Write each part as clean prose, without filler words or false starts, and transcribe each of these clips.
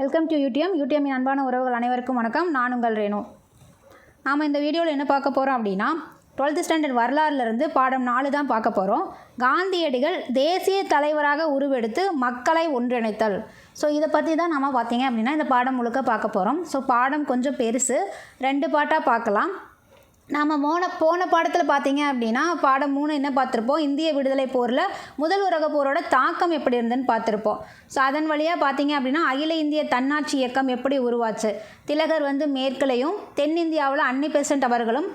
Welcome to யூடிஎம்மின் அன்பான உறவுகள் அனைவருக்கும் வணக்கம். நான் உங்கள் ரேணு. நாம் இந்த வீடியோவில் என்ன பார்க்க போகிறோம் அப்படின்னா 12th ஸ்டாண்டர்ட் வரலாறுலேருந்து பாடம் 4 தான் பார்க்க போகிறோம். காந்தியடிகள் தேசிய தலைவராக உருவெடுத்து மக்களை ஒன்றிணைத்தல். ஸோ இதை பற்றி தான் நம்ம பார்த்தீங்க அப்படின்னா இந்த பாடம் முழுக்க பார்க்க போகிறோம். ஸோ பாடம் கொஞ்சம் பெருசு, 2 பாட்டாக பார்க்கலாம். நாம் போன பாடத்தில் பார்த்தீங்க அப்படின்னா பாடம் 3 என்ன பார்த்துருப்போம், இந்திய விடுதலை போரில் முதல் உலகப் போரோட தாக்கம் எப்படி இருந்துன்னு பார்த்துருப்போம். ஸோ அதன் வழியாக பார்த்தீங்க அப்படின்னா அகில இந்திய தன்னாட்சி இயக்கம் எப்படி உருவாச்சு, திலகர் மேற்குலையும் தென்னிந்தியாவில் அன்னி பெசன்ட் அவர்களும்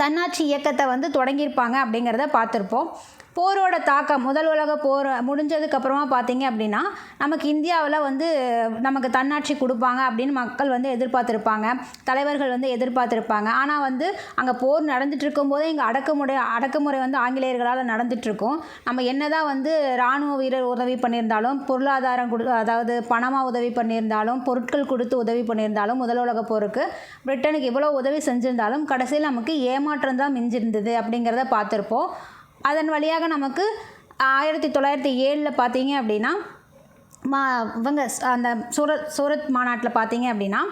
தன்னாட்சி இயக்கத்தை தொடங்கியிருப்பாங்க அப்படிங்கிறத பார்த்துருப்போம். போரோட தாக்கம், முதல் உலக போர் முடிஞ்சதுக்கப்புறமா பார்த்தீங்க அப்படின்னா நமக்கு இந்தியாவில் நமக்கு தன்னாட்சி கொடுப்பாங்க அப்படின்னு மக்கள் எதிர்பார்த்துருப்பாங்க, தலைவர்கள் எதிர்பார்த்துருப்பாங்க. ஆனால் அங்கே போர் நடந்துட்டு இருக்கும்போதே இங்கே அடக்குமுறை ஆங்கிலேயர்களால் நடந்துகிட்ருக்கும். நம்ம என்ன தான் இராணுவ வீரர் உதவி பண்ணியிருந்தாலும், பொருளாதாரம் அதாவது பணமாக உதவி பண்ணியிருந்தாலும், பொருட்கள் கொடுத்து உதவி பண்ணியிருந்தாலும், முதல் உலக போருக்கு பிரிட்டனுக்கு இவ்வளோ உதவி செஞ்சிருந்தாலும் கடைசியில் நமக்கு ஏமாற்றம் தான் மிஞ்சிருந்தது அப்படிங்கிறத பார்த்துருப்போம். அதன் வழியாக நமக்கு 1907 பார்த்தீங்க அப்படின்னா அந்த சூரத் மாநாட்டில் பார்த்தீங்க அப்படின்னா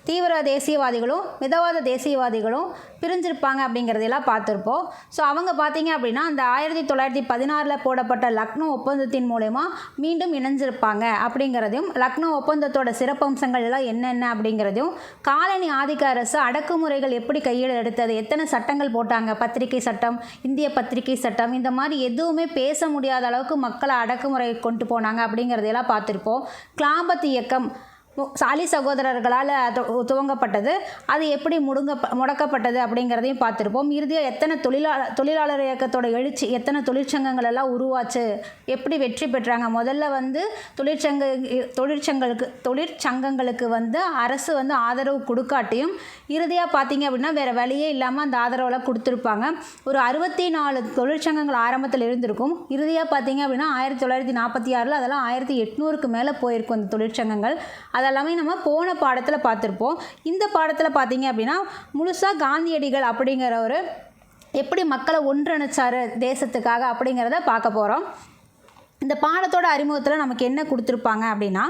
தீவிர தேசியவாதிகளும் மிதவாத தேசியவாதிகளும் பிரிஞ்சிருப்பாங்க அப்படிங்கிறதெல்லாம் பார்த்துருப்போம். ஸோ அவங்க பார்த்தீங்க அப்படின்னா அந்த 1916 போடப்பட்ட லக்னோ ஒப்பந்தத்தின் மூலயமா மீண்டும் இணைஞ்சிருப்பாங்க அப்படிங்கிறதையும், லக்னோ ஒப்பந்தத்தோட சிறப்பம்சங்கள் எல்லாம் என்னென்ன அப்படிங்கிறதையும், காலனி ஆதிக்க அரசு அடக்குமுறைகள் எப்படி கையில் எடுத்தது, எத்தனை சட்டங்கள் போட்டாங்க, பத்திரிகை சட்டம், இந்திய பத்திரிகை சட்டம், இந்த மாதிரி எதுவுமே பேச முடியாத அளவுக்கு மக்களை அடக்குமுறை கொண்டு போனாங்க அப்படிங்கிறதையெல்லாம் பார்த்துருப்போம். கிளாபத் இயக்கம் சாலி சகோதரர்களால் துவங்கப்பட்டது, அது எப்படி முடக்கப்பட்டது அப்படிங்கிறதையும் பார்த்துருப்போம். இறுதியாக எத்தனை தொழிலாளர் இயக்கத்தோட எழுச்சி, எத்தனை தொழிற்சங்கங்கள் எல்லாம் உருவாச்சு, எப்படி வெற்றி பெற்றாங்க. முதல்ல தொழிற்சங்கங்களுக்கு அரசு ஆதரவு கொடுக்காட்டியும் இறுதியாக பார்த்தீங்க அப்படின்னா வேறு வழியே இல்லாமல் அந்த ஆதரவெல்லாம் கொடுத்துருப்பாங்க. ஒரு 64 தொழிற்சங்கங்கள் ஆரம்பத்தில் இருந்திருக்கும். இறுதியாக பார்த்தீங்க அப்படின்னா 1946 அதெல்லாம் 1800க்கு மேலே போயிருக்கும் அந்த தொழிற்சங்கங்கள். அதெல்லாமே நம்ம போன பாடத்தில் பார்த்துருப்போம். இந்த பாடத்தில் பார்த்தீங்க அப்படின்னா முழுசாக காந்தியடிகள் அப்படிங்கிறவர் எப்படி மக்களை ஒன்றிணைச்சார் தேசத்துக்காக அப்படிங்கிறத பார்க்க போகிறோம். இந்த பாடத்தோட அறிமுகத்தில் நமக்கு என்ன கொடுத்துருப்பாங்க அப்படின்னா,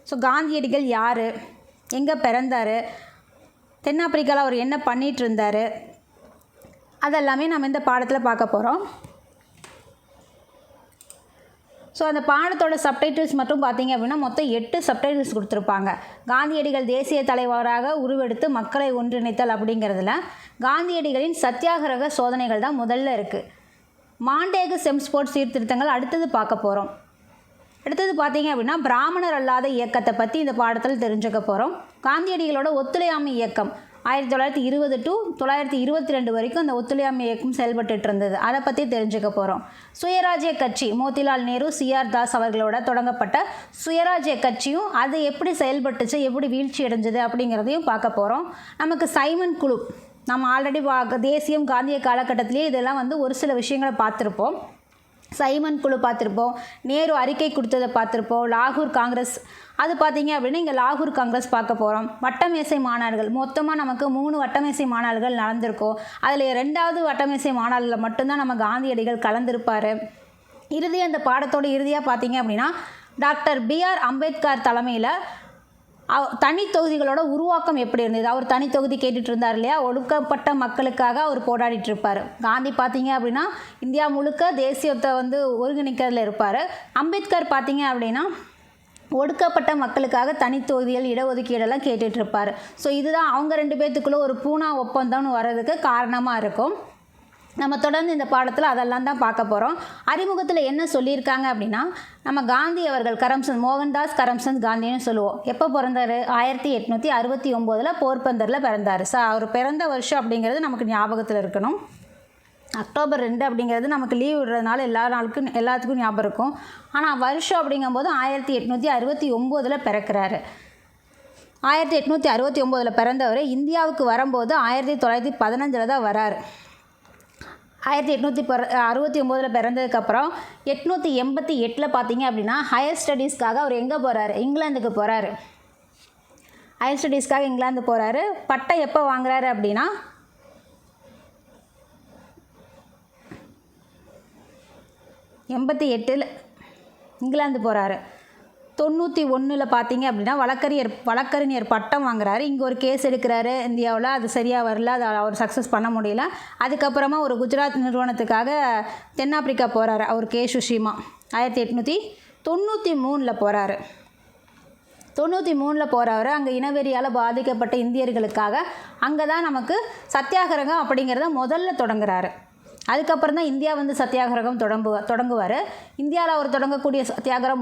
ஸோ காந்தியடிகள் யார், எங்கே பிறந்தார், தென்னாப்பிரிக்காவில் அவர் என்ன பண்ணிகிட்டு இருந்தார், அதெல்லாமே நம்ம இந்த பாடத்தில் பார்க்க போகிறோம். ஸோ அந்த பாடத்தோட சப்டைட்டில்ஸ் மட்டும் பார்த்தீங்க அப்படின்னா மொத்தம் 8 சப்டைட்டில்ஸ் கொடுத்துருப்பாங்க. காந்தியடிகள் தேசிய தலைவராக உருவெடுத்து மக்களை ஒன்றிணைத்தல் அப்படிங்கிறதுல காந்தியடிகளின் சத்தியாகிரக சோதனைகள் தான் முதல்ல இருக்குது. மாண்டேகு செம்ஸ்போர்ட் சீர்திருத்தங்கள் அடுத்தது பார்க்க போகிறோம். அடுத்தது பார்த்தீங்க அப்படின்னா பிராமணர் அல்லாத இயக்கத்தை பற்றி இந்த பாடத்தில் தெரிஞ்சுக்க போகிறோம். காந்தியடிகளோட ஒத்துழையாமை இயக்கம் 1920 to 1922 வரைக்கும் அந்த ஒத்துழையாமை இயக்கம் செயல்பட்டு இருந்தது, அதை பற்றி தெரிஞ்சுக்க போகிறோம். சுயராஜ்ய கட்சி, மோதிலால் நேரு, சிஆர் தாஸ் அவர்களோட தொடங்கப்பட்ட சுயராஜ்ய கட்சியும் அது எப்படி செயல்பட்டுச்சு, எப்படி வீழ்ச்சி அடைஞ்சது அப்படிங்கிறதையும் பார்க்க போகிறோம். நமக்கு சைமன் குழு, நம்ம ஆல்ரெடி தேசியம் காந்திய காலகட்டத்திலேயே இதெல்லாம் ஒரு சில விஷயங்களை பார்த்துருப்போம். சைமன் குழு பார்த்துருப்போம், நேரு அறிக்கை கொடுத்ததை பார்த்துருப்போம், லாகூர் காங்கிரஸ் அது பார்த்தீங்க அப்படின்னா இங்கே லாகூர் காங்கிரஸ் பார்க்க போகிறோம். வட்டமேசை மாநாடுகள், மொத்தமாக நமக்கு 3 வட்டமேசை மாநாடுகள் நடந்திருக்கும். அதில் 2வது வட்டமேசை மாநாடுகளில் மட்டும்தான் நம்ம காந்தியடிகள் கலந்திருப்பார். அந்த பாடத்தோட இறுதியாக பார்த்தீங்க அப்படின்னா டாக்டர் BR அம்பேத்கர் தலைமையில் தனி தொகுதிகளோட உருவாக்கம் எப்படி இருந்தது. அவர் தனி தொகுதி கேட்டுட்டு இருந்தார் இல்லையா, ஒடுக்கப்பட்ட மக்களுக்காக அவர் போராடிட்டு இருப்பார். காந்தி பார்த்தீங்க அப்படின்னா இந்தியா முழுக்க தேசியத்தை ஒருங்கிணைக்கிறதுல இருப்பார். அம்பேத்கர் பார்த்தீங்க அப்படின்னா ஒடுக்கப்பட்ட மக்களுக்காக தனி தொகுதிகள் இடஒதுக்கீடெல்லாம் கேட்டுட்ருப்பார். ஸோ இதுதான் அவங்க 2 பேர்த்துக்குள்ளே ஒரு பூனா ஒப்பந்தம்னு வர்றதுக்கு காரணமாக இருக்கும். நம்ம தொடர்ந்து இந்த பாடத்தில் அதெல்லாம் தான் பார்க்க போகிறோம். அறிமுகத்தில் என்ன சொல்லியிருக்காங்க அப்படின்னா, நம்ம காந்தி அவர்கள் மோகன்தாஸ் கரம்சந்த் காந்தின்னு சொல்லுவோம். எப்போ பிறந்தார், 1869 போர்பந்தரில் பிறந்தார். அவர் பிறந்த வருஷம் அப்படிங்கிறது நமக்கு ஞாபகத்தில் இருக்கணும். அக்டோபர் 2 அப்படிங்கிறது நமக்கு லீவ் விடுறதுனால எல்லாத்துக்கும் ஞாபகம் இருக்கும். ஆனால் வருஷம் அப்படிங்கும்போது 1869 பிறக்கிறாரு. 1869 பிறந்தவர் இந்தியாவுக்கு வரும்போது 1915 தான் வராரு. 1869 பிறந்ததுக்கப்புறம் 1888 பார்த்தீங்க அப்படின்னா ஹையர் ஸ்டடீஸ்க்காக அவர் எங்கே போகிறாரு, இங்கிலாந்துக்கு போகிறாரு. ஹையர் ஸ்டடீஸ்க்காக இங்கிலாந்து போகிறாரு. பட்டம் எப்போ வாங்குறாரு அப்படின்னா 88 இங்கிலாந்து போகிறாரு. 1991 பார்த்தீங்க அப்படின்னா வழக்கறிஞர் பட்டம் வாங்குறாரு. இங்கே ஒரு கேஸ் எடுக்கிறாரு இந்தியாவில், அது சரியாக வரல, அதை அவர் சக்ஸஸ் பண்ண முடியல. அதுக்கப்புறமா ஒரு குஜராத் நிறுவனத்துக்காக தென்னாப்பிரிக்கா போகிறாரு. அவர் கே சுஷிமா 1893 போகிறாரு. 93 போகிறவர் அங்கே இனவெறியால் பாதிக்கப்பட்ட இந்தியர்களுக்காக அங்கே தான் நமக்கு சத்தியாகிரகம் அப்படிங்கிறத முதல்ல தொடங்குறாரு. அதுக்கப்புறம் தான் இந்தியா வந்து சத்தியாகிரகம் தொடங்குவார். இந்தியாவில் அவர் தொடங்கக்கூடிய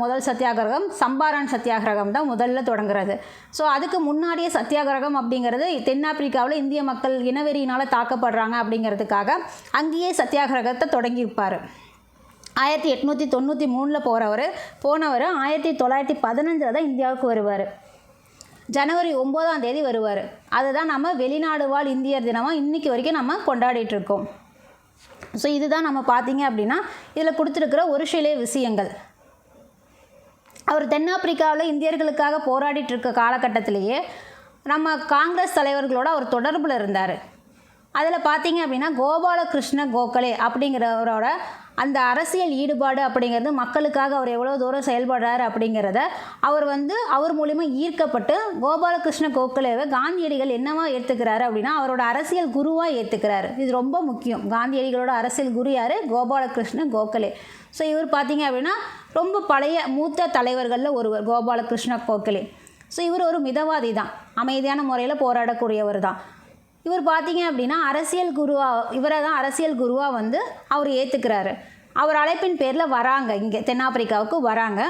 முதல் சத்தியாகிரகம் சம்பாரான் சத்தியாகிரகம் தான் முதல்ல தொடங்குறது. ஸோ அதுக்கு முன்னாடியே சத்தியாகிரகம் அப்படிங்கிறது தென்னாப்பிரிக்காவில் இந்திய மக்கள் இனவெறியினால் தாக்கப்படுறாங்க அப்படிங்கிறதுக்காக அங்கேயே சத்தியாகிரகத்தை தொடங்கியிருப்பார். 1893 போனவர் 1915 தான் இந்தியாவுக்கு வருவார். ஜனவரி 9 வருவார். அதுதான் நம்ம வெளிநாடு வாழ் இந்தியர் தினமாக இன்றைக்கி வரைக்கும் நம்ம கொண்டாடிட்டுருக்கோம். ஸோ இதுதான் நம்ம பார்த்தீங்க அப்படின்னா இதில் கொடுத்துருக்கிற ஒரு சில விஷயங்கள். அவர் தென்னாப்பிரிக்காவில் இந்தியர்களுக்காக போராடிட்டு இருக்க காலகட்டத்திலேயே நம்ம காங்கிரஸ் தலைவர்களோட அவர் தொடர்பில் இருந்தார். அதில் பார்த்தீங்க அப்படின்னா கோபாலகிருஷ்ண கோகலே அப்படிங்கிறவரோட அந்த அரசியல் ஈடுபாடு அப்படிங்கிறது, மக்களுக்காக அவர் எவ்வளோ தூரம் செயல்படுறாரு அப்படிங்கிறத அவர் மூலிமா ஈர்க்கப்பட்டு கோபாலகிருஷ்ண கோகலேவை காந்தியடிகள் என்னவா ஏற்றுக்கிறாரு அப்படின்னா அவரோட அரசியல் குருவாக ஏற்றுக்கிறாரு. இது ரொம்ப முக்கியம். காந்தியடிகளோட அரசியல் குரு யார்? கோபாலகிருஷ்ண கோகலே. ஸோ இவர் பார்த்தீங்க அப்படின்னா ரொம்ப பழைய மூத்த தலைவர்களில் ஒருவர் கோபாலகிருஷ்ண கோகலே. ஸோ இவர் ஒரு மிதவாதி தான், அமைதியான முறையில் போராடக்கூடியவர் தான். இவர் பார்த்தீங்க அப்படின்னா இவரை தான் அரசியல் குருவாக அவர் ஏற்றுக்கிறாரு. அவர் அழைப்பின் பேரில் வராங்க, இங்கே தென்னாப்பிரிக்காவுக்கு வராங்க.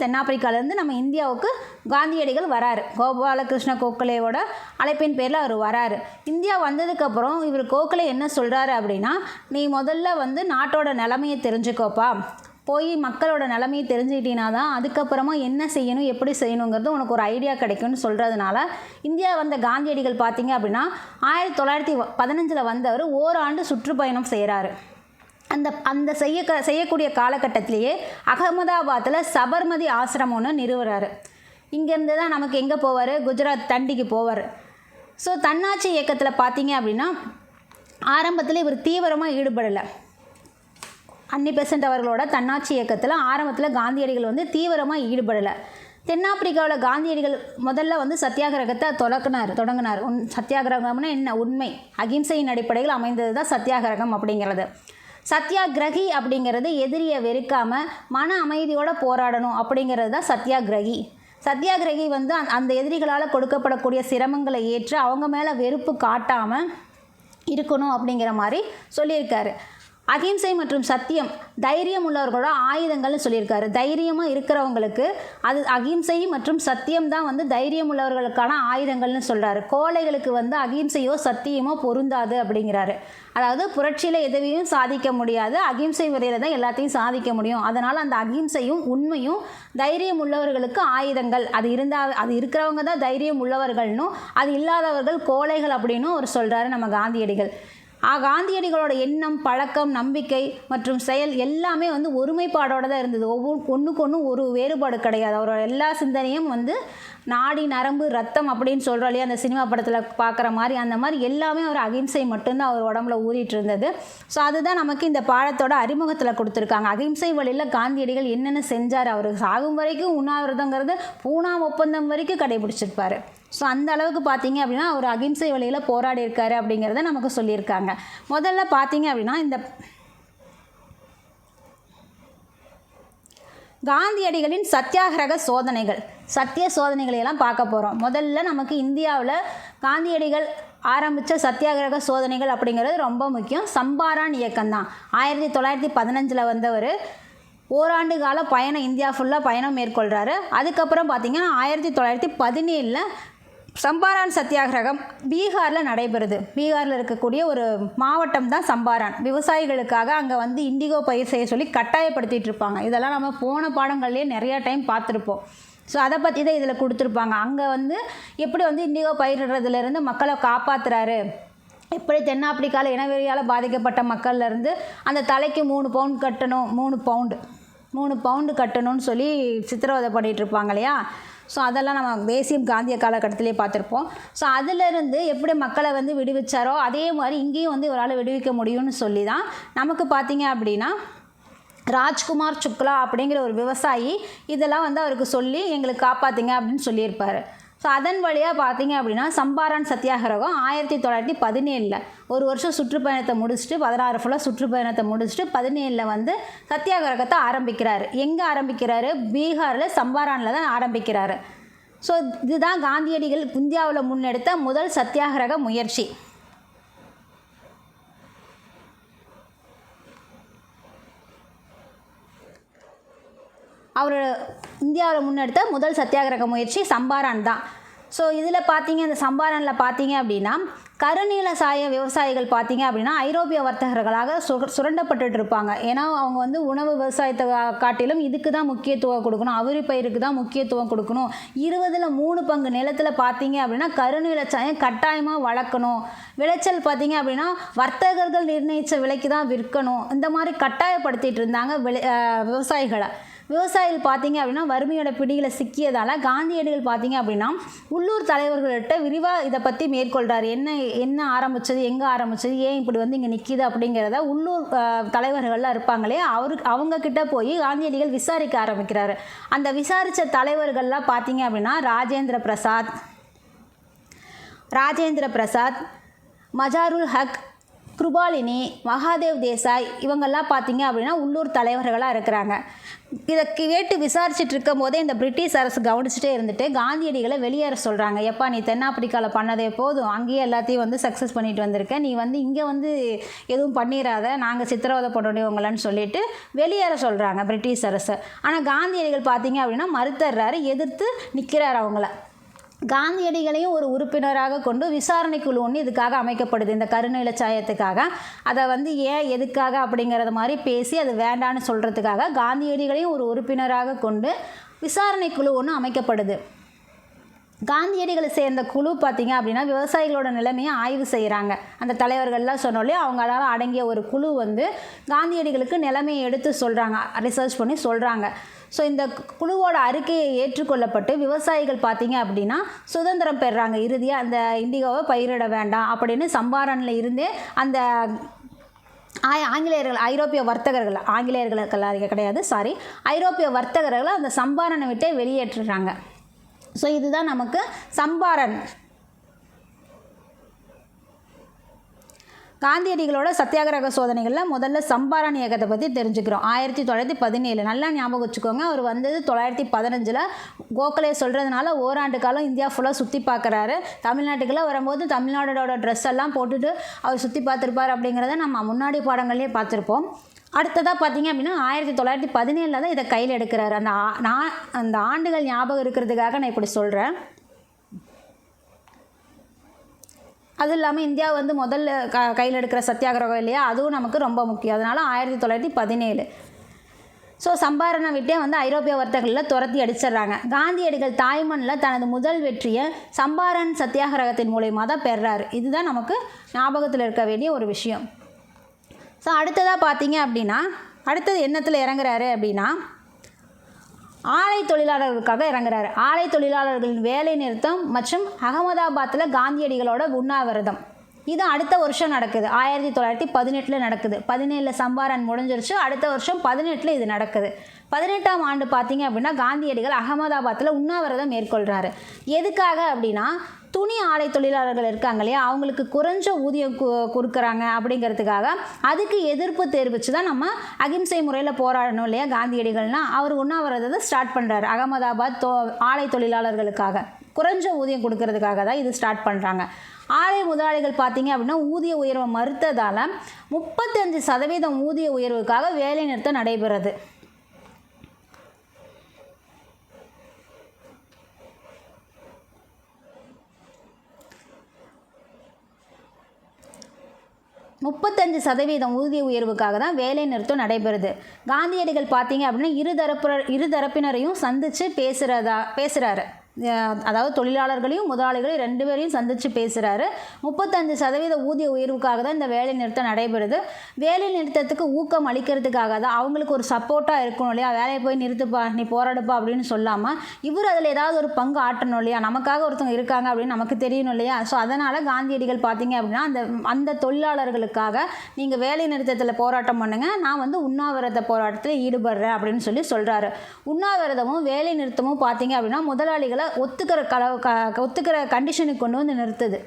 தென்னாப்பிரிக்காலேருந்து நம்ம இந்தியாவுக்கு காந்தியடிகள் வராரு. கோபாலகிருஷ்ண கோகலேவோட அழைப்பின் பேரில் அவர் வராரு. இந்தியா வந்ததுக்கப்புறம் இவர் கோகலே என்ன சொல்கிறாரு அப்படின்னா, நீ முதல்ல நாட்டோட நிலைமையை தெரிஞ்சுக்கோப்பா, போய் மக்களோட நிலைமையை தெரிஞ்சுக்கிட்டீங்கன்னா தான் அதுக்கப்புறமா என்ன செய்யணும் எப்படி செய்யணுங்கிறது உனக்கு ஒரு ஐடியா கிடைக்கும்னு சொல்கிறதுனால இந்தியா வந்த காந்தியடிகள் பார்த்தீங்க அப்படின்னா 1915 வந்தவர் ஓராண்டு சுற்றுப்பயணம் செய்கிறாரு. அந்த செய்யக்கூடிய காலகட்டத்திலேயே அகமதாபாத்தில் சபர்மதி ஆசிரமம் ஒன்று நிறுவுறாரு. இங்கேருந்து தான் நமக்கு எங்கே போவார்? குஜராத் தண்டிக்கு போவார். ஸோ தன்னாட்சி இயக்கத்தில் பார்த்தீங்க அப்படின்னா ஆரம்பத்தில் இவர் தீவிரமாக ஈடுபடலை. அன்னி பெசன்ட் அவர்களோட தன்னாட்சி இயக்கத்தில் ஆரம்பத்தில் காந்தியடிகள் தீவிரமாக ஈடுபடலை. தென்னாப்பிரிக்காவில் காந்தியடிகள் முதல்ல சத்தியாகிரகத்தை தொடங்கினார். சத்தியாகிரகம்னா என்ன? உண்மை, அகிம்சையின் அடிப்படையில் அமைந்தது தான் சத்தியாகிரகம் அப்படிங்கிறது. சத்தியாகிரகி அப்படிங்கிறது எதிரியை வெறுக்காமல் மன அமைதியோடு போராடணும் அப்படிங்கிறது தான் சத்தியாகிரகி. சத்தியாகிரகி அந்த எதிரிகளால் கொடுக்கப்படக்கூடிய சிரமங்களை ஏற்று அவங்க மேலே வெறுப்பு காட்டாமல் இருக்கணும் அப்படிங்கிற மாதிரி சொல்லியிருக்காரு. அகிம்சை மற்றும் சத்தியம் தைரியம் உள்ளவர்களோட ஆயுதங்கள்னு சொல்லியிருக்காரு. தைரியமாக இருக்கிறவங்களுக்கு அது அகிம்சை மற்றும் சத்தியம் தான் தைரியம் உள்ளவர்களுக்கான ஆயுதங்கள்னு சொல்கிறாரு. கோழைகளுக்கு அகிம்சையோ சத்தியமோ பொருந்தாது அப்படிங்கிறாரு. அதாவது புரட்சியில் எதுவையும் சாதிக்க முடியாது, அகிம்சை முறையில் தான் எல்லாத்தையும் சாதிக்க முடியும். அதனால் அந்த அகிம்சையும் உண்மையும் தைரியம் உள்ளவர்களுக்கு ஆயுதங்கள். அது இருக்கிறவங்க தான் தைரியம் உள்ளவர்கள்னும் அது இல்லாதவர்கள் கோழைகள் அப்படின்னும் அவர் சொல்கிறாரு நம்ம காந்தியடிகள். காந்தியடிகளோட எண்ணம், பழக்கம், நம்பிக்கை மற்றும் செயல் எல்லாமே ஒருமைப்பாடோடு தான் இருந்தது. ஒன்றுக்கு ஒன்று ஒரு வேறுபாடு கிடையாது. அவரோட எல்லா சிந்தனையும் நாடி நரம்பு ரத்தம் அப்படின்னு சொல்கிறோம் இல்லையா, அந்த சினிமா படத்தில் பார்க்குற மாதிரி அந்த மாதிரி எல்லாமே அவர் அகிம்சை மட்டும்தான் அவர் உடம்புல ஊறிட்டு இருந்தது. ஸோ அதுதான் நமக்கு இந்த பாடத்தோட அறிமுகத்தில் கொடுத்துருக்காங்க. அகிம்சை வழியில் காந்தியடிகள் என்னென்ன செஞ்சார், அவர் சாகும் வரைக்கும் உண்ணாவிரதங்கிறது பூனா ஒப்பந்தம் வரைக்கும் கடைபிடிச்சிருப்பார். ஸோ அந்த அளவுக்கு பார்த்தீங்க அப்படின்னா அவர் அகிம்சை வழியில் போராடி இருக்காரு அப்படிங்கிறத நமக்கு சொல்லியிருக்காங்க. முதல்ல பார்த்தீங்க அப்படின்னா இந்த காந்தியடிகளின் சத்தியாகிரக சத்திய சோதனைகளையெல்லாம் பார்க்க போகிறோம். முதல்ல நமக்கு இந்தியாவில் காந்தியடிகள் ஆரம்பித்த சத்தியாகிரக சோதனைகள் அப்படிங்கிறது ரொம்ப முக்கியம். சம்பாரான் இயக்கம்தான். 1915 வந்தவர் ஓராண்டு கால பயணம், இந்தியா ஃபுல்லாக பயணம் மேற்கொள்கிறாரு. அதுக்கப்புறம் பார்த்திங்கன்னா 1917 சம்பாரான் சத்தியாகிரகம் பீகாரில் நடைபெறுது. பீகாரில் இருக்கக்கூடிய ஒரு மாவட்டம் தான் சம்பாரான். விவசாயிகளுக்காக அங்கே இண்டிகோ பயிர் செய்ய சொல்லி கட்டாயப்படுத்திகிட்டு இருப்பாங்க. இதெல்லாம் நம்ம போன பாடங்கள்லேயே நிறையா டைம் பார்த்துருப்போம். ஸோ அதை பற்றி தான் இதில் கொடுத்துருப்பாங்க. அங்கே எப்படி இண்டிகோ பயிரிடுறதுலேருந்து மக்களை காப்பாற்றுறாரு, எப்படி தென்னாப்பிரிக்காவில் இனவெறியால் பாதிக்கப்பட்ட மக்கள்லேருந்து அந்த தலைக்கு 3 பவுண்ட் கட்டணும், 3 பவுண்டு கட்டணும்னு சொல்லி சித்திரவதை பண்ணிகிட்டு இருப்பாங்க இல்லையா. ஸோ அதெல்லாம் நம்ம தேசிய காந்திய காலகட்டத்திலே பார்த்துருப்போம். ஸோ அதிலிருந்து எப்படி மக்களை விடுவிச்சாரோ அதே மாதிரி இங்கேயும் இவரால் விடுவிக்க முடியும்னு சொல்லி தான் நமக்கு பார்த்தீங்க அப்படின்னா ராஜ்குமார் சுக்லா அப்படிங்கிற ஒரு விவசாயி இதெல்லாம் வந்து அவருக்கு சொல்லி எங்களுக்கு காப்பாற்றுங்க அப்படின்னு சொல்லியிருப்பார். ஸோ அதன் வழியாக பார்த்தீங்க அப்படின்னா சம்பாரான் சத்தியாகிரகம் 1917 ஒரு வருஷம் சுற்றுப்பயணத்தை முடிச்சுட்டு 16 ஃபுல்லாக சுற்றுப்பயணத்தை முடிச்சுட்டு 17 வந்து சத்தியாகிரகத்தை ஆரம்பிக்கிறாரு. எங்கே ஆரம்பிக்கிறாரு? பீகாரில் சம்பாரானில் தான் ஆரம்பிக்கிறாரு. ஸோ இதுதான் காந்தியடிகள் இந்தியாவில் முன்னெடுத்த முதல் சத்தியாகிரக முயற்சி. அவர் இந்தியாவில் முன்னெடுத்த முதல் சத்தியாகிரக முயற்சி சம்பாரான் தான். ஸோ இதில் பார்த்தீங்க, இந்த சம்பாரானில் பார்த்தீங்க அப்படின்னா கருநீல சாய விவசாயிகள் பார்த்தீங்க அப்படின்னா ஐரோப்பிய வர்த்தகர்களாக சுரண்டப்பட்டுட்டு இருப்பாங்க. ஏன்னா அவங்க வந்து உணவு விவசாயத்தை காட்டிலும் இதுக்கு தான் முக்கியத்துவம் கொடுக்கணும், அவரி பயிருக்கு தான் முக்கியத்துவம் கொடுக்கணும், 20ல் 3 பங்கு நிலத்தில் பார்த்தீங்க அப்படின்னா கருநீல சாயம் கட்டாயமாக வளர்க்கணும், விளைச்சல் பார்த்தீங்க அப்படின்னா வர்த்தகர்கள் நிர்ணயித்த விலைக்கு தான் விற்கணும், இந்த மாதிரி கட்டாயப்படுத்திட்டு இருந்தாங்க விவசாயிகளை. விவசாயிகள் பார்த்தீங்க அப்படின்னா வறுமையோட பிடியில் சிக்கியதால் காந்தியடிகள் பார்த்தீங்க அப்படின்னா உள்ளூர் தலைவர்கள்ட்ட விரிவாக இதை பற்றி மேற்கொள்கிறார். என்ன ஆரம்பித்தது, எங்கே ஆரம்பித்தது, ஏன் இப்படி வந்து இங்கே நிற்கிது அப்படிங்கிறத உள்ளூர் தலைவர்கள்லாம் இருப்பாங்களே அவங்கக்கிட்ட போய் காந்தியடிகள் விசாரிக்க ஆரம்பிக்கிறாரு. அந்த விசாரித்த தலைவர்கள்லாம் பார்த்தீங்க அப்படின்னா ராஜேந்திர பிரசாத், மஜாருல் ஹக், கிருபாலினி, மகாதேவ் தேசாய் இவங்கெல்லாம் பார்த்தீங்க அப்படின்னா உள்ளூர் தலைவர்களாக இருக்கிறாங்க. இதை கேட்டு விசாரிச்சுட்டு இருக்கும் போதே இந்த பிரிட்டிஷ் அரசு கவனிச்சுட்டே இருந்துட்டு காந்தியடிகளை வெளியேற சொல்கிறாங்க. எப்பா நீ தென்னாப்பிரிக்காவில் பண்ணதே போதும், அங்கேயே எல்லாத்தையும் வந்து சக்ஸஸ் பண்ணிட்டு வந்திருக்க, நீ வந்து இங்கே வந்து எதுவும் பண்ணிடாத, நாங்கள் சித்திரவதை பண்ணுறவங்களன்னு சொல்லிட்டு வெளியேற சொல்கிறாங்க பிரிட்டிஷ் அரசு. ஆனால் காந்தியடிகள் பார்த்தீங்க அப்படின்னா மறுத்தர்றாரு, எதிர்த்து நிற்கிறார் அவங்கள. காந்தியடிகளையும் ஒரு உறுப்பினராக கொண்டு விசாரணை குழு ஒன்று இதுக்காக அமைக்கப்படுது, இந்த கருநீல சாயத்துக்காக. அதை வந்து ஏன் எதுக்காக அப்படிங்கிறத மாதிரி பேசி அது வேண்டான்னு சொல்கிறதுக்காக காந்தியடிகளையும் ஒரு உறுப்பினராக கொண்டு விசாரணை குழு ஒன்று அமைக்கப்படுது. காந்தியடிகளை சேர்ந்த குழு பார்த்தீங்க அப்படின்னா விவசாயிகளோட நிலைமையை ஆய்வு செய்கிறாங்க. அந்த தலைவர்கள்லாம் சொன்னாலே அவங்களால அடங்கிய ஒரு குழு வந்து காந்தியடிகளுக்கு நிலைமையை எடுத்து சொல்கிறாங்க, ரிசர்ச் பண்ணி சொல்கிறாங்க. ஸோ இந்த குழுவோட அறிக்கையை ஏற்றுக்கொள்ளப்பட்டு விவசாயிகள் பார்த்தீங்க அப்படின்னா சுதந்திரம் பெறுறாங்க. இறுதியாக அந்த இண்டிகோவை பயிரிட வேண்டாம் அப்படின்னு சம்பாரானில் இருந்தே அந்த ஐரோப்பிய வர்த்தகர்கள் அந்த சம்பாரனை விட்டே வெளியேற்றுறாங்க. ஸோ இதுதான் நமக்கு சம்பாரன். காந்தியடிகளோட சத்தியாகிரக சோதனைகளில் முதல்ல சம்பாரான் இயக்கத்தை பற்றி தெரிஞ்சுக்கிறோம். 1917 நல்லா ஞாபகம் வச்சுக்கோங்க. அவர் வந்தது 1915 கோகலே சொல்கிறதுனால ஓராண்டு காலம் இந்தியா ஃபுல்லாக சுற்றி பார்க்குறாரு. தமிழ்நாட்டுக்கெல்லாம் வரும்போது தமிழ்நாடோட ட்ரெஸ் எல்லாம் போட்டுட்டு அவர் சுற்றி பார்த்துருப்பார் அப்படிங்கிறத நம்ம முன்னாடி பாடங்கள்லேயே பார்த்துருப்போம். அடுத்ததாக பார்த்தீங்க அப்படின்னா 1917 தான் இதை கையில் எடுக்கிறாரு. அந்த ஆண்டுகள் ஞாபகம் இருக்கிறதுக்காக நான் இப்படி சொல்கிறேன். அதுவும் இல்லாமல் இந்தியா வந்து முதல்ல கையில் எடுக்கிற சத்தியாகிரகம் இல்லையா, அதுவும் நமக்கு ரொம்ப முக்கியம். அதனால் 1917 ஸோ சம்பாரனை விட்டே வந்து ஐரோப்பிய வர்த்தகர்களில் துரத்தி அடிச்சிடுறாங்க. காந்தியடிகள் தாய்மண்ணில் தனது முதல் வெற்றியை சம்பாரன் சத்தியாகிரகத்தின் மூலயமா தான் பெறுறாரு. இதுதான் நமக்கு ஞாபகத்தில் இருக்க வேண்டிய ஒரு விஷயம். ஸோ அடுத்ததாக பார்த்தீங்க அப்படின்னா அடுத்தது என்னத்தில் இறங்குறாரு அப்படின்னா ஆலை தொழிலாளர்களுக்காக இறங்குறாரு. ஆலை தொழிலாளர்களின் வேலை நிறுத்தம் மற்றும் அகமதாபாத்தில் காந்தியடிகளோட உண்ணாவிரதம் இது அடுத்த வருஷம் நடக்குது. 1918 நடக்குது. 17 சம்பாரன் முடிஞ்சிருச்சு. அடுத்த வருஷம் 18 இது நடக்குது. 18ஆம் ஆண்டு பார்த்தீங்க அப்படின்னா காந்தியடிகள் அகமதாபாத்தில் உண்ணாவிரதம் மேற்கொள்கிறாரு. எதுக்காக அப்படின்னா துணி ஆலை தொழிலாளர்கள் இருக்காங்க இல்லையா, அவங்களுக்கு குறைஞ்ச ஊதியம் கொடுக்குறாங்க அப்படிங்கிறதுக்காக அதுக்கு எதிர்ப்பு தெரிவித்து தான் நம்ம அகிம்சை முறையில் போராடணும் இல்லையா காந்தியடிகள்னால் அவர் உண்ணாவிரதத்தை ஸ்டார்ட் பண்ணுறாரு. அகமதாபாத் ஆலை தொழிலாளர்களுக்காக குறைஞ்ச ஊதியம் கொடுக்கறதுக்காக தான் இது ஸ்டார்ட் பண்ணுறாங்க. ஆலை முதலாளிகள் பார்த்தீங்க அப்படின்னா ஊதிய உயர்வை மறுத்ததால் 35% ஊதிய உயர்வுக்காக வேலை நிறுத்தம் நடைபெறுது. ஊதிய உயர்வுக்காக தான் வேலை நிறுத்தம் நடைபெறுது. காந்தியடிகள் பார்த்தீங்க அப்படின்னா இரு தரப்பினரையும் சந்தித்து பேசுகிறாரு. அதாவது தொழிலாளர்களையும் முதலாளிகளையும் 2 பேரையும் சந்தித்து பேசுகிறாரு. 35% ஊதிய உயர்வுக்காக தான் இந்த வேலை நிறுத்தம் நடைபெறுது. வேலை நிறுத்தத்துக்கு ஊக்கம் அளிக்கிறதுக்காக தான், அவங்களுக்கு ஒரு சப்போர்ட்டாக இருக்கணும் இல்லையா, வேலையை போய் நிறுத்துப்பா, நீ போராடுப்பா அப்படின்னு சொல்லாமல் இவர் அதில் ஏதாவது ஒரு பங்கு ஆட்டணும் இல்லையா, நமக்காக ஒருத்தவங்க இருக்காங்க அப்படின்னு நமக்கு தெரியணும் இல்லையா. ஸோ அதனால் காந்தியடிகள் பார்த்தீங்க அப்படின்னா அந்த தொழிலாளர்களுக்காக நீங்கள் வேலை நிறுத்தத்தில் போராட்டம் பண்ணுங்கள், நான் வந்து உண்ணாவிரத போராட்டத்தில் ஈடுபடுறேன் அப்படின்னு சொல்லி சொல்கிறாரு. உண்ணாவிரதமும் வேலை நிறுத்தமும் பார்த்தீங்க அப்படின்னா முதலாளிகளை ஒத்துக்கிற கண்டிஷனுக்கு கொண்டு வந்து நிறுத்துது.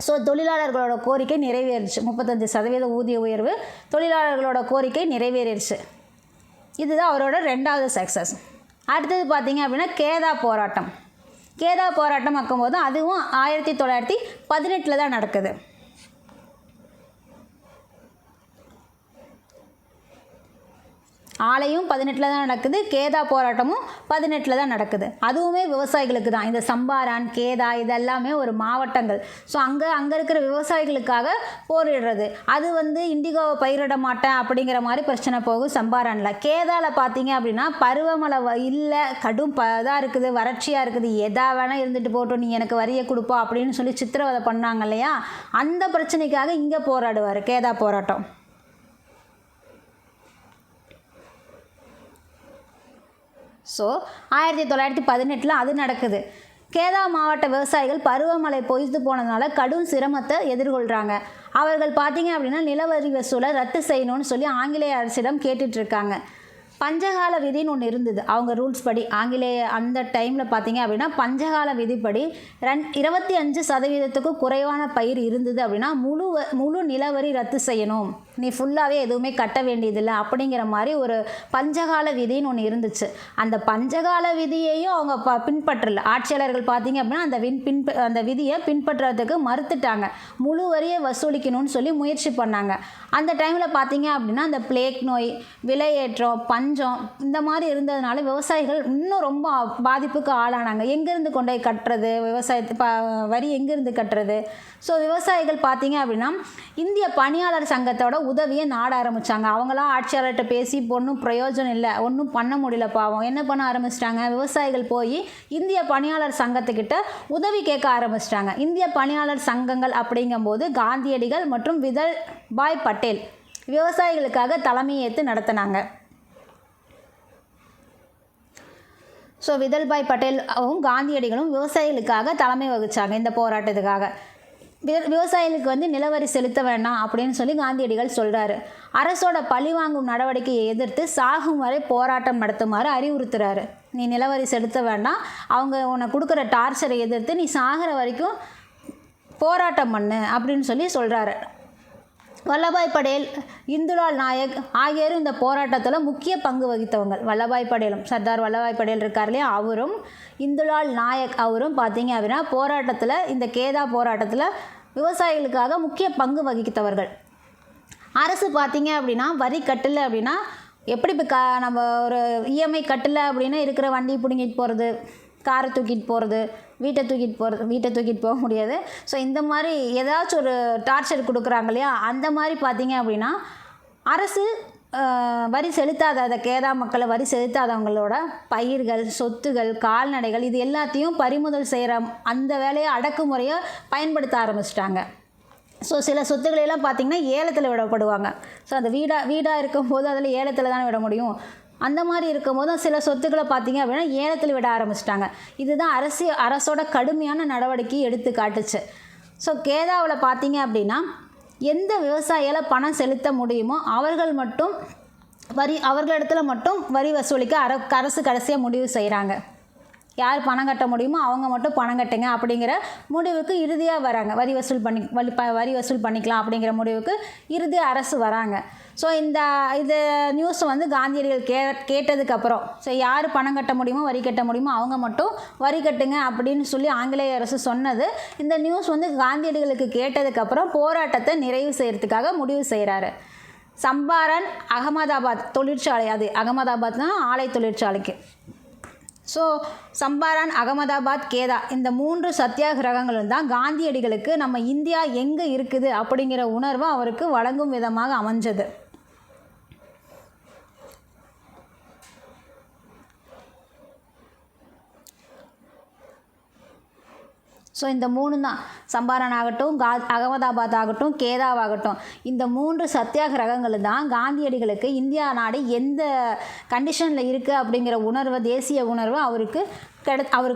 ஸோ தொழிலாளர்களோட கோரிக்கை நிறைவேறிச்சு. 35% ஊதிய உயர்வு, தொழிலாளர்களோட கோரிக்கை நிறைவேறிடுச்சு. இதுதான் அவரோட 2வது சக்ஸஸ். அடுத்தது பார்த்தீங்க அப்படின்னா கேதா போராட்டம். கேதா போராட்டம் ஆக்கும்போது அதுவும் 1918 தான் நடக்குது. ஆலையும் 18 தான் நடக்குது, கேதா போராட்டமும் 18 தான் நடக்குது. அதுவுமே விவசாயிகளுக்கு தான். இந்த சம்பாரான், கேதா இதெல்லாமே ஒரு மாவட்டங்கள். ஸோ அங்கே இருக்கிற விவசாயிகளுக்காக போரிடுறது. அது வந்து இண்டிகோவை பயிரிட மாட்டேன் அப்படிங்கிற மாதிரி பிரச்சனை போகும் சம்பாரானில். கேதாவில் பார்த்தீங்க அப்படின்னா பருவமழை இல்லை, கடும் இதாக இருக்குது, வறட்சியாக இருக்குது, எதா வேணால் இருந்துட்டு போட்டோம், நீ எனக்கு வரியை கொடுப்பா அப்படின்னு சொல்லி சித்திரவதை பண்ணாங்க இல்லையா, அந்த பிரச்சனைக்காக இங்கே போராடுவார் கேதா போராட்டம். ஸோ 1918 அது நடக்குது. கேதா மாவட்ட விவசாயிகள் பருவமழை பொய்த்து போனதுனால கடும் சிரமத்தை எதிர்கொள்கிறாங்க. அவர்கள் பார்த்தீங்க அப்படின்னா நிலவரி வசூலை ரத்து செய்யணும்னு சொல்லி ஆங்கிலேய அரசிடம் கேட்டுட்ருக்காங்க. பஞ்சகால விதின்னு ஒன்று இருந்தது. அவங்க ரூல்ஸ் படி ஆங்கிலேய அந்த டைமில் பார்த்தீங்க அப்படின்னா பஞ்சகால விதிப்படி 25% குறைவான பயிர் இருந்தது அப்படின்னா முழு நிலவரி ரத்து செய்யணும், நீ ஃபுல்லாகவே எதுவுமே கட்ட வேண்டியதில்லை அப்படிங்கிற மாதிரி ஒரு பஞ்சகால விதின்னு ஒன்று இருந்துச்சு. அந்த பஞ்சகால விதியையும் அவங்க பின்பற்றல. ஆட்சியாளர்கள் பார்த்தீங்க அப்படின்னா அந்த விதியை பின்பற்றுறதுக்கு மறுத்துட்டாங்க. முழு வரியை வசூலிக்கணும்னு சொல்லி முயற்சி பண்ணாங்க. அந்த டைமில் பார்த்தீங்க அப்படின்னா அந்த பிளேக் நோய், விலையேற்றம், பஞ்சம் இந்த மாதிரி இருந்ததுனால விவசாயிகள் இன்னும் ரொம்ப பாதிப்புக்கு ஆளானாங்க. எங்கேருந்து கொண்டு போய் கட்டுறது, வரி எங்கேருந்து கட்டுறது? ஸோ விவசாயிகள் பார்த்தீங்க அப்படின்னா இந்திய பணியாளர் சங்கத்தோட உதவியை நாட ஆரம்பித்தாங்க. அவங்களாம் ஆட்சியாளர்கிட்ட பேசி ஒன்றும் பிரயோஜனம் இல்லை, ஒன்றும் பண்ண முடியல பாவம். என்ன பண்ண ஆரம்பிச்சிட்டாங்க, விவசாயிகள் போய் இந்திய பணியாளர் சங்கத்துக்கிட்ட உதவி கேட்க ஆரம்பிச்சிட்டாங்க. இந்திய பணியாளர் சங்கங்கள் அப்படிங்கும்போது காந்தியடிகள் மற்றும் விதல் பாய் பட்டேல் விவசாயிகளுக்காக தலைமையேற்று நடத்தினாங்க. ஸோ விதல்பாய் பட்டேலும் காந்தியடிகளும் விவசாயிகளுக்காக தலைமை வகித்தாங்க இந்த போராட்டத்துக்காக. விவசாயிகளுக்கு வந்து நிலவரி செலுத்த வேண்டாம் அப்படின்னு சொல்லி காந்தியடிகள் சொல்கிறாரு. அரசோட பழிவாங்கும் நடவடிக்கையை எதிர்த்து சாகும் வரை போராட்டம் நடத்துமாறு அறிவுறுத்துறாரு. நீ நிலவரி செலுத்த வேண்டாம், அவங்க உன்னை கொடுக்குற டார்ச்சரை எதிர்த்து நீ சாகிற வரைக்கும் போராட்டம் பண்ணு அப்படின்னு சொல்லி சொல்கிறாரு. வல்லபாய் படேல், இந்துலால் நாயக் ஆகியோரும் இந்த போராட்டத்தில் முக்கிய பங்கு வகித்தவங்க. வல்லபாய் படேலும், சர்தார் வல்லபாய் படேல் இருக்கார் இல்லையா, அவரும் இந்துலால் நாயக் அவரும் பார்த்தீங்க அப்படின்னா போராட்டத்தில், இந்த கேதா போராட்டத்தில் விவசாயிகளுக்காக முக்கிய பங்கு வகித்தவர்கள். அரசு பார்த்தீங்க அப்படின்னா வரி கட்டலை அப்படின்னா எப்படி இப்போ நம்ம ஒரு இஎம்ஐ கட்டலை அப்படின்னா இருக்கிற வண்டி பிடுங்கிட்டு போகிறது, காரை தூக்கிட்டு போகிறது, வீட்டை தூக்கிட்டு போக முடியாது. ஸோ இந்த மாதிரி ஏதாச்சும் ஒரு டார்ச்சர் கொடுக்குறாங்க இல்லையா, அந்த மாதிரி பார்த்தீங்க அப்படின்னா அரசு வரி செலுத்தாத கேதா மக்களை வரி செலுத்தாதவங்களோட பயிர்கள், சொத்துகள், கால்நடைகள் இது எல்லாத்தையும் பறிமுதல் செய்கிற அந்த வேலையை அடக்குமுறையை பயன்படுத்த ஆரம்பிச்சிட்டாங்க. ஸோ சில சொத்துக்களெல்லாம் பார்த்திங்கன்னா ஏலத்தில் விடப்படுவாங்க. ஸோ அந்த வீடாக இருக்கும்போது அதில் ஏலத்தில் தானே விட முடியும். அந்த மாதிரி இருக்கும்போது சில சொத்துக்களை பார்த்தீங்க அப்படின்னா ஏலத்தில் விட ஆரம்பிச்சிட்டாங்க. இதுதான் அரசோட கடுமையான நடவடிக்கை எடுத்து காட்டுச்சு. ஸோ கேதாவில் பார்த்தீங்க அப்படின்னா எந்த விவசாயியால் பணம் செலுத்த முடியுமோ அவர்களிடத்துல மட்டும் வரி வசூலிக்க அரசு கடைசியாக முடிவு செய்கிறாங்க. யார் பணம் கட்ட முடியுமோ அவங்க மட்டும் பணம் கட்டுங்க அப்படிங்கிற முடிவுக்கு இறுதியாக வராங்க. வரி வசூல் பண்ணிக்கலாம் அப்படிங்கிற முடிவுக்கு இறுதியாக அரசு வராங்க. ஸோ இது நியூஸ் வந்து காந்தியடிகள் கேட்டதுக்கப்புறம், ஸோ யார் பணம் கட்ட முடியுமோ வரி கட்ட முடியுமோ அவங்க மட்டும் வரி கட்டுங்க அப்படின்னு சொல்லி ஆங்கிலேய அரசு சொன்னது. இந்த நியூஸ் வந்து காந்தியடிகளுக்கு கேட்டதுக்கப்புறம் போராட்டத்தை நிறைவு செய்கிறதுக்காக முடிவு செய்கிறாரு. சம்பாரன் அகமதாபாத் தொழிற்சாலை, அது அகமதாபாத்னா ஆலை தொழிற்சாலைக்கு. ஸோ சம்பாரான், அகமதாபாத், கேதா இந்த 3 சத்தியாகிரகங்களும் தான் காந்தியடிகளுக்கு நம்ம இந்தியா எங்கே இருக்குது அப்படிங்கிற உணர்வை அவருக்கு வழங்கும் விதமாக அமைஞ்சது. ஸோ இந்த 3 தான், சம்பாரன் ஆகட்டும், அகமதாபாத் ஆகட்டும், கேதாவாகட்டும், இந்த 3 சத்தியாகிரகங்கள் தான் காந்தியடிகளுக்கு இந்தியா நாடு எந்த கண்டிஷனில் இருக்குது அப்படிங்கிற உணர்வை, தேசிய உணர்வு அவருக்கு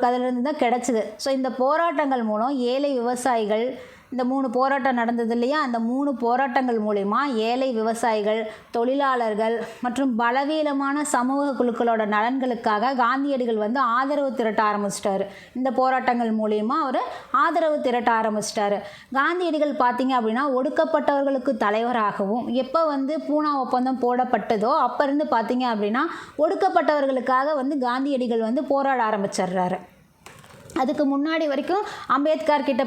அதிலிருந்து தான் கிடச்சிது. ஸோ இந்த போராட்டங்கள் மூலம் ஏழை விவசாயிகள், இந்த 3 போராட்டம் நடந்தது இல்லையா, அந்த 3 போராட்டங்கள் மூலிமா ஏழை விவசாயிகள், தொழிலாளர்கள் மற்றும் பலவீனமான சமூக குழுக்களோட நலன்களுக்காக காந்தியடிகள் வந்து ஆதரவு திரட்ட ஆரம்பிச்சிட்டாரு. இந்த போராட்டங்கள் மூலிமா அவர் ஆதரவு திரட்ட ஆரம்பிச்சிட்டாரு. காந்தியடிகள் பார்த்திங்க அப்படின்னா ஒடுக்கப்பட்டவர்களுக்கு தலைவராகவும், எப்போ வந்து பூனா ஒப்பந்தம் போடப்பட்டதோ அப்போ இருந்து பார்த்திங்க அப்படின்னா ஒடுக்கப்பட்டவர்களுக்காக வந்து காந்தியடிகள் வந்து போராட ஆரம்பிச்சிடுறாரு. அதுக்கு முன்னாடி வரைக்கும் அம்பேத்கர் கிட்ட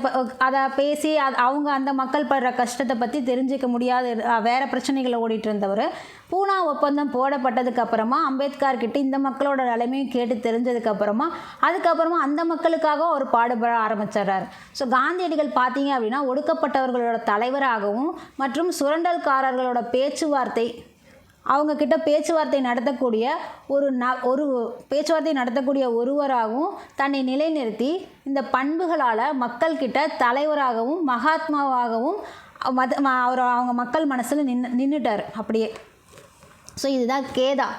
அதை பேசி அவங்க அந்த மக்கள் படுற கஷ்டத்தை பற்றி தெரிஞ்சிக்க முடியாத வேறு பிரச்சனைகளை ஓடிட்டு இருந்தவர், பூனா ஒப்பந்தம் போடப்பட்டதுக்கப்புறமா அம்பேத்கர் கிட்ட இந்த மக்களோட நிலைமையும் கேட்டு தெரிஞ்சதுக்கப்புறமா அதுக்கப்புறமா அந்த மக்களுக்காக அவர் பாடுபட ஆரம்பிச்சிடுறாரு. ஸோ காந்தியடிகள் பார்த்தீங்க அப்படின்னா ஒடுக்கப்பட்டவர்களோட தலைவராகவும் மற்றும் சுரண்டல்காரர்களோட பேச்சுவார்த்தை, அவங்கக்கிட்ட பேச்சுவார்த்தை நடத்தக்கூடிய பேச்சுவார்த்தை நடத்தக்கூடிய ஒருவராகவும் தன்னை நிலைநிறுத்தி இந்த பண்புகளால் மக்கள்கிட்ட தலைவராகவும் மகாத்மாவாகவும் அவங்க மக்கள் மனசில் நின்றுட்டார் அப்படியே. ஸோ இதுதான் கேதா.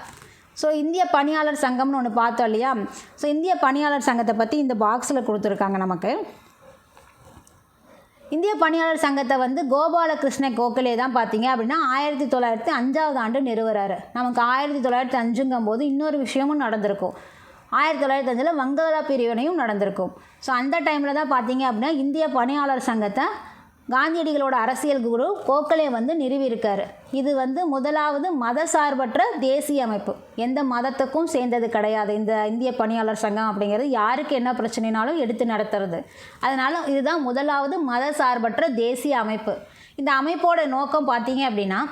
ஸோ இந்திய பணியாளர் சங்கம்னு ஒன்று பார்த்தோம் இல்லையா. ஸோ இந்திய பணியாளர் சங்கத்தை பற்றி இந்த பாக்ஸில் கொடுத்துருக்காங்க நமக்கு. இந்திய பணியாளர் சங்கத்தை வந்து கோபாலகிருஷ்ண கோகலே தான் பார்த்தீங்க அப்படின்னா 1905 ஆண்டு நிறுவறாரு. நமக்கு 1905 போது இன்னொரு விஷயமும் நடந்திருக்கும். 1905 வங்காள பிரிவினையும் நடந்திருக்கும். ஸோ அந்த டைமில் தான் பார்த்தீங்க அப்படின்னா இந்திய பணியாளர் சங்கத்தை காந்தியடிகளோட அரசியல் குரு கோகலே வந்து நிறுவியிருக்காரு. இது வந்து முதலாவது மத சார்பற்ற தேசிய அமைப்பு, எந்த மதத்துக்கும் சேர்ந்தது கிடையாது. இந்த இந்திய பணியாளர் சங்கம் அப்படிங்கிறது யாருக்கு என்ன பிரச்சனைனாலும் எடுத்து நடத்துறது. அதனால் இதுதான் முதலாவது மத சார்பற்ற தேசிய அமைப்பு. இந்த அமைப்போட நோக்கம் பார்த்தீங்க அப்படின்னா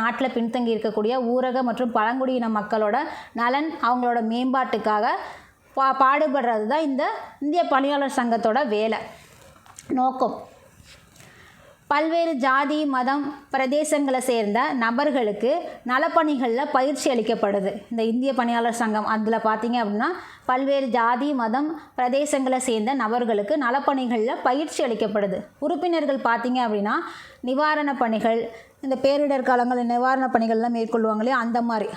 நாட்டில் பின்தங்கி இருக்கக்கூடிய ஊரக மற்றும் பழங்குடியின மக்களோட நலன், அவங்களோட மேம்பாட்டுக்காக பாடுபடுறது தான் இந்த இந்திய பணியாளர் சங்கத்தோட வேலை நோக்கம். பல்வேறு ஜாதி, மதம், பிரதேசங்களை சேர்ந்த நபர்களுக்கு நலப்பணிகளில் பயிற்சி அளிக்கப்படுது இந்த இந்திய பணியாளர் சங்கம். அதில் பார்த்தீங்க அப்படின்னா பல்வேறு ஜாதி, மதம், பிரதேசங்களை சேர்ந்த நபர்களுக்கு நலப்பணிகளில் பயிற்சி அளிக்கப்படுது. உறுப்பினர்கள் பார்த்தீங்க அப்படின்னா நிவாரணப் பணிகள், இந்த பேரிடர் காலங்களில் நிவாரணப் பணிகள்லாம் மேற்கொள்வாங்களே அந்த மாதிரி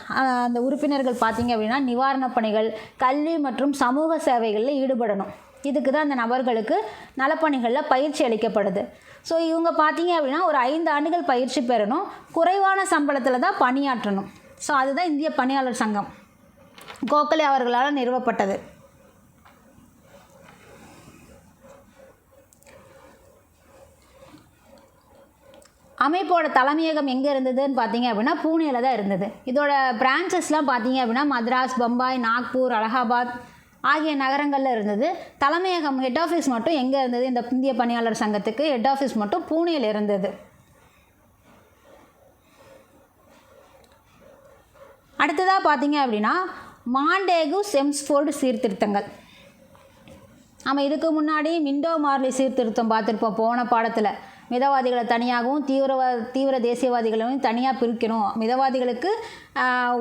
அந்த உறுப்பினர்கள் பார்த்தீங்க அப்படின்னா நிவாரணப் பணிகள், கல்வி மற்றும் சமூக சேவைகளில் ஈடுபடணும். இதுக்கு தான் அந்த நபர்களுக்கு நலப்பணிகளில் பயிற்சி அளிக்கப்படுது. ஸோ இவங்க பார்த்தீங்க அப்படின்னா ஒரு 5 ஆண்டுகள் பயிற்சி பெறணும், குறைவான சம்பளத்தில் தான் பணியாற்றணும். ஸோ அதுதான் இந்திய பணியாளர் சங்கம் கோகலே அவர்களால் நிறுவப்பட்டது. அமைப்போட தலைமையகம் எங்கே இருந்ததுன்னு பார்த்தீங்க அப்படின்னா பூனேல தான் இருந்தது. இதோட பிரான்ச்சஸ்லாம் பார்த்தீங்க அப்படின்னா மദ്രാஸ், பம்பாய், நாக்பூர், அலகாபாத் ஆகிய நகரங்களில் இருந்தது. தலைமையகம் ஹெட் ஆஃபீஸ் மட்டும் எங்கே இருந்தது, இந்த இந்திய பணியாளர் சங்கத்துக்கு ஹெட் ஆஃபீஸ் மட்டும் பூனேல இருந்தது. அடுத்ததாக பார்த்தீங்க அப்படின்னா மாண்டேகு செம்ஸ்ஃபோர்டு சீர்திருத்தங்கள். நம்ம இதுக்கு முன்னாடி மிண்டோ மார்லி சீர்திருத்தம் பார்த்துருப்போம் போன பாடத்தில். மிதவாதிகளை தனியாகவும் தீவிர தேசியவாதிகளையும் தனியாக பிரிக்கணும், மிதவாதிகளுக்கு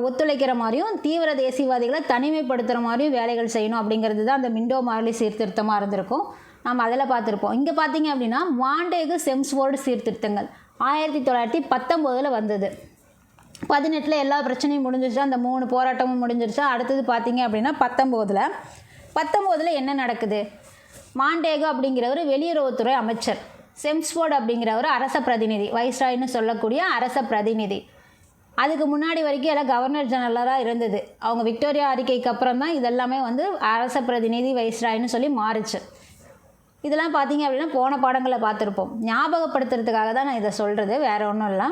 ஒத்துழைக்கிற மாதிரியும் தீவிர தேசியவாதிகளை தனிமைப்படுத்துகிற மாதிரியும் வேலைகள் செய்யணும் அப்படிங்கிறது தான் அந்த மிண்டோ மார்லி சீர்திருத்தமாக இருந்திருக்கும். நம்ம அதில் பார்த்துருப்போம். இங்கே பார்த்தீங்க அப்படின்னா மாண்டேகு செம்ஸ்ஃபோர்டு சீர்திருத்தங்கள் 1919 வந்தது. 18 எல்லா பிரச்சனையும் முடிஞ்சிருச்சா, அந்த 3 போராட்டமும் முடிஞ்சிருச்சா. அடுத்தது பார்த்தீங்க அப்படின்னா 19 என்ன நடக்குது, மாண்டேகு அப்படிங்கிறவர் வெளியுறவுத்துறை அமைச்சர், செம்ஸ்ஃபோர்டு அப்படிங்கிறவர் அரச பிரதிநிதி, வைஸ்ராய்னு சொல்லக்கூடிய அரச பிரதிநிதி. அதுக்கு முன்னாடி வரைக்கும் எல்லாம் கவர்னர் ஜெனரலாக இருந்தது. அவங்க விக்டோரியா அறிக்கைக்கு அப்புறம் தான் இதெல்லாமே வந்து அரச பிரதிநிதி, வைஸ்ராய்னு சொல்லி மாறுச்சு. இதெல்லாம் பார்த்தீங்க அப்படின்னா போன பாடங்களை பார்த்துருப்போம். ஞாபகப்படுத்துறதுக்காக தான் நான் இதை சொல்கிறது, வேறு ஒன்றும் இல்லை.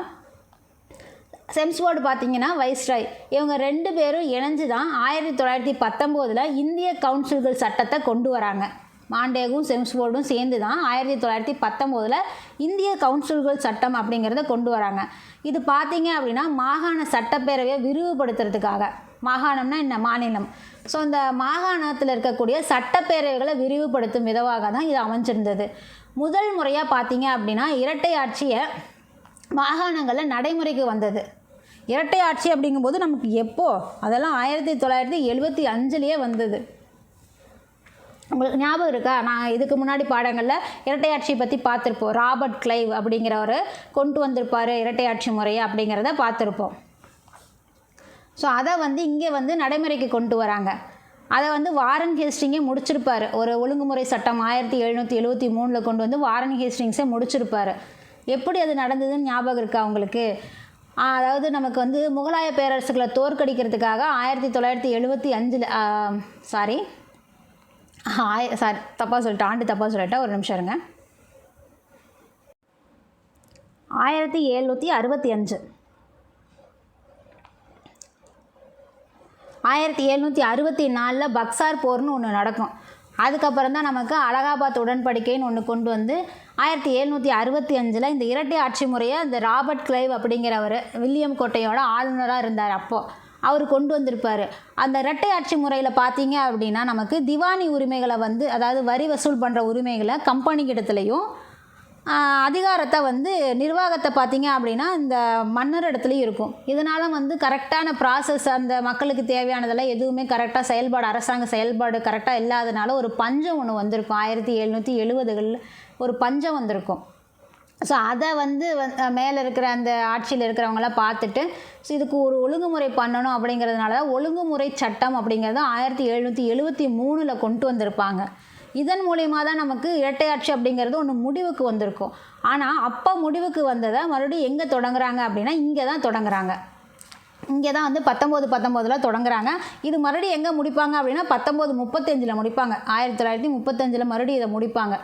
செம்ஸ்ஃபோர்டு பார்த்தீங்கன்னா வைஸ்ராய், இவங்க 2 பேரும் இணைஞ்சு தான் 1919 இந்திய கவுன்சில்கள் சட்டத்தை கொண்டு வராங்க. மாண்டேகும் செம்ஸ்ஃபோர்டும் சேர்ந்து தான் 1919 இந்திய கவுன்சில்கள் சட்டம் அப்படிங்கிறத கொண்டு வராங்க. இது பார்த்தீங்க அப்படின்னா மாகாண சட்டப்பேரவையை விரிவுபடுத்துறதுக்காக. மாகாணம்னா என்ன, மாநிலம். ஸோ இந்த மாகாணத்தில் இருக்கக்கூடிய சட்டப்பேரவைகளை விரிவுபடுத்தும் விதமாக தான் இது அமைஞ்சிருந்தது. முதல் முறையாக பார்த்தீங்க அப்படின்னா இரட்டை ஆட்சியை மாகாணங்களில் நடைமுறைக்கு வந்தது. இரட்டை ஆட்சி அப்படிங்கும்போது நமக்கு எப்போ, அதெல்லாம் 1975 வந்தது. உங்களுக்கு ஞாபகம் இருக்கா? நான் இதுக்கு முன்னாடி பாடங்களில் இரட்டையாட்சி பற்றி பார்த்துருப்போம். ராபர்ட் கிளைவ் அப்படிங்கிறவர் கொண்டு வந்திருப்பார் இரட்டையாட்சி முறையை அப்படிங்கிறத பார்த்துருப்போம். ஸோ அதை இங்கே நடைமுறைக்கு கொண்டு வராங்க. அதை வாரன் ஹேஸ்டிங்கே முடிச்சிருப்பார். ஒரு ஒழுங்குமுறை சட்டம் 1773 கொண்டு வாரன் ஹேஸ்டிங்ஸை முடிச்சிருப்பார். எப்படி அது நடந்ததுன்னு ஞாபகம் இருக்கா உங்களுக்கு? அதாவது நமக்கு முகலாய பேரரசுகளை தோற்கடிக்கிறதுக்காக 1975 சாரி தப்பாக சொல்லிட்டேன், ஆண்டு தப்பாக சொல்லிட்டேன், ஒரு நிமிஷம் இருங்க. 1765 1764 பக்சார் போர்னு ஒன்று நடக்கும். அதுக்கப்புறம் தான் நமக்கு அலகாபாத் உடன்படிக்கைன்னு ஒன்று கொண்டு 1765 இந்த இரட்டை ஆட்சி முறையை இந்த ராபர்ட் கிளைவ் அப்படிங்கிறவர் வில்லியம் கோட்டையோட ஆளுநராக இருந்தார். அப்போது அவர் கொண்டு வந்திருப்பார். அந்த இரட்டை ஆட்சி முறையில் பார்த்தீங்க அப்படின்னா நமக்கு திவானி உரிமைகளை அதாவது வரி வசூல் பண்ணுற உரிமைகளை கம்பெனிக்கிடத்துலையும் அதிகாரத்தை நிர்வாகத்தை பார்த்தீங்க அப்படின்னா இந்த மன்னர் இடத்துலையும் இருக்கும். இதனால் கரெக்டான ப்ராசஸ் அந்த மக்களுக்கு தேவையானதெல்லாம் எதுவுமே கரெக்டாக அரசாங்க செயல்பாடு கரெக்டாக இல்லாதனால ஒரு பஞ்சம் ஒன்று வந்திருக்கும். 1770களில் ஒரு பஞ்சம் வந்திருக்கும். ஸோ அதை மேலே இருக்கிற அந்த ஆட்சியில் இருக்கிறவங்களாம் பார்த்துட்டு ஸோ இதுக்கு ஒரு ஒழுங்குமுறை பண்ணணும் அப்படிங்கிறதுனால தான் ஒழுங்குமுறை சட்டம் அப்படிங்கிறது 1773 கொண்டு வந்திருப்பாங்க. இதன் மூலயமா தான் நமக்கு இரட்டையாட்சி அப்படிங்கிறது ஒன்று முடிவுக்கு வந்திருக்கும். ஆனால் அப்போ முடிவுக்கு வந்ததை மறுபடியும் எங்கே தொடங்குறாங்க அப்படின்னா இங்கே தான் தொடங்குறாங்க. இங்கே தான் 1919 தொடங்குறாங்க. இது மறுபடியும் எங்கே முடிப்பாங்க அப்படின்னா 1935 முடிப்பாங்க. 1935 மறுபடியும் இதை முடிப்பாங்க.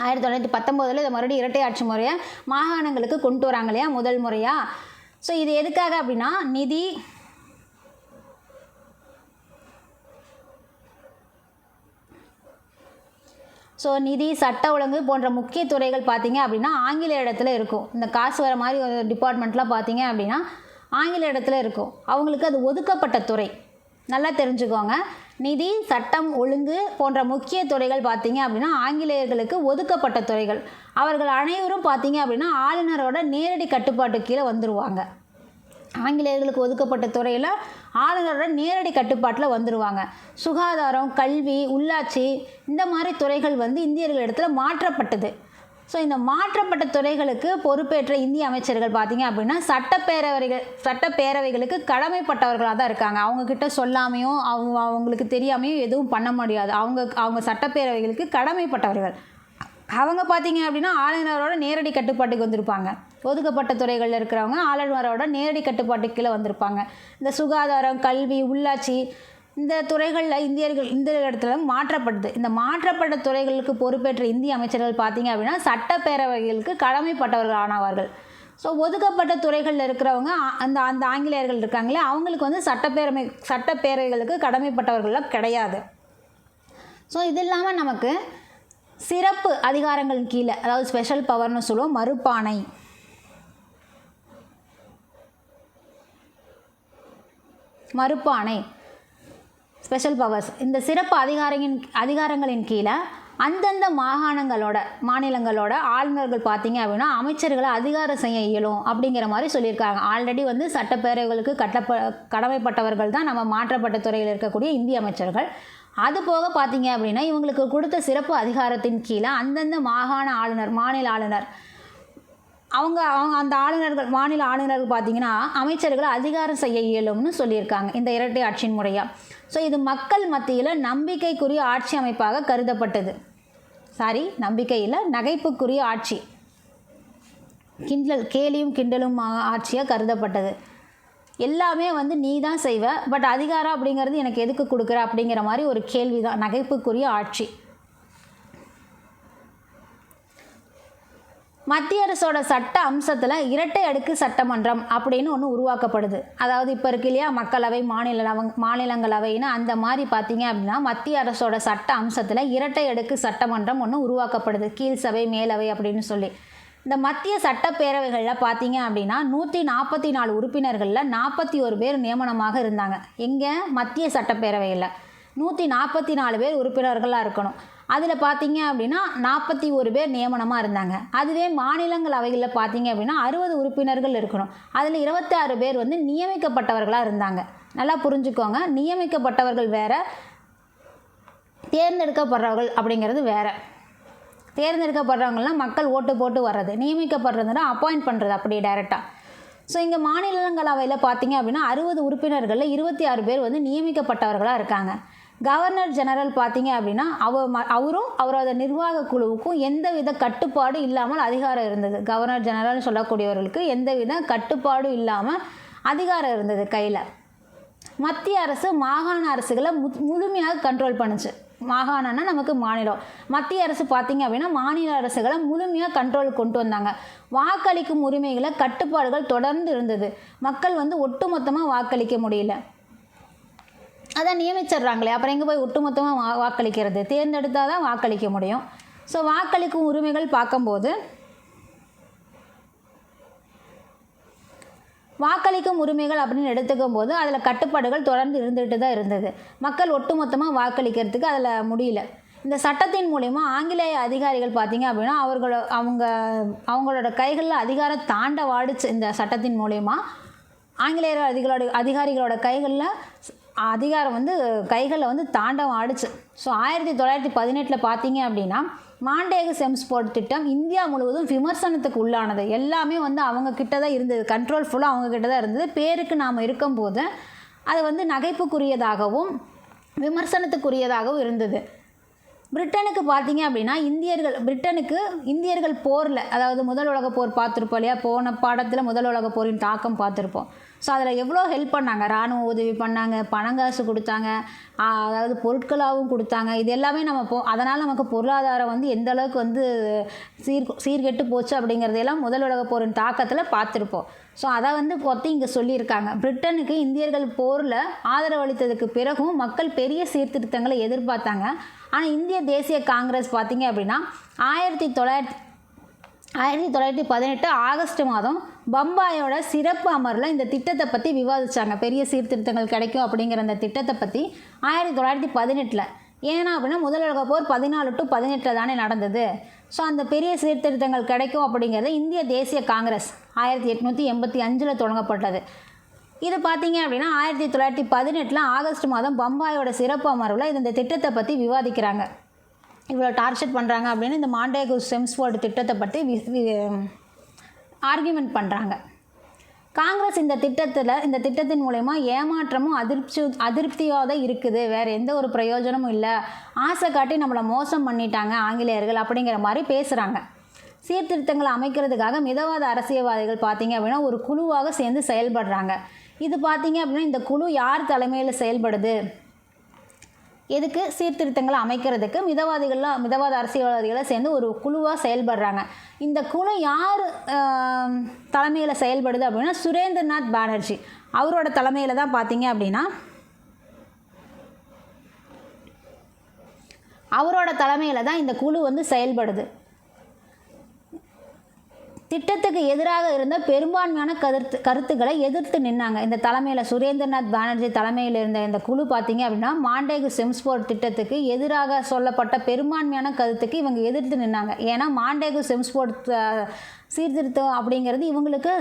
1919 இதை மறுபடியும் இரட்டை ஆட்சி முறையை மாகாணங்களுக்கு கொண்டு வராங்க இல்லையா, முதல் முறையாக. ஸோ இது எதுக்காக அப்படின்னா நிதி, சட்ட ஒழுங்கு போன்ற முக்கிய துறைகள் பார்த்தீங்க அப்படின்னா ஆங்கில இடத்துல இருக்கும். இந்த காசு வர மாதிரி ஒரு டிபார்ட்மெண்ட்லாம் பார்த்தீங்க அப்படின்னா ஆங்கில இடத்துல இருக்கும். அவங்களுக்கு அது ஒதுக்கப்பட்ட துறை. நல்லா தெரிஞ்சுக்கோங்க. நிதி, சட்டம் ஒழுங்கு போன்ற முக்கிய துறைகள் பார்த்தீங்க அப்படின்னா ஆங்கிலேயர்களுக்கு ஒதுக்கப்பட்ட துறைகள். அவர்கள் அனைவரும் பார்த்தீங்க அப்படின்னா ஆளுநரோட நேரடி கட்டுப்பாட்டு கீழே வந்துடுவாங்க. ஆங்கிலேயர்களுக்கு ஒதுக்கப்பட்ட துறையில் ஆளுநரோட நேரடி கட்டுப்பாட்டில் வந்துடுவாங்க. சுகாதாரம், கல்வி, உள்ளாட்சி இந்த மாதிரி துறைகள் இந்தியர்கள் இடத்துல மாற்றப்பட்டது. ஸோ இந்த மாற்றப்பட்ட துறைகளுக்கு பொறுப்பேற்ற இந்திய அமைச்சர்கள் பார்த்தீங்க அப்படின்னா சட்டப்பேரவைகளுக்கு கடமைப்பட்டவர்களாக தான் இருக்காங்க. அவங்கக்கிட்ட சொல்லாமையும் அவங்களுக்கு தெரியாமையும் எதுவும் பண்ண முடியாது. அவங்க சட்டப்பேரவைகளுக்கு கடமைப்பட்டவர்கள். அவங்க பார்த்தீங்க அப்படின்னா ஆளுநரோட நேரடி கட்டுப்பாட்டுக்கு வந்திருப்பாங்க. ஒதுக்கப்பட்ட துறைகளில் இருக்கிறவங்க ஆளுநரோட நேரடி கட்டுப்பாட்டுக்கு கீழே வந்திருப்பாங்க. இந்த சுகாதாரம், கல்வி, உள்ளாட்சி இந்த துறைகளில் இந்த இடத்துல மாற்றப்படுது. இந்த மாற்றப்பட்ட துறைகளுக்கு பொறுப்பேற்ற இந்திய அமைச்சர்கள் பார்த்தீங்க அப்படின்னா சட்டப்பேரவைகளுக்கு கடமைப்பட்டவர்கள் ஆனவார்கள். ஸோ ஒதுக்கப்பட்ட துறைகளில் இருக்கிறவங்க அந்த ஆங்கிலேயர்கள் இருக்காங்களே அவங்களுக்கு சட்டப்பேரவைகளுக்கு கடமைப்பட்டவர்களாக கிடையாது. ஸோ இது இல்லாமல் நமக்கு சிறப்பு அதிகாரங்களின் கீழே, அதாவது ஸ்பெஷல் பவர்னு சொல்லுவோம், மறுப்பாணை ஸ்பெஷல் பவர்ஸ். இந்த சிறப்பு அதிகாரங்களின் கீழே அந்தந்த மாநிலங்களோட ஆளுநர்கள் பார்த்தீங்க அப்படின்னா அமைச்சர்களை அதிகாரம் செய்ய இயலும் அப்படிங்கிற மாதிரி சொல்லியிருக்காங்க. ஆல்ரெடி சட்டப்பேரவைகளுக்கு கடமைப்பட்டவர்கள் தான் நம்ம மாற்றப்பட்ட துறையில் இருக்கக்கூடிய இந்திய அமைச்சர்கள். அது போக பார்த்தீங்க அப்படின்னா இவங்களுக்கு கொடுத்த சிறப்பு அதிகாரத்தின் கீழே அந்தந்த மாநில ஆளுநர் அவங்க அந்த மாநில ஆளுநர்கள் பார்த்தீங்கன்னா அமைச்சர்களை அதிகாரம் செய்ய இயலும்னு சொல்லியிருக்காங்க இந்த இரட்டை ஆட்சியின் முறையாக. ஸோ இது மக்கள் மத்தியில் நம்பிக்கைக்குரிய ஆட்சி அமைப்பாக கருதப்பட்டது. நம்பிக்கையில் நகைப்புக்குரிய ஆட்சி, கேலியும் கிண்டலும் ஆட்சியாக கருதப்பட்டது. எல்லாமே நீ தான் செய்வ, பட் அதிகாரம் அப்படிங்கிறது எனக்கு எதுக்கு கொடுக்குற அப்படிங்கிற மாதிரி ஒரு கேள்வி தான் நகைப்புக்குரிய ஆட்சி. மத்திய அரசோட சட்ட அம்சத்தில் இரட்டை அடுக்கு சட்டமன்றம் அப்படின்னு ஒன்று உருவாக்கப்படுது. அதாவது இப்போ இருக்கு இல்லையா மக்களவை, மாநிலங்களவைன்னு அந்த மாதிரி பார்த்தீங்க அப்படின்னா மத்திய அரசோட சட்ட அம்சத்தில் இரட்டை அடுக்கு சட்டமன்றம் ஒன்று உருவாக்கப்படுது. கீழ் சபை, மேலவை அப்படின்னு சொல்லி. இந்த மத்திய சட்டப்பேரவைகளில் பார்த்தீங்க அப்படின்னா 144 உறுப்பினர்களில் 41 பேர் நியமனமாக இருந்தாங்க. எங்கே? மத்திய சட்டப்பேரவையில் 144 பேர் உறுப்பினர்களாக இருக்கணும். அதில் பார்த்தீங்க அப்படின்னா 41 பேர் நியமனமாக இருந்தாங்க. அதுவே மாநிலங்களவைகளில் பார்த்தீங்க அப்படின்னா 60 உறுப்பினர்கள் இருக்கணும். அதில் 26 பேர் நியமிக்கப்பட்டவர்களாக இருந்தாங்க. நல்லா புரிஞ்சுக்கோங்க. நியமிக்கப்பட்டவர்கள் வேறு, தேர்ந்தெடுக்கப்படுறவர்கள் அப்படிங்கிறது வேறு. தேர்ந்தெடுக்கப்படுறவங்களாம் மக்கள் ஓட்டு போட்டு வர்றது, நியமிக்கப்படுறதுன்னா அப்பாயிண்ட் பண்ணுறது அப்படியே டைரெக்டாக. ஸோ இங்கே மாநிலங்களவையில் பார்த்தீங்க அப்படின்னா 60 உறுப்பினர்களில் 26 பேர் வந்து நியமிக்கப்பட்டவர்களாக இருக்காங்க. கவர்னர் ஜெனரல் பார்த்தீங்க அப்படின்னா அவரும் அவரோட நிர்வாக குழுவுக்கும் எந்தவித கட்டுப்பாடு இல்லாமல் அதிகாரம் இருந்தது. கவர்னர் ஜெனரல்னு சொல்லக்கூடியவர்களுக்கு எந்தவித கட்டுப்பாடும் இல்லாமல் அதிகாரம் இருந்தது கையில். மத்திய அரசு மாகாண அரசுகளை முழுமையாக கண்ட்ரோல் பண்ணுச்சு. மாகாணம்னா நமக்கு மாநிலம். மத்திய அரசு பார்த்திங்க அப்படின்னா மாநில அரசுகளை முழுமையாக கண்ட்ரோல் கொண்டு வந்தாங்க. வாக்களிக்கும் உரிமைகளை கட்டுப்பாடுகள் தொடர்ந்து இருந்தது. மக்கள் வந்து ஒட்டுமொத்தமாக வாக்களிக்க முடியல. அதான் நியமிச்சிடுறாங்களே, அப்புறம் எங்கே போய் ஒட்டுமொத்தமாக வாக்களிக்கிறது? தேர்ந்தெடுத்தால் தான் வாக்களிக்க முடியும். ஸோ வாக்களிக்கும் உரிமைகள் பார்க்கும்போது வாக்களிக்கும் உரிமைகள் அப்படின்னு எடுத்துக்கும் போது அதில் கட்டுப்பாடுகள் தொடர்ந்து இருந்துகிட்டு தான் இருந்தது. மக்கள் ஒட்டுமொத்தமாக வாக்களிக்கிறதுக்கு அதில் முடியல. இந்த சட்டத்தின் மூலிமா ஆங்கிலேய அதிகாரிகள் பார்த்திங்க அப்படின்னா அவங்களோட கைகளில் அதிகாரம் தாண்ட வாடிச்சு. இந்த சட்டத்தின் மூலிமா ஆங்கிலேய அதிகாரிகளோட அதிகாரம் வந்து கைகளில் வந்து தாண்டவம் ஆடிச்சு. ஸோ 1918 பார்த்தீங்க அப்படின்னா மாண்டேகு செம்ஸ்போர்ட் திட்டம் இந்தியா முழுவதும் விமர்சனத்துக்கு உள்ளானது. எல்லாமே வந்து அவங்க கிட்ட தான் இருந்தது, கண்ட்ரோல் ஃபுல்லாக அவங்க கிட்ட தான் இருந்தது. பேருக்கு நாம் இருக்கும்போது அது வந்து நகைப்புக்குரியதாகவும் விமர்சனத்துக்குரியதாகவும் இருந்தது. பிரிட்டனுக்கு பார்த்தீங்க அப்படின்னா இந்தியர்கள் போரில், அதாவது முதல் உலக போர் பார்த்துருப்போம் இல்லையா, போன பாடத்தில் முதல் உலக போரின் தாக்கம் பார்த்துருப்போம். ஸோ அதில் எவ்வளோ ஹெல்ப் பண்ணாங்க, இராணுவ உதவி பண்ணாங்க, பணங்காசு கொடுத்தாங்க, அதாவது பொருட்களாகவும் கொடுத்தாங்க. இது எல்லாமே அதனால் நமக்கு பொருளாதாரம் வந்து எந்த அளவுக்கு வந்து சீர்கெட்டு போச்சு அப்படிங்கிறதையெல்லாம் முதல் உலக போரின் தாக்கத்தில் பார்த்துருப்போம். ஸோ அதை வந்து பற்றி இங்கே சொல்லியிருக்காங்க. பிரிட்டனுக்கு இந்தியர்கள் போரில் ஆதரவு அளித்ததுக்கு பிறகும் மக்கள் பெரிய சீர்திருத்தங்களை எதிர்பார்த்தாங்க. ஆனால் இந்திய தேசிய காங்கிரஸ் பார்த்திங்க அப்படின்னா 1918 ஆகஸ்ட் மாதம் பம்பாயோட சிறப்பு அமர்வில் இந்த திட்டத்தை பற்றி விவாதித்தாங்க. பெரிய சீர்திருத்தங்கள் கிடைக்கும் அப்படிங்கிற அந்த திட்டத்தை பற்றி 1918. ஏன்னா அப்படின்னா முதல் உலக போர் 14 to 18 தானே நடந்தது. ஸோ அந்த பெரிய சீர்திருத்தங்கள் கிடைக்கும் அப்படிங்கிறது இந்திய தேசிய காங்கிரஸ் 1885 தொடங்கப்பட்டது. இது பார்த்தீங்க அப்படின்னா 1918 ஆகஸ்ட் மாதம் பம்பாயோட சிறப்பு அமர்வில் இந்த திட்டத்தை பற்றி விவாதிக்கிறாங்க. இவ்வளோ டார்ச்சர் பண்ணுறாங்க அப்படின்னு இந்த மாண்டேகு செம்ஸ்போர்ட் திட்டத்தை பற்றி ஆர்கியூமெண்ட் பண்ணுறாங்க. காங்கிரஸ் இந்த திட்டத்தின் மூலமா ஏமாற்றமும் அதிருப்தியாக தான் இருக்குது, வேறு எந்த ஒரு பிரயோஜனமும் இல்லை, ஆசை காட்டி நம்மளை மோசம் பண்ணிட்டாங்க ஆங்கிலேயர்கள் அப்படிங்கிற மாதிரி பேசுகிறாங்க. சீர்திருத்தங்களை அமைக்கிறதுக்காக மிதவாத அரசியல்வாதிகள் பார்த்திங்க அப்படின்னா ஒரு குழுவாக சேர்ந்து செயல்படுறாங்க. இது பார்த்திங்க அப்படின்னா இந்த குழு யார் தலைமையில் செயல்படுது, எதுக்கு சீர்திருத்தங்களை அமைக்கிறதுக்கு மிதவாத அரசியல்வாதிகளை சேர்ந்து ஒரு குழுவாக செயல்படுறாங்க. இந்த குழு யார் தலைமையில் செயல்படுது அப்படின்னா சுரேந்திரநாத் பானர்ஜி அவரோட தலைமையில் தான் பார்த்தீங்க அப்படின்னா இந்த குழு வந்து செயல்படுது. திட்டத்துக்கு எதிராக இருந்த பெரும்பான்மையான கருத்துக்களை எதிர்த்து நின்னாங்க. இந்த தலைமையில் சுரேந்திரநாத் பானர்ஜி தலைமையில் இருந்த இந்த குழு பார்த்திங்க அப்படின்னா மாண்டேகு செம்ஸ்போர்ட் திட்டத்துக்கு எதிராக சொல்லப்பட்ட பெரும்பான்மையான கருத்துக்கு இவங்க எதிர்த்து நின்னாங்க. ஏன்னா மாண்டேகு செம்ஸ்போர்ட் சீர்திருத்தம் அப்படிங்கிறது இவங்களுக்கு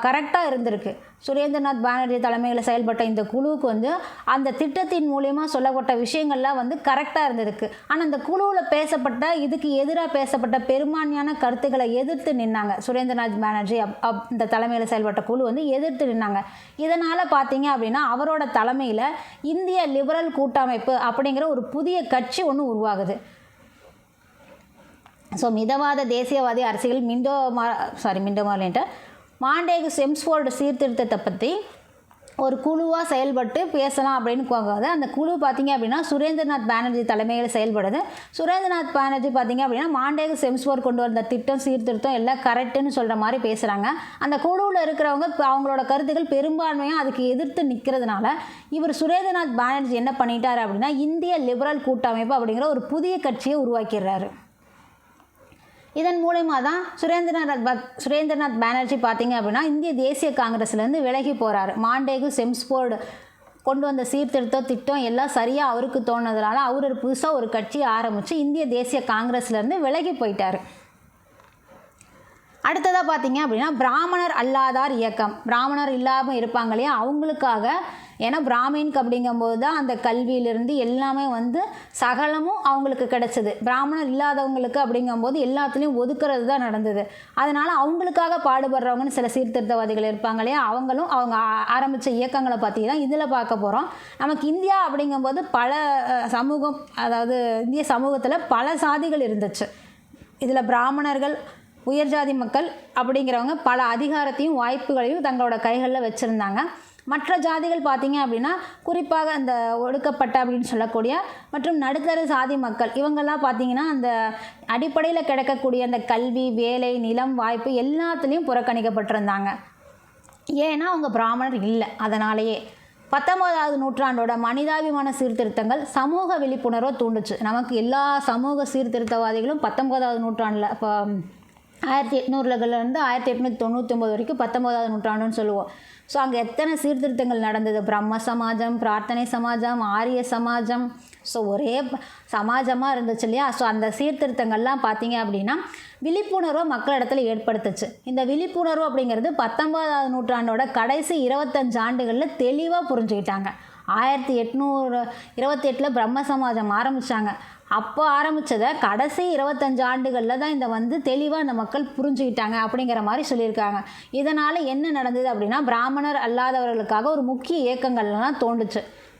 கரெக்டாக இருந்திருக்கு. சுரேந்திரநாத் பானர்ஜி தலைமையில் செயல்பட்ட இந்த குழுவுக்கு வந்து அந்த திட்டத்தின் மூலயமா சொல்லப்பட்ட விஷயங்கள்லாம் வந்து கரெக்டாக இருந்திருக்கு. ஆனால் அந்த குழுவில் இதுக்கு எதிராக பேசப்பட்ட பெரும்பான்மையான கருத்துக்களை எதிர்த்து நின்னாங்க. சுரேந்திரநாத் பானர்ஜி இந்த தலைமையில் செயல்பட்ட குழு வந்து எதிர்த்து நின்னாங்க. இதனால் பார்த்தீங்க அப்படின்னா அவரோட தலைமையில் இந்திய லிபரல் கூட்டமைப்பு அப்படிங்கிற ஒரு புதிய கட்சி ஒன்று உருவாகுது. ஸோ மிதவாத தேசியவாதி அரசியல் மாண்டேகு செம்ஸ்போர்ட் சீர்திருத்தத்தை பற்றி ஒரு குழுவாக செயல்பட்டு பேசலாம் அப்படின்னு போகாது. அந்த குழு பார்த்திங்க அப்படின்னா சுரேந்திரநாத் பானர்ஜி தலைமையில் செயல்படுது. சுரேந்திரநாத் பானர்ஜி பார்த்திங்க அப்படின்னா மாண்டேகு செம்ஸ்போர்ட் கொண்டு வந்த திட்டம் சீர்திருத்தம் எல்லாம் கரெக்டுன்னு சொல்கிற மாதிரி பேசுகிறாங்க. அந்த குழுவில் இருக்கிறவங்க அவங்களோட கருத்துக்கள் பெரும்பான்மையாக அதுக்கு எதிர்த்து நிற்கிறதுனால இவர் சுரேந்திரநாத் பானர்ஜி என்ன பண்ணிட்டார் அப்படின்னா இந்திய லிபரல் கூட்டமைப்பு அப்படிங்கிற ஒரு புதிய கட்சியை உருவாக்கிடுறாரு. இதன் மூலமா தான் சுரேந்திரநாத் பானர்ஜி பார்த்திங்க அப்படின்னா இந்திய தேசிய காங்கிரஸ்லேருந்து விலகி போகிறாரு. மாண்டேகு செம்ஸ்போர்டு கொண்டு வந்த சீர்திருத்த திட்டம் எல்லாம் சரியாக அவருக்கு தோணுனதுனால அவர் புதுசாக ஒரு கட்சியை ஆரம்பித்து இந்திய தேசிய காங்கிரஸ்லேருந்து விலகி போயிட்டார். அடுத்ததாக பார்த்தீங்க அப்படின்னா பிராமணர் அல்லாதார் இயக்கம். பிராமணர் இல்லாமல் இருப்பாங்க இல்லையா, அவங்களுக்காக. ஏன்னா பிராமின்க்கு அப்படிங்கும்போது தான் அந்த கல்வியிலிருந்து எல்லாமே வந்து சகலமும் அவங்களுக்கு கிடைச்சது. பிராமணர் இல்லாதவங்களுக்கு அப்படிங்கும்போது எல்லாத்துலேயும் ஒதுக்குறது தான் நடந்தது. அதனால் அவங்களுக்காக பாடுபடுறவங்கன்னு சில சீர்திருத்தவாதிகள் இருப்பாங்க இல்லையா, அவங்க ஆரம்பித்த இயக்கங்களை பற்றி தான் இதில் பார்க்க போகிறோம். நமக்கு இந்தியா அப்படிங்கும்போது பல சமூகம், அதாவது இந்திய சமூகத்தில் பல சாதிகள் இருந்துச்சு. இதில் பிராமணர்கள், உயர்ஜாதி மக்கள் அப்படிங்கிறவங்க பல அதிகாரத்தையும் வாய்ப்புகளையும் தங்களோட கைகளில் வச்சுருந்தாங்க. மற்ற ஜாதிகள் பார்த்திங்க அப்படின்னா குறிப்பாக அந்த ஒடுக்கப்பட்ட அப்படின்னு சொல்லக்கூடிய மற்றும் நடுத்தர சாதி மக்கள், இவங்கெல்லாம் பார்த்திங்கன்னா அந்த அடிப்படையில் கிடைக்கக்கூடிய அந்த கல்வி, வேலை, நிலம், வாய்ப்பு எல்லாத்துலேயும் புறக்கணிக்கப்பட்டிருந்தாங்க. ஏன்னா அவங்க பிராமணர் இல்லை. அதனாலேயே 19வது நூற்றாண்டோட மனிதாபிமான சீர்திருத்தங்கள் சமூக விழிப்புணர்வை தூண்டுச்சு. நமக்கு எல்லா சமூக சீர்திருத்தவாதிகளும் 19வது நூற்றாண்டில், இப்போ 1800லேருந்து 1899 வரைக்கும் 19வது நூற்றாண்டுன்னு சொல்லுவோம். ஸோ அங்கே எத்தனை சீர்திருத்தங்கள் நடந்தது. பிரம்ம சமாஜம், பிரார்த்தனை சமாஜம், ஆரிய சமாஜம், ஸோ ஒரே சமாஜமாக இருந்துச்சு இல்லையா. ஸோ அந்த சீர்திருத்தங்கள்லாம் பார்த்தீங்க அப்படின்னா விழிப்புணர்வை மக்களிடத்தில் ஏற்படுத்துச்சு. இந்த விழிப்புணர்வு அப்படிங்கிறது 19வது நூற்றாண்டோட கடைசி 25 ஆண்டுகளில் தெளிவாக புரிஞ்சுக்கிட்டாங்க. 1828 பிரம்ம சமாஜம் ஆரம்பித்தாங்க. அப்போ ஆரம்பித்ததை கடைசி 25 ஆண்டுகளில் தான் இதை வந்து தெளிவாக இந்த மக்கள் புரிஞ்சுக்கிட்டாங்க அப்படிங்கிற மாதிரி சொல்லியிருக்காங்க. இதனால் என்ன நடந்தது அப்படின்னா பிராமணர் அல்லாதவர்களுக்காக ஒரு முக்கிய இயக்கங்கள்லாம்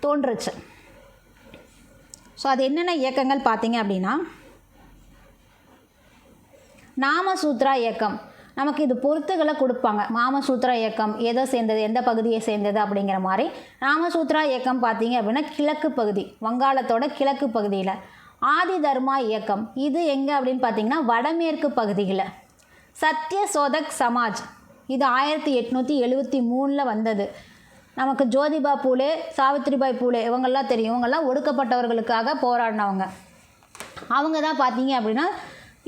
தோன்றுச்சு. ஸோ அது என்னென்ன இயக்கங்கள் பார்த்தீங்க அப்படின்னா, நாமசூத்ரா இயக்கம். நமக்கு இது பொறுத்துகளை கொடுப்பாங்க. நாமசூத்ரா இயக்கம் எதை சேர்ந்தது, எந்த பகுதியை சேர்ந்தது அப்படிங்கிற மாதிரி. நாமசூத்ரா இயக்கம் பார்த்தீங்க அப்படின்னா கிழக்கு பகுதி, வங்காளத்தோட கிழக்கு பகுதியில். ஆதி தர்மா இயக்கம் இது எங்கே அப்படின்னு பார்த்தீங்கன்னா வடமேற்கு பகுதியில். சத்ய சோதக் சமாஜ் இது 1873 வந்தது. நமக்கு ஜோதிபா பூலே, சாவித்ரிபாய் பூலே இவங்கெல்லாம் தெரியும். இவங்கெல்லாம் ஒடுக்கப்பட்டவர்களுக்காக போராடினவங்க. அவங்க தான் பார்த்தீங்க அப்படின்னா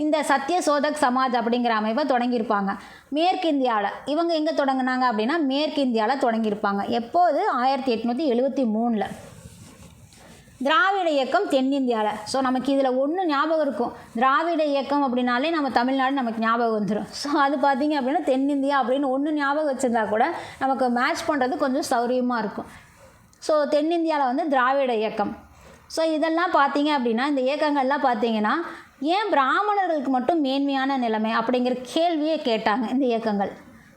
இந்த சத்ய சோதக் சமாஜ் அப்படிங்கிற அமைப்பை தொடங்கியிருப்பாங்க. மேற்கு இந்தியாவில் இவங்க எங்கே தொடங்கினாங்க அப்படின்னா மேற்கு இந்தியாவில் தொடங்கியிருப்பாங்க. எப்போது? 1873. திராவிட இயக்கம் தென்னிந்தியாவில். ஸோ நமக்கு இதில் ஒன்று ஞாபகம் இருக்கும், திராவிட இயக்கம் அப்படின்னாலே நம்ம தமிழ்நாடு நமக்கு ஞாபகம் வந்துடும். ஸோ அது பார்த்திங்க அப்படின்னா தென்னிந்தியா அப்படின்னு ஒன்று ஞாபகம் வச்சுருந்தா கூட நமக்கு மேட்ச் பண்ணுறது கொஞ்சம் சௌரியமாக இருக்கும். ஸோ தென்னிந்தியாவில் வந்து திராவிட இயக்கம். ஸோ இதெல்லாம் பார்த்தீங்க அப்படின்னா இந்த இயக்கங்கள்லாம் பார்த்தீங்கன்னா ஏன் பிராமணர்களுக்கு மட்டும் மேன்மையான நிலைமை அப்படிங்கிற கேள்வியே கேட்டாங்க இந்த இயக்கங்கள்.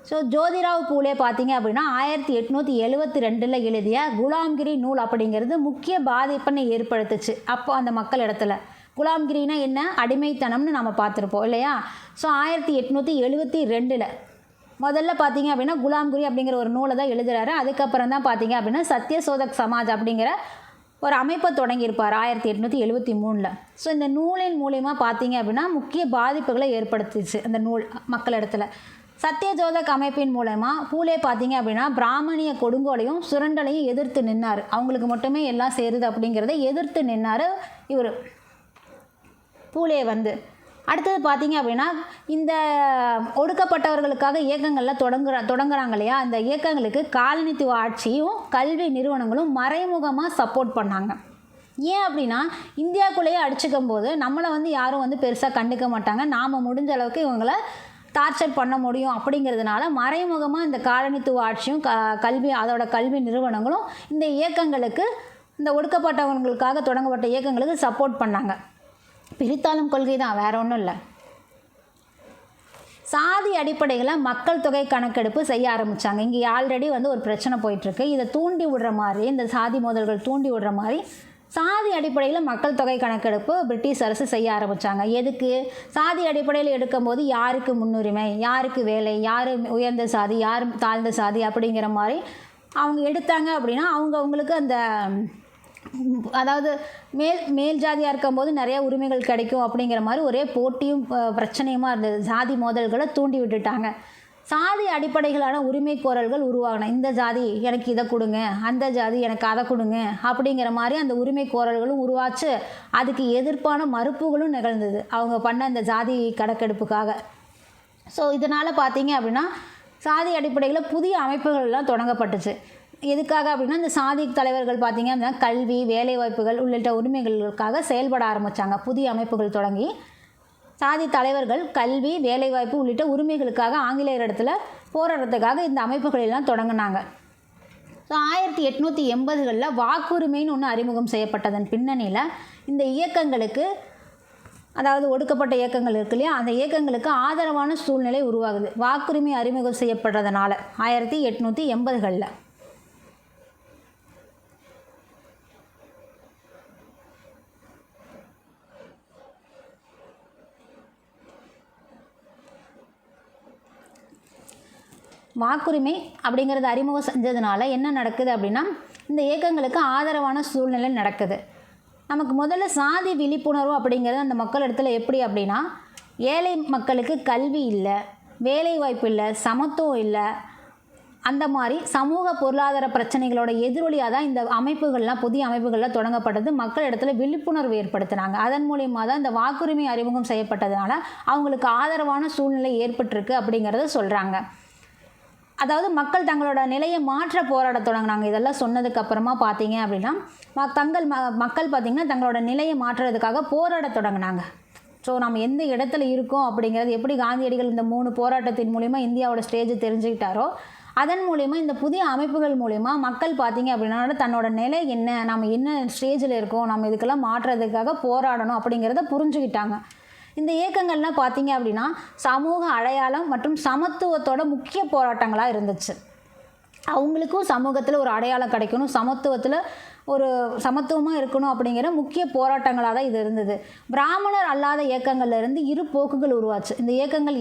ஸோ ஜோதிராவ் பூலே பார்த்தீங்க அப்படின்னா 1872 எழுதிய குலாம்கிரி நூல் அப்படிங்கிறது முக்கிய பாதிப்பை ஏற்படுத்துச்சு அப்போ அந்த மக்கள் இடத்துல. குலாம்கிரினா என்ன? அடிமைத்தனம்னு நம்ம பார்த்துருப்போம் இல்லையா. ஸோ 1872 முதல்ல பார்த்தீங்க அப்படின்னா குலாம்கிரி அப்படிங்கிற ஒரு நூலை தான் எழுதுகிறாரு. அதுக்கப்புறம் தான் பார்த்தீங்க அப்படின்னா சத்யசோதக் சமாஜ் அப்படிங்கிற ஒரு அமைப்பை தொடங்கியிருப்பார் 1873. ஸோ இந்த நூலின் மூலிமா பார்த்தீங்க அப்படின்னா முக்கிய பாதிப்புகளை ஏற்படுத்திச்சு அந்த நூல் மக்களிடத்தில். சத்யசோதக் அமைப்பின் மூலமா பூலே பார்த்தீங்க அப்படின்னா பிராமணிய கொடுங்கோலையும் சுரண்டலையும் எதிர்த்து நின்னார். அவங்களுக்கு மட்டுமே எல்லாம் சேருது அப்படிங்கிறத எதிர்த்து நின்னார் இவர் பூலே வந்து. அடுத்தது பார்த்தீங்க அப்படின்னா இந்த ஒடுக்கப்பட்டவர்களுக்காக இயக்கங்களில் தொடங்குறாங்க இல்லையா, அந்த இயக்கங்களுக்கு காலனித்துவ ஆட்சியும் கல்வி நிறுவனங்களும் மறைமுகமாக சப்போர்ட் பண்ணாங்க. ஏன் அப்படின்னா இந்தியாவுக்குள்ளேயே அடிச்சுக்கும் போது நம்மளை வந்து யாரும் வந்து பெருசாக கண்டுக்க மாட்டாங்க, நாம் முடிஞ்ச அளவுக்கு இவங்களை டார்ச்சர் பண்ண முடியும் அப்படிங்கிறதுனால மறைமுகமாக இந்த காலனித்துவ ஆட்சியும் அதோட கல்வி நிறுவனங்களும் இந்த இயக்கங்களுக்கு, இந்த ஒடுக்கப்பட்டவர்களுக்காக தொடங்கப்பட்ட இயக்கங்களுக்கு சப்போர்ட் பண்ணாங்க. பிரித்தாளும் கொள்கை தான், வேற ஒன்றும் இல்லை. சாதி அடிப்படையில் மக்கள் தொகை கணக்கெடுப்பு செய்ய ஆரம்பித்தாங்க. இங்கே ஆல்ரெடி வந்து ஒரு பிரச்சனை போயிட்டுருக்கு. இதை தூண்டி விடுற மாதிரி, இந்த சாதி மோதல்கள் தூண்டி விடுற மாதிரி சாதி அடிப்படையில் மக்கள் தொகை கணக்கெடுப்பு பிரிட்டிஷ் அரசு செய்ய ஆரம்பித்தாங்க. எதுக்கு? சாதி அடிப்படையில் எடுக்கும்போது யாருக்கு முன்னுரிமை, யாருக்கு வேலை, யார் உயர்ந்த சாதி, யார் தாழ்ந்த சாதி அப்படிங்கிற மாதிரி அவங்க எடுத்தாங்க. அப்படின்னா அவங்களுக்கு அந்த அதாவது மேல் ஜாதியாக இருக்கும்போது நிறைய உரிமைகள் கிடைக்கும் அப்படிங்கிற மாதிரி ஒரே போட்டியும் பிரச்சனையுமா இருந்தது. சாதி மோதல்களை தூண்டி விட்டுட்டாங்க. சாதி அடிப்படைகளான உரிமை கோரல்கள் உருவாகின. இந்த ஜாதி எனக்கு இதை கொடுங்க, அந்த ஜாதி எனக்கு அதை கொடுங்க அப்படிங்கிற மாதிரி அந்த உரிமை கோரல்களும் உருவாச்சு. அதுக்கு எதிர்ப்பான மறுப்புகளும் நிகழ்ந்தது அவங்க பண்ண அந்த ஜாதி கணக்கெடுப்புக்காக. ஸோ இதனால் பார்த்தீங்க அப்படின்னா சாதி அடிப்படையில் புதிய அமைப்புகள்லாம் தொடங்கப்பட்டுச்சு. எதுக்காக அப்படின்னா இந்த சாதி தலைவர்கள் பார்த்தீங்க அப்படின்னா கல்வி, வேலைவாய்ப்புகள் உள்ளிட்ட உரிமைகளுக்காக செயல்பட ஆரம்பித்தாங்க. புதிய அமைப்புகள் தொடங்கி சாதி தலைவர்கள் கல்வி, வேலைவாய்ப்பு உள்ளிட்ட உரிமைகளுக்காக ஆங்கிலேயர் இடத்துல போராடுறதுக்காக இந்த அமைப்புகளெல்லாம் தொடங்கினாங்க. ஸோ 1880களில் வாக்குரிமைன்னு ஒன்று அறிமுகம் செய்யப்பட்டதன் பின்னணியில் இந்த இயக்கங்களுக்கு, அதாவது ஒடுக்கப்பட்ட இயக்கங்கள் இருக்கு இல்லையா, அந்த இயக்கங்களுக்கு ஆதரவான சூழ்நிலை உருவாகுது வாக்குரிமை அறிமுகம் செய்யப்படுறதுனால 1880களில். வாக்குரிமை அப்படிங்கிறது அறிமுகம் செஞ்சதுனால என்ன நடக்குது அப்படின்னா, இந்த இயக்கங்களுக்கு ஆதரவான சூழ்நிலை நடக்குது. நமக்கு முதல்ல சாதி விழிப்புணர்வு அப்படிங்கிறது அந்த மக்கள் இடத்துல எப்படி அப்படின்னா, ஏழை மக்களுக்கு கல்வி இல்லை, வேலைவாய்ப்பு இல்லை, சமத்துவம் இல்லை, அந்த மாதிரி சமூக பொருளாதார பிரச்சனைகளோட எதிரொலியாக தான் இந்த அமைப்புகள்லாம், புதிய அமைப்புகள்லாம் தொடங்கப்பட்டது. மக்கள் இடத்துல விழிப்புணர்வு ஏற்படுத்தினாங்க. அதன் மூலியமாக தான் இந்த வாக்குரிமை அறிமுகம் செய்யப்பட்டதுனால அவங்களுக்கு ஆதரவான சூழ்நிலை ஏற்பட்டிருக்கு அப்படிங்கிறத சொல்கிறாங்க. அதாவது மக்கள் தங்களோட நிலையை மாற்ற போராட தொடங்கினாங்க. இதெல்லாம் சொன்னதுக்கப்புறமா பார்த்தீங்க அப்படின்னா மக்கள் பார்த்திங்கன்னா தங்களோட நிலையை மாற்றுறதுக்காக போராட தொடங்கினாங்க. ஸோ நம்ம எந்த இடத்துல இருக்கோம் அப்படிங்கிறது எப்படி காந்தியடிகள் இந்த 3 போராட்டத்தின் மூலிமா இந்தியாவோட ஸ்டேஜ் தெரிஞ்சுக்கிட்டாரோ, அதன் மூலிமா இந்த புதிய அமைப்புகள் மூலிமா மக்கள் பார்த்திங்க அப்படின்னா தன்னோட நிலை என்ன, நம்ம என்ன ஸ்டேஜில் இருக்கோம், நம்ம இதுக்கெல்லாம் மாற்றுறதுக்காக போராடணும் அப்படிங்கிறத புரிஞ்சுக்கிட்டாங்க. இந்த இயக்கங்கள்லாம் பார்த்திங்க அப்படின்னா சமூக அடையாளம் மற்றும் சமத்துவத்தோட முக்கிய போராட்டங்களாக இருந்துச்சு. அவங்களுக்கும் சமூகத்தில் ஒரு அடையாளம் கிடைக்கணும், சமத்துவமாக இருக்கணும் அப்படிங்கிற முக்கிய போராட்டங்களாக தான் இது இருந்தது. பிராமணர் அல்லாத இயக்கங்கள்லேருந்து 2 போக்குகள் உருவாச்சு. இந்த இயக்கங்கள்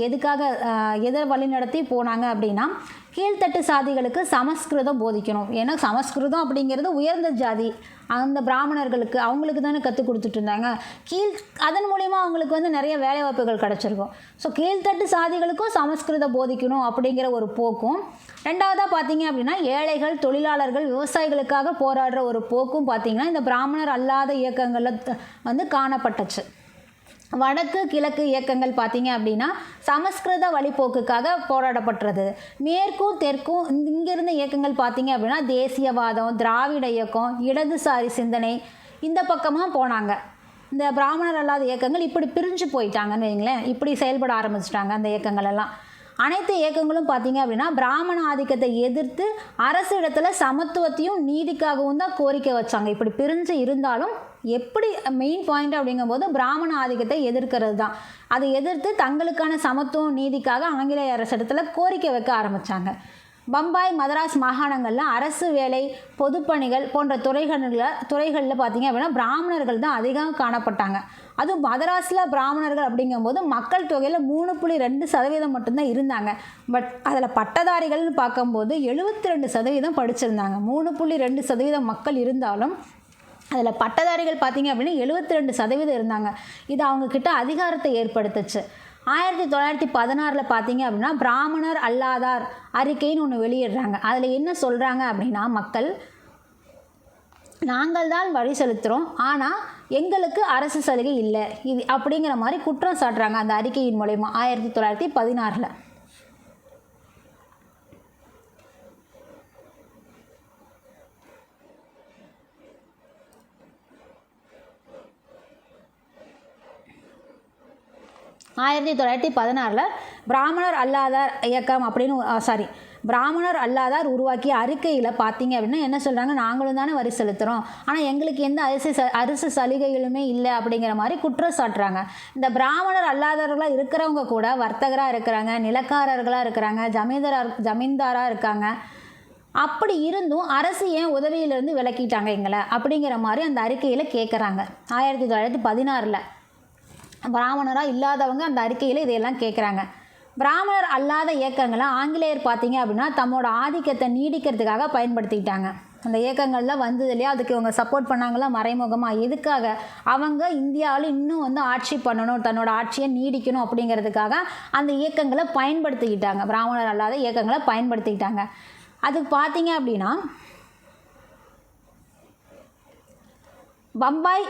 எதை வழிநடத்தி போனாங்க அப்படின்னா, கீழ்த்தட்டு சாதிகளுக்கு சமஸ்கிருதம் போதிக்கணும். ஏன்னா சமஸ்கிருதம் அப்படிங்கிறது உயர்ந்த ஜாதி, அந்த பிராமணர்களுக்கு அவங்களுக்கு தானே கற்றுக் கொடுத்துட்டு இருந்தாங்க. அதன் மூலிமா அவங்களுக்கு நிறைய வேலைவாய்ப்புகள் கிடச்சிருக்கும். ஸோ கீழ்த்தட்டு சாதிகளுக்கும் சமஸ்கிருதம் போதிக்கணும் அப்படிங்கிற ஒரு போக்கும், ரெண்டாவதாக பார்த்தீங்க அப்படின்னா ஏழைகள், தொழிலாளர்கள், விவசாயிகளுக்காக போராடுற ஒரு போக்கும் பார்த்திங்கன்னா இந்த பிராமணர் அல்லாத இயக்கங்களில் காணப்பட்டுச்சு. வடக்கு கிழக்கு இயக்கங்கள் பார்த்திங்க அப்படின்னா சமஸ்கிருத வழிபோக்குக்காக போராடப்பட்டது. மேற்கும் தெற்கும் இங்கிருந்த இயக்கங்கள் பார்த்திங்க அப்படின்னா தேசியவாதம், திராவிட இயக்கம், இடதுசாரி சிந்தனை இந்த பக்கமாக போனாங்க. இந்த பிராமணர் அல்லாத இயக்கங்கள் இப்படி பிரிஞ்சு போயிட்டாங்கன்னு வைங்களேன், இப்படி செயல்பட ஆரம்பிச்சிட்டாங்க அந்த இயக்கங்கள் எல்லாம். அனைத்து இயக்கங்களும் பார்த்திங்க அப்படின்னா பிராமண ஆதிக்கத்தை எதிர்த்து அரசு இடத்துல சமத்துவத்தையும் நீதிக்காகவும் தான் கோரிக்கை வச்சாங்க. இப்படி பிரிஞ்சு இருந்தாலும் எப்படி மெயின் பாயிண்ட் அப்படிங்கும்போது பிராமண ஆதிக்கத்தை எதிர்க்கிறது தான். அதை எதிர்த்து தங்களுக்கான சமத்துவம் நீதிக்காக ஆங்கிலேய அரசு இடத்துல கோரிக்கை வைக்க ஆரம்பித்தாங்க. பம்பாய், மதராஸ் மாகாணங்களில் அரசு வேலை, பொதுப்பணிகள் போன்ற துறைகளில் பார்த்திங்க அப்படின்னா பிராமணர்கள் தான் அதிகம் காணப்பட்டாங்க. அதுவும் மதராஸில் பிராமணர்கள் அப்படிங்கும்போது மக்கள் தொகையில் 3.2% மட்டும்தான் இருந்தாங்க. பட் அதில் பட்டதாரிகள்னு பார்க்கும்போது 72% படிச்சிருந்தாங்க. 3.2% மக்கள் இருந்தாலும் அதில் பட்டதாரிகள் பார்த்திங்க அப்படின்னா 72% இருந்தாங்க. இது அவங்கக்கிட்ட அதிகாரத்தை ஏற்படுத்துச்சு. 1916 பார்த்திங்க அப்படின்னா பிராமணர் அல்லாதார் அறிக்கைன்னு ஒன்று வெளியிடுறாங்க. அதில் என்ன சொல்கிறாங்க அப்படின்னா, மக்கள் நாங்கள் தான் வரி செலுத்துகிறோம், ஆனால் எங்களுக்கு அரசு சலுகை இல்லை இது அப்படிங்கிற மாதிரி குற்றம் சாட்டுறாங்க அந்த அறிக்கையின் மூலயமா 1916. பிராமணர் அல்லாதார் இயக்கம் அப்படின்னு பிராமணர் அல்லாதார் உருவாக்கிய அறிக்கையில் பார்த்தீங்க அப்படின்னா என்ன சொல்கிறாங்க, நாங்களும் தானே வரி செலுத்துகிறோம், ஆனால் எங்களுக்கு எந்த அரசு சலுகைகளுமே இல்லை அப்படிங்கிற மாதிரி குற்றம் சாட்டுறாங்க. இந்த பிராமணர் அல்லாதவர்களாக இருக்கிறவங்க கூட வர்த்தகராக இருக்கிறாங்க, நிலக்காரர்களாக இருக்கிறாங்க, ஜமீன்தாராக இருக்காங்க. அப்படி இருந்தும் அரசு ஏன் உதவியிலிருந்து விலக்கிட்டாங்க எங்களை அப்படிங்கிற மாதிரி அந்த அறிக்கையில் கேட்குறாங்க. 1916 பிராமணராக இல்லாதவங்க அந்த அறிக்கையில் இதையெல்லாம் கேட்குறாங்க. பிராமணர் அல்லாத இயக்கங்களை ஆங்கிலேயர் பார்த்திங்க அப்படின்னா தம்மோட ஆதிக்கத்தை நீடிக்கிறதுக்காக பயன்படுத்திக்கிட்டாங்க. அந்த இயக்கங்கள்லாம் வந்தது இல்லையா, அதுக்கு இவங்க சப்போர்ட் பண்ணாங்களா மறைமுகமாக. எதுக்காக? அவங்க இந்தியாவில் இன்னும் ஆட்சி பண்ணணும், தன்னோட ஆட்சியை நீடிக்கணும் அப்படிங்கிறதுக்காக அந்த இயக்கங்களை பயன்படுத்திக்கிட்டாங்க. பிராமணர் அல்லாத இயக்கங்களை பயன்படுத்திக்கிட்டாங்க. அதுக்கு பார்த்தீங்க அப்படின்னா பம்பாய்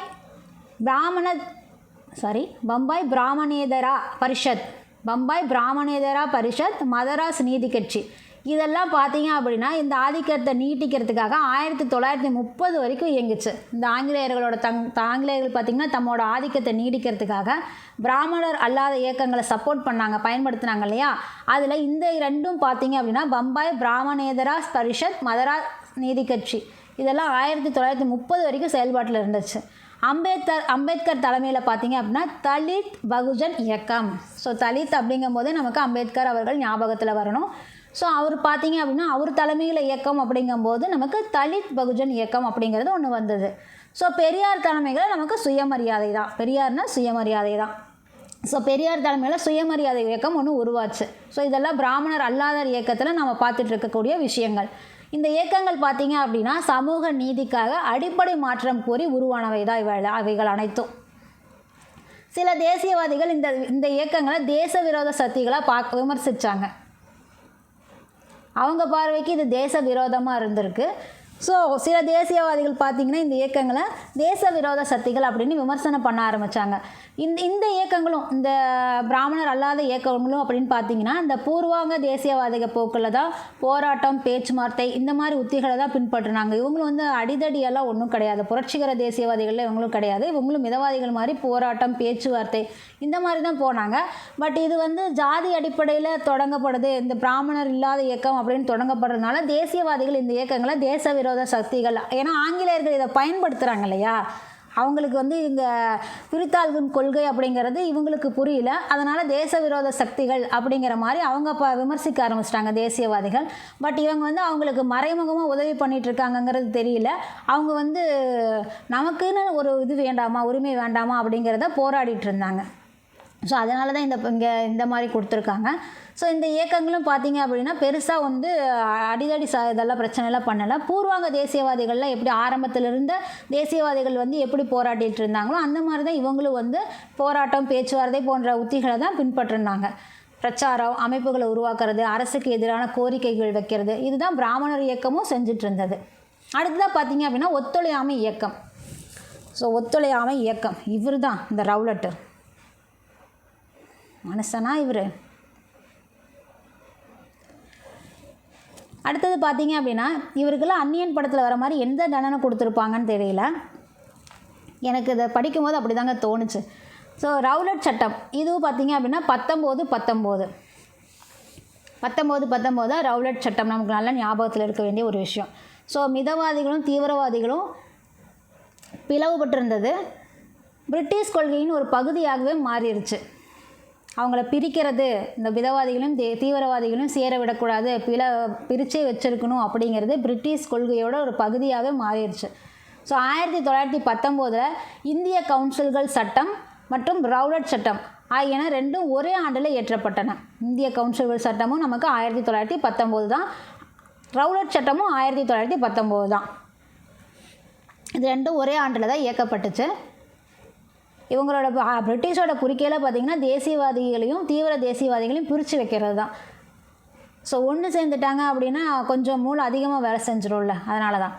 பிராமணேதரா பரிஷத், மதராஸ் நீதி கட்சி இதெல்லாம் பார்த்தீங்க அப்படின்னா இந்த ஆதிக்கத்தை நீட்டிக்கிறதுக்காக 1930 வரைக்கும் இயங்குச்சு. இந்த ஆங்கிலேயர்கள் பார்த்திங்கன்னா தம்மோட ஆதிக்கத்தை நீடிக்கிறதுக்காக பிராமணர் அல்லாத இயக்கங்களை சப்போர்ட் பண்ணாங்க, பயன்படுத்தினாங்க இல்லையா. அதில் இந்த ரெண்டும் பார்த்தீங்க அப்படின்னா பம்பாய் பிராமணேதரா பரிஷத், மதராஸ் நீதி கட்சி, இதெல்லாம் 1930 வரைக்கும் செயல்பாட்டில் இருந்துச்சு. அம்பேத்கர் தலைமையில் பார்த்தீங்க அப்படின்னா தலித் பகுஜன் இயக்கம். ஸோ தலித் அப்படிங்கும்போது நமக்கு அம்பேத்கர் அவர்கள் ஞாபகத்தில் வரணும். ஸோ அவர் பார்த்தீங்க அப்படின்னா அவர் தலைமையில் இயக்கம் அப்படிங்கும்போது நமக்கு தலித் பகுஜன் இயக்கம் அப்படிங்கிறது ஒன்று வந்தது. ஸோ பெரியார் தலைமையில் நமக்கு சுயமரியாதை தான். பெரியார்னா சுயமரியாதை தான். ஸோ பெரியார் தலைமையில் சுயமரியாதை இயக்கம் ஒன்று உருவாச்சு. ஸோ இதெல்லாம் பிராமணர் அல்லாதார் இயக்கத்தில் நம்ம பார்த்துட்டு இருக்கக்கூடிய விஷயங்கள். இந்த இயக்கங்கள் பார்த்தீங்க அப்படின்னா சமூக நீதிக்காக அடிப்படை மாற்றம் கோரி உருவானவை தான் அவைகள் அனைத்தும். சில தேசியவாதிகள் இந்த இயக்கங்களை தேச விரோத சக்திகளாக விமர்சித்தாங்க. அவங்க பார்வைக்கு இது தேச விரோதமாக இருந்திருக்கு. ஸோ சில தேசியவாதிகள் பார்த்திங்கன்னா இந்த இயக்கங்களை தேச விரோத சக்திகள் அப்படின்னு விமர்சனம் பண்ண ஆரம்பித்தாங்க. இந்த இயக்கங்களும் இந்த பிராமணர் அல்லாத இயக்கங்களும் அப்படின்னு பார்த்திங்கன்னா இந்த பூர்வாங்க தேசியவாதிக போக்கில் தான் போராட்டம், பேச்சுவார்த்தை இந்த மாதிரி உத்திகளை தான் பின்பற்றினாங்க. இவங்களும் வந்து அடிதடியெல்லாம் ஒன்றும் கிடையாது. புரட்சிகர தேசியவாதிகளில் இவங்களும் கிடையாது. இவங்களும் மிதவாதிகள் மாதிரி போராட்டம், பேச்சுவார்த்தை இந்த மாதிரி தான் போனாங்க. பட் இது வந்து ஜாதி அடிப்படையில் தொடங்கப்படுது, இந்த பிராமணர் இல்லாத இயக்கம் அப்படின்னு தொடங்கப்படுறதுனால தேசியவாதிகள் இந்த இயக்கங்களை தேச விரோத சக்திகள், ஏன்னா ஆங்கிலேயர்கள் இதை பயன்படுத்துகிறாங்க இல்லையா, அவங்களுக்கு வந்து இந்த பிரித்தாள்களின் கொள்கை அப்படிங்கிறது இவங்களுக்கு புரியல. அதனால் தேச விரோத சக்திகள் அப்படிங்கிற மாதிரி அவங்க விமர்சிக்க ஆரம்பிச்சிட்டாங்க தேசியவாதிகள். பட் இவங்க வந்து அவங்களுக்கு மறைமுகமாக உதவி பண்ணிகிட்டு இருக்காங்கங்கிறது தெரியல. அவங்க வந்து நமக்குன்னு ஒரு இது வேண்டாமா, உரிமை வேண்டாமா அப்படிங்கிறத போராடிட்டு இருந்தாங்க. ஸோ அதனால தான் இந்த மாதிரி கொடுத்துருக்காங்க. ஸோ இந்த இயக்கங்களும் பார்த்தீங்க அப்படின்னா பெருசாக வந்து அடிதடி இதெல்லாம் பிரச்சனைலாம் பண்ணலை. பூர்வாங்க தேசியவாதிகள்லாம் எப்படி ஆரம்பத்தில் இருந்த தேசியவாதிகள் வந்து எப்படி போராடிட்டு இருந்தாங்களோ அந்த மாதிரி தான் இவங்களும் வந்து போராட்டம், பேச்சுவார்த்தை போன்ற உத்திகளை தான் பின்பற்றினாங்க. பிரச்சாரம், அமைப்புகளை உருவாக்குறது, அரசுக்கு எதிரான கோரிக்கைகள் வைக்கிறது, இதுதான் பிராமணர் இயக்கமும் செஞ்சுட்டு இருந்தது. அடுத்ததாக பார்த்தீங்க அப்படின்னா ஒத்துழையாமை இயக்கம். ஸோ ஒத்துழையாமை இயக்கம் இவர் தான் இந்த ரவுலட்டு மனுஷனா இவர். அடுத்தது பார்த்தீங்க அப்படின்னா இவருக்கெல்லாம் அந்நியன் படத்தில் வர மாதிரி எந்த தண்டனை கொடுத்துருப்பாங்கன்னு தெரியல. எனக்கு இதை படிக்கும்போது அப்படி தாங்க தோணுச்சு. ஸோ ரவுலட் சட்டம் இதுவும் பார்த்தீங்க அப்படின்னா 1919 ரவுலட் சட்டம் நமக்கு நல்ல ஞாபகத்தில் இருக்க வேண்டிய ஒரு விஷயம். ஸோ மிதவாதிகளும் தீவிரவாதிகளும் பிளவுபட்டிருந்தது. பிரிட்டிஷ் கொள்கையின் ஒரு பகுதியாகவே மாறிடுச்சு. அவங்கள பிரிக்கிறது, இந்த மிதவாதிகளும் தீவிரவாதிகளும் சேர விடக்கூடாது, பிரிச்சே வச்சுருக்கணும் அப்படிங்கிறது பிரிட்டிஷ் கொள்கையோட ஒரு பகுதியாகவே மாறிடுச்சு. ஸோ 1919 இந்திய கவுன்சில்கள் சட்டம் மற்றும் ரவுலட் சட்டம் ஆகியன ரெண்டும் ஒரே ஆண்டில் இயற்றப்பட்டன. இந்திய கவுன்சில்கள் சட்டமும் நமக்கு 1919 தான், ரவுலட் சட்டமும் 1919 தான். இது ரெண்டும் ஒரே ஆண்டில் தான் இயக்கப்பட்டுச்சு. இவங்களோட பிரிட்டிஷோட குறிக்கையில் பார்த்திங்கன்னா தேசியவாதிகளையும் தீவிர தேசியவாதிகளையும் பிரித்து வைக்கிறது தான். ஸோ ஒன்று சேர்ந்துட்டாங்க அப்படின்னா கொஞ்சம் மூளை அதிகமாக வேலை செஞ்சிடும்ல, அதனால தான்.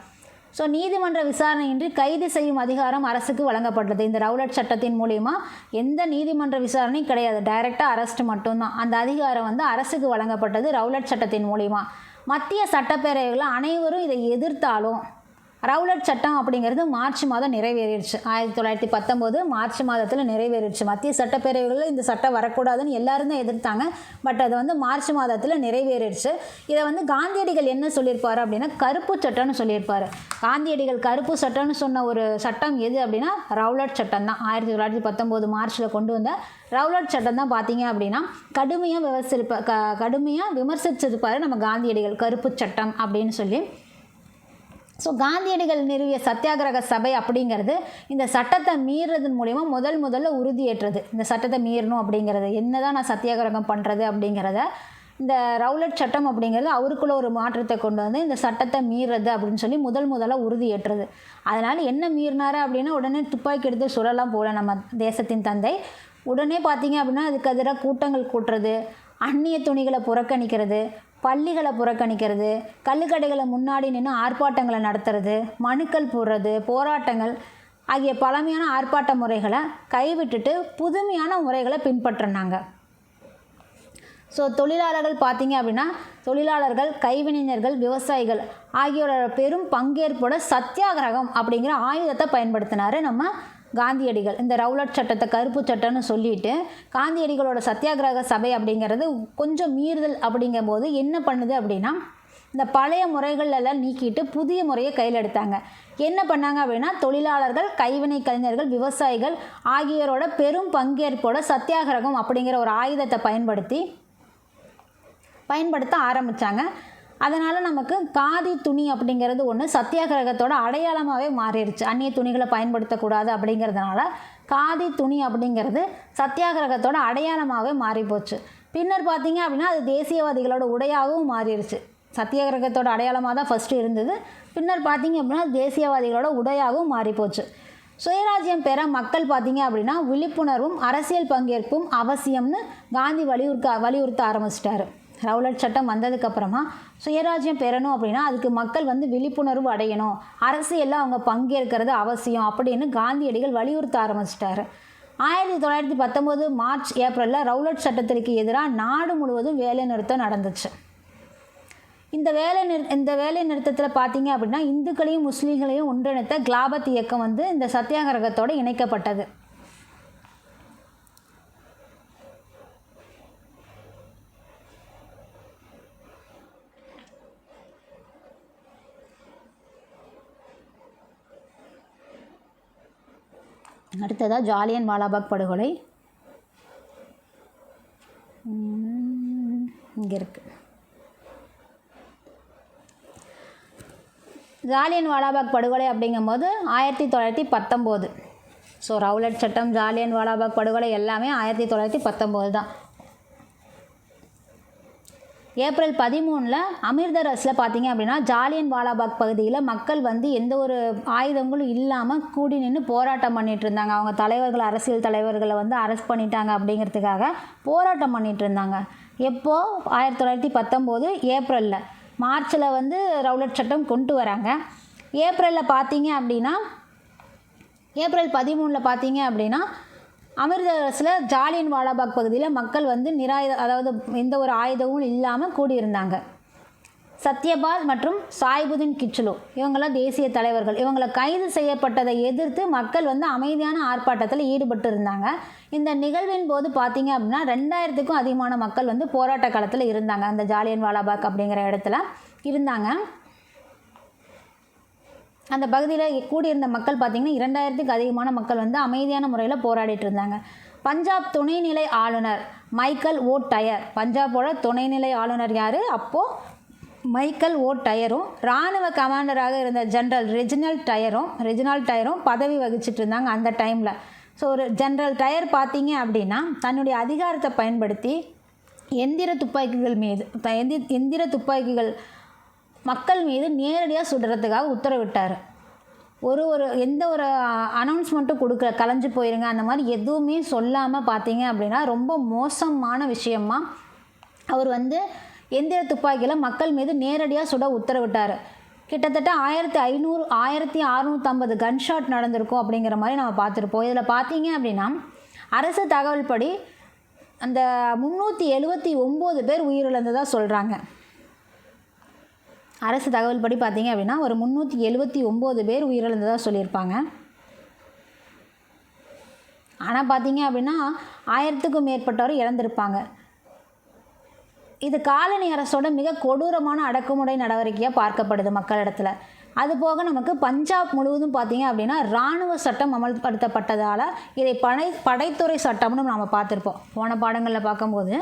ஸோ நீதிமன்ற விசாரணையின்றி கைது செய்யும் அதிகாரம் அரசுக்கு வழங்கப்பட்டது. இந்த ரவுலட் சட்டத்தின் மூலிமா எந்த நீதிமன்ற விசாரணையும் கிடையாது, டைரெக்டாக அரெஸ்ட் மட்டும்தான். அந்த அதிகாரம் வந்து அரசுக்கு வழங்கப்பட்டது ரவுலட் சட்டத்தின் மூலிமா. மத்திய சட்டப்பேரவைகளில் அனைவரும் இதை எதிர்த்தாலும் ரவுலட் சட்டம் அப்படிங்கிறது மார்ச் மாதம் நிறைவேறிடுச்சு. 1919 மார்ச் மாதத்தில் நிறைவேறிடுச்சு. மத்திய சட்டப்பேரவைகளில் இந்த சட்டம் வரக்கூடாதுன்னு எல்லாரும் தான் எதிர்த்தாங்க. பட் அது வந்து மார்ச் மாதத்தில் நிறைவேறிடுச்சு. இதை வந்து காந்தியடிகள் என்ன சொல்லியிருப்பார் அப்படின்னா கருப்பு சட்டம்னு சொல்லியிருப்பார். காந்தியடிகள் கருப்பு சட்டம்னு சொன்ன ஒரு சட்டம் எது அப்படின்னா ரவுலட் சட்டம் தான். 1919 மார்ச்சில் கொண்டு வந்த ரவுலட் சட்டம் தான் பார்த்தீங்க அப்படின்னா கடுமையாக விமர்சிச்சிருப்பார் நம்ம காந்தியடிகள், கருப்பு சட்டம் அப்படின்னு சொல்லி. ஸோ காந்தியடிகள் நிறுவிய சத்தியாகிரக சபை அப்படிங்கிறது இந்த சட்டத்தை மீறுறதன் மூலிமா முதல்ல உறுதியேற்றது. இந்த சட்டத்தை மீறணும் அப்படிங்கிறது, என்ன தான் நான் சத்தியாகிரகம் பண்ணுறது அப்படிங்கிறத இந்த ரவுலட் சட்டம் அப்படிங்கிறது அவருக்குள்ள ஒரு மாற்றத்தை கொண்டு வந்து இந்த சட்டத்தை மீறுறது அப்படின்னு சொல்லி முதல்ல உறுதியேற்றது. அதனால் என்ன மீறினாரு அப்படின்னா உடனே துப்பாக்கி எடுத்து சுடலாம் போல நம்ம தேசத்தின் தந்தை. உடனே பார்த்தீங்க அப்படின்னா அதுக்கு எதிராக கூட்டங்கள் கூட்டுறது, அந்நிய துணிகளை புறக்கணிக்கிறது, பள்ளிகளை புறக்கணிக்கிறது, கள்ளுக்கடைகளை முன்னாடி நின்று ஆர்ப்பாட்டங்களை நடத்துறது, மனுக்கள் போடுறது, போராட்டங்கள் ஆகிய பழமையான ஆர்ப்பாட்ட முறைகளை கைவிட்டுட்டு புதுமையான முறைகளை பின்பற்றினாங்க. ஸோ தொழிலாளர்கள் பார்த்தீங்க அப்படின்னா தொழிலாளர்கள், கைவினைஞர்கள், விவசாயிகள் ஆகியோரோட பெரும் பங்கேற்போட சத்தியாகிரகம் அப்படிங்கிற ஆயுதத்தை பயன்படுத்தினார் நம்ம காந்தியடிகள். இந்த ரவுலட் சட்டத்தை கருப்பு சட்டம்னு சொல்லிட்டு காந்தியடிகளோட சத்தியாகிரக சபை அப்படிங்கிறது கொஞ்சம் மீறுதல் அப்படிங்கும்போது என்ன பண்ணுது அப்படின்னா, இந்த பழைய முறைகளெல்லாம் நீக்கிட்டு புதிய முறையை கையில் எடுத்தாங்க. என்ன பண்ணாங்க அப்படின்னா, தொழிலாளர்கள், கைவினை கலைஞர்கள், விவசாயிகள் ஆகியோரோட பெரும் பங்கேற்போட சத்தியாகிரகம் அப்படிங்கிற ஒரு ஆயுதத்தை பயன்படுத்த ஆரம்பித்தாங்க. அதனால் நமக்கு காதி துணி அப்படிங்கிறது ஒன்று சத்தியாகிரகத்தோட அடையாளமாகவே மாறிடுச்சு. அந்நிய துணிகளை பயன்படுத்தக்கூடாது அப்படிங்கிறதுனால காதி துணி அப்படிங்கிறது சத்தியாகிரகத்தோட அடையாளமாகவே மாறி போச்சு. பின்னர் பார்த்திங்க அப்படின்னா அது தேசியவாதிகளோட உடையாகவும் மாறிடுச்சு. சத்தியாகிரகத்தோட அடையாளமாக தான் ஃபஸ்ட்டு இருந்தது. பின்னர் பார்த்திங்க அப்படின்னா தேசியவாதிகளோட உடையாகவும் மாறிப்போச்சு. சுயராஜ்யம் பெற மக்கள் பார்த்திங்க அப்படின்னா விழிப்புணர்வும் அரசியல் பங்கேற்பும் அவசியம்னு காந்தி வலியுறுத்த ஆரம்பிச்சிட்டாரு. ரவுலட் சட்டம் வந்ததுக்கப்புறமா சுயராஜ்யம் பெறணும் அப்படின்னா அதுக்கு மக்கள் விழிப்புணர்வு அடையணும், அரசியலில் அவங்க பங்கேற்கிறது அவசியம் அப்படின்னு காந்தியடிகள் வலியுறுத்த ஆரம்பிச்சிட்டாரு. 1919 மார்ச் ஏப்ரலில் ரவுலட் சட்டத்திற்கு எதிராக நாடு முழுவதும் வேலைநிறுத்தம் நடந்துச்சு. இந்த வேலை நிறுத்தத்தில் பார்த்தீங்க அப்படின்னா இந்துக்களையும் முஸ்லீம்களையும் ஒன்றிணைத்த கிலாபத் இயக்கம் இந்த சத்தியாகிரகத்தோடு இணைக்கப்பட்டது. அடுத்ததாக ஜாலியன் வாலாபாக் படுகொலை இங்கே இருக்குது. ஜாலியன் வாலாபாக் படுகொலை அப்படிங்கும்போது 1919. ஸோ ரவுலட் சட்டம், ஜாலியன் வாலாபாக் படுகொலை எல்லாமே 1919 தான். ஏப்ரல் 13 அமிர்தரஸில் பார்த்தீங்க அப்படின்னா ஜாலியன் வாலாபாக் பகுதியில் மக்கள் எந்த ஒரு ஆயுதங்களும் இல்லாமல் கூடி நின்று போராட்டம் பண்ணிகிட்டு இருந்தாங்க. அவங்க தலைவர்கள், அரசியல் தலைவர்களை அரெஸ்ட் பண்ணிட்டாங்க அப்படிங்கிறதுக்காக போராட்டம் பண்ணிகிட்டு இருந்தாங்க. எப்போது? 1919 ஏப்ரலில். மார்ச்சில் ரவுலட் சட்டம் கொண்டு வராங்க. ஏப்ரலில் பார்த்தீங்க அப்படின்னா ஏப்ரல் 13 பார்த்தீங்க அப்படின்னா அமிர்தரஸில் ஜாலியன் வாலாபாக் பகுதியில் மக்கள் அதாவது எந்த ஒரு ஆயுதமும் இல்லாமல் கூடியிருந்தாங்க. சத்யபால் மற்றும் சாய்புதீன் கிச்லு இவங்களாம் தேசிய தலைவர்கள். இவங்களை கைது செய்யப்பட்டதை எதிர்த்து மக்கள் அமைதியான ஆர்ப்பாட்டத்தில் ஈடுபட்டு இருந்தாங்க. இந்த நிகழ்வின் போது பார்த்தீங்க அப்படின்னா 2000க்கும் அதிகமான மக்கள் போராட்ட காலத்தில் இருந்தாங்க. அந்த ஜாலியன் வாலாபாக் அப்படிங்கிற இடத்துல இருந்தாங்க. அந்த பகுதியில் கூடியிருந்த மக்கள் பார்த்திங்கன்னா 2000க்கும் அதிகமான மக்கள் அமைதியான முறையில் போராடிட்டு இருந்தாங்க. பஞ்சாப் துணைநிலை ஆளுநர் மைக்கேல் ஓ டயர், பஞ்சாபோட துணைநிலை ஆளுநர் யார் அப்போது? மைக்கேல் ஓ டயரும், இராணுவ கமாண்டராக இருந்த ஜென்ரல் ரெஜினால்ட் டயரும் பதவி வகிச்சிட்டு இருந்தாங்க அந்த டைமில். ஸோ ஒரு ஜென்ரல் டயர் பார்த்தீங்க அப்படின்னா தன்னுடைய அதிகாரத்தை பயன்படுத்தி எந்திர துப்பாக்கிகள் மக்கள் மீது நேரடியாக சுடுறதுக்காக உத்தரவிட்டார். எந்த ஒரு அனௌன்ஸ்மெண்ட்டும் கலைஞ்சு போயிருங்க அந்த மாதிரி எதுவுமே சொல்லாமல் பார்த்தீங்க அப்படின்னா ரொம்ப மோசமான விஷயமா அவர் எந்திர துப்பாக்கியில் மக்கள் மீது நேரடியாக சுட உத்தரவிட்டார். கிட்டத்தட்ட 1650 கன்ஷாட் நடந்திருக்கும் அப்படிங்கிற மாதிரி நம்ம பார்த்துருப்போம். இதில் பார்த்தீங்க அப்படின்னா அரசு தகவல் படி அந்த 379 பேர் உயிரிழந்ததாக சொல்கிறாங்க. அரசு தகவல் படி பார்த்தீங்க அப்படின்னா ஒரு 379 பேர் உயிரிழந்ததாக சொல்லியிருப்பாங்க. ஆனால் பார்த்தீங்க அப்படின்னா 1000க்கும் மேற்பட்டவர் இறந்திருப்பாங்க. இது காலனி அரசோட மிக கொடூரமான அடக்குமுறை நடவடிக்கையாக பார்க்கப்படுது மக்களிடத்தில். அதுபோக நமக்கு பஞ்சாப் முழுவதும் பார்த்தீங்க அப்படின்னா இராணுவ சட்டம் அமல்படுத்தப்பட்டதால் இதை படைத்துறை சட்டம்னு நாம் பார்த்துருப்போம். போன பாடங்களில் பார்க்கும்போது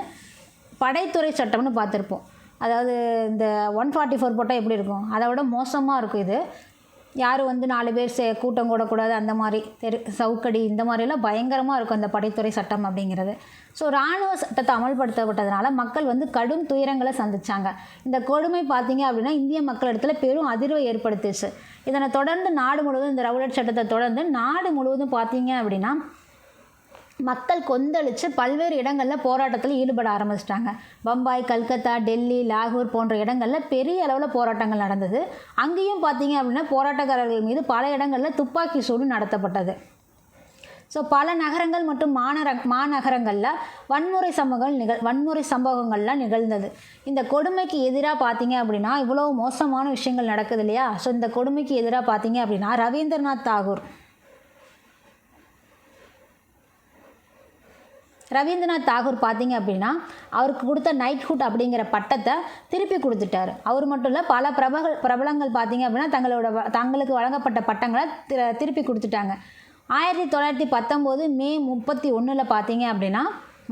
படைத்துறை சட்டம்னு பார்த்துருப்போம். அதாவது இந்த 144 போட்டால் எப்படி இருக்கும், அதை விட மோசமாக இருக்கும். இது யாரும் 4 பேர் கூட்டம் கூடக்கூடாது, அந்த மாதிரி சவுக்கடி இந்த மாதிரிலாம் பயங்கரமாக இருக்கும் அந்த படைத்துறை சட்டம் அப்படிங்கிறது. ஸோ இராணுவ சட்டத்தை அமல்படுத்தப்பட்டதுனால மக்கள் கடும் துயரங்களை சந்தித்தாங்க. இந்த கொடுமை பார்த்தீங்க அப்படின்னா இந்திய மக்களிடத்தில் பெரும் அதிர்வை ஏற்படுத்திச்சு. இதனை தொடர்ந்து நாடு முழுவதும் இந்த ரவுலட் சட்டத்தை தொடர்ந்து நாடு முழுவதும் பார்த்தீங்க அப்படின்னா மக்கள் கொந்தளித்து பல்வேறு இடங்களில் போராட்டத்தில் ஈடுபட ஆரம்பிச்சிட்டாங்க. பம்பாய், கல்கத்தா, டெல்லி, லாகூர் போன்ற இடங்களில் பெரிய அளவில் போராட்டங்கள் நடந்தது. அங்கேயும் பார்த்தீங்க அப்படின்னா போராட்டக்காரர்கள் மீது பல இடங்களில் துப்பாக்கி சூடு நடத்தப்பட்டது. ஸோ பல நகரங்கள் மற்றும் மாநகரங்களில் வன்முறை சம்பவங்கள்லாம் நிகழ்ந்தது. இந்த கொடுமைக்கு எதிராக பார்த்தீங்க அப்படின்னா இவ்வளோ மோசமான விஷயங்கள் நடக்குது இல்லையா? ஸோ இந்த கொடுமைக்கு எதிராக பார்த்தீங்க அப்படின்னா ரவீந்திரநாத் தாகூர் பார்த்தீங்க அப்படின்னா அவருக்கு கொடுத்த நைட்ஹுட் அப்படிங்கிற பட்டத்தை திருப்பி கொடுத்துட்டார். அவர் மட்டும் இல்லை, பல பிரபலங்கள் பார்த்தீங்க அப்படின்னா தங்களுக்கு வழங்கப்பட்ட பட்டங்களை திருப்பி கொடுத்துட்டாங்க. 1919 மே 31 பார்த்தீங்க அப்படின்னா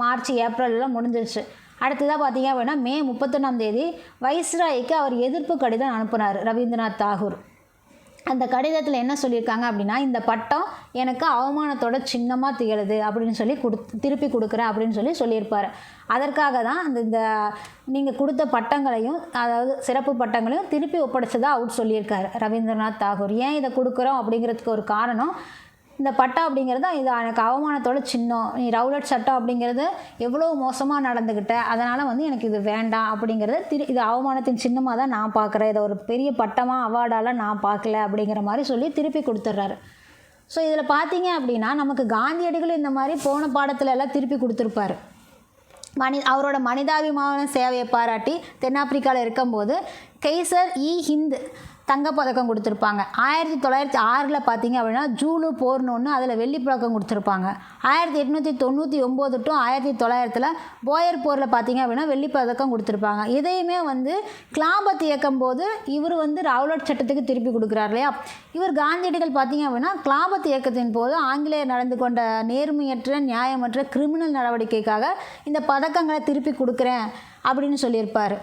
மார்ச் ஏப்ரல்லாம் முடிஞ்சிருச்சு. அடுத்ததாக பார்த்தீங்க அப்படின்னா மே 31 வைஸ்ராய்க்கு அவர் எதிர்ப்பு கடிதம் அனுப்புனார் ரவீந்திரநாத் தாகூர். அந்த கடிதத்தில் என்ன சொல்லியிருக்காங்க அப்படின்னா, இந்த பட்டம் எனக்கு அவமானத்தோட சின்னமாக திகழுது அப்படின்னு சொல்லி திருப்பி கொடுக்குறேன் அப்படின்னு சொல்லியிருப்பார். அதற்காக தான் இந்த நீங்கள் கொடுத்த பட்டங்களையும், அதாவது சிறப்பு பட்டங்களையும் திருப்பி ஒப்படைச்சதாக அவர் சொல்லியிருக்காரு ரவீந்திரநாத் தாகூர். ஏன் இதை கொடுக்குறோம் அப்படிங்கிறதுக்கு ஒரு காரணம், இந்த பட்டம் அப்படிங்கிறது இது எனக்கு அவமானத்தோட சின்னம், நீ ரவுலட் சட்டம் அப்படிங்கிறது எவ்வளோ மோசமாக நடந்துக்கிட்ட, அதனால் எனக்கு இது வேண்டாம் அப்படிங்கிறத இது அவமானத்தின் சின்னமாக தான் நான் பார்க்குறேன், இதை ஒரு பெரிய பட்டமாக அவார்டால் நான் பார்க்கல அப்படிங்கிற மாதிரி சொல்லி திருப்பி கொடுத்துட்றாரு. ஸோ இதில் பார்த்தீங்க அப்படின்னா நமக்கு காந்தியடிகள் இந்த மாதிரி போன பாடத்துல எல்லாம் திருப்பி கொடுத்துருப்பாரு. அவரோட மனிதாபிமான சேவையை பாராட்டி தென்னாப்பிரிக்காவில் இருக்கும்போது கெய்சர் ஹிந்த் தங்கப்பதக்கம் கொடுத்துருப்பாங்க. 1906 பார்த்தீங்க அப்படின்னா ஜூலு போர்னு ஒன்று, அதில் வெள்ளிப்பதக்கம் கொடுத்துருப்பாங்க. 1899 டு 1900 போயர் போரில் பார்த்தீங்க அப்படின்னா வெள்ளிப்பதக்கம் கொடுத்துருப்பாங்க. இதையுமே கிளாபத் இயக்கம் போது இவர் ரவுலட் சட்டத்துக்கு திருப்பி கொடுக்குறார் இல்லையா? இவர் காந்தியடிகள் பார்த்தீங்க அப்படின்னா கிளாபத் இயக்கத்தின் போது ஆங்கிலேயர் நடந்து கொண்ட நேர்மையற்ற நியாயமற்ற கிரிமினல் நடவடிக்கைக்காக இந்த பதக்கங்களை திருப்பி கொடுக்குறேன் அப்படின்னு சொல்லியிருப்பார்.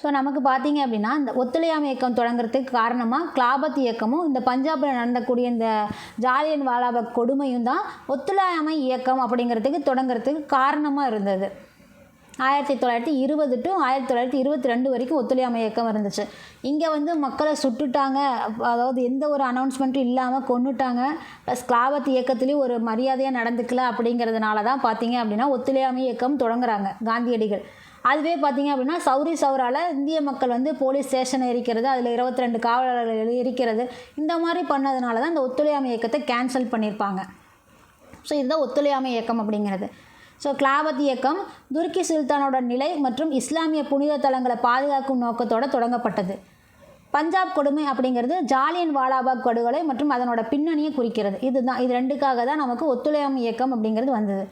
ஸோ நமக்கு பார்த்தீங்க அப்படின்னா இந்த ஒத்துழையாமை இயக்கம் தொடங்குறதுக்கு காரணமாக கிளாபத் இயக்கமும் இந்த பஞ்சாபில் நடந்தக்கூடிய இந்த ஜாலியன் வாலாபாக் கொடுமையும் தான் ஒத்துழையாமை இயக்கம் அப்படிங்கிறதுக்கு தொடங்குறதுக்கு காரணமாக இருந்தது. 1920 டு 1922 வரைக்கும் ஒத்துழையாமை இயக்கம் இருந்துச்சு. இங்கே மக்களை சுட்டுட்டாங்க, அதாவது எந்த ஒரு அனௌன்ஸ்மெண்ட்டும் இல்லாமல் கொன்னுட்டாங்க. ப்ளஸ் கிளாபத் இயக்கத்துலேயும் ஒரு மரியாதையாக நடந்துக்கல அப்படிங்கிறதுனால தான் பார்த்தீங்க அப்படின்னா ஒத்துழையாமை இயக்கம் தொடங்குறாங்க காந்தியடிகள். அதுவே பார்த்தீங்க அப்படின்னா சௌரி சௌராவில் இந்திய மக்கள் போலீஸ் ஸ்டேஷனை எரிக்கிறது, அதில் 22 காவலர்கள் எரிக்கிறது, இந்த மாதிரி பண்ணதுனால தான் இந்த ஒத்துழையாமை இயக்கத்தை கேன்சல் பண்ணியிருப்பாங்க. ஸோ இதுதான் ஒத்துழையாமை இயக்கம் அப்படிங்கிறது. ஸோ கிளாபத் இயக்கம் துருக்கி சுல்தானோட நிலை மற்றும் இஸ்லாமிய புனித தலங்களை பாதுகாக்கும் நோக்கத்தோடு தொடங்கப்பட்டது. பஞ்சாப் கொடுமை அப்படிங்கிறது ஜாலியன் வாலாபாக் படுகொலை மற்றும் அதனோட பின்னணியை குறிக்கிறது. இது ரெண்டுக்காக தான் நமக்கு ஒத்துழையாமை இயக்கம் அப்படிங்கிறது வந்தது.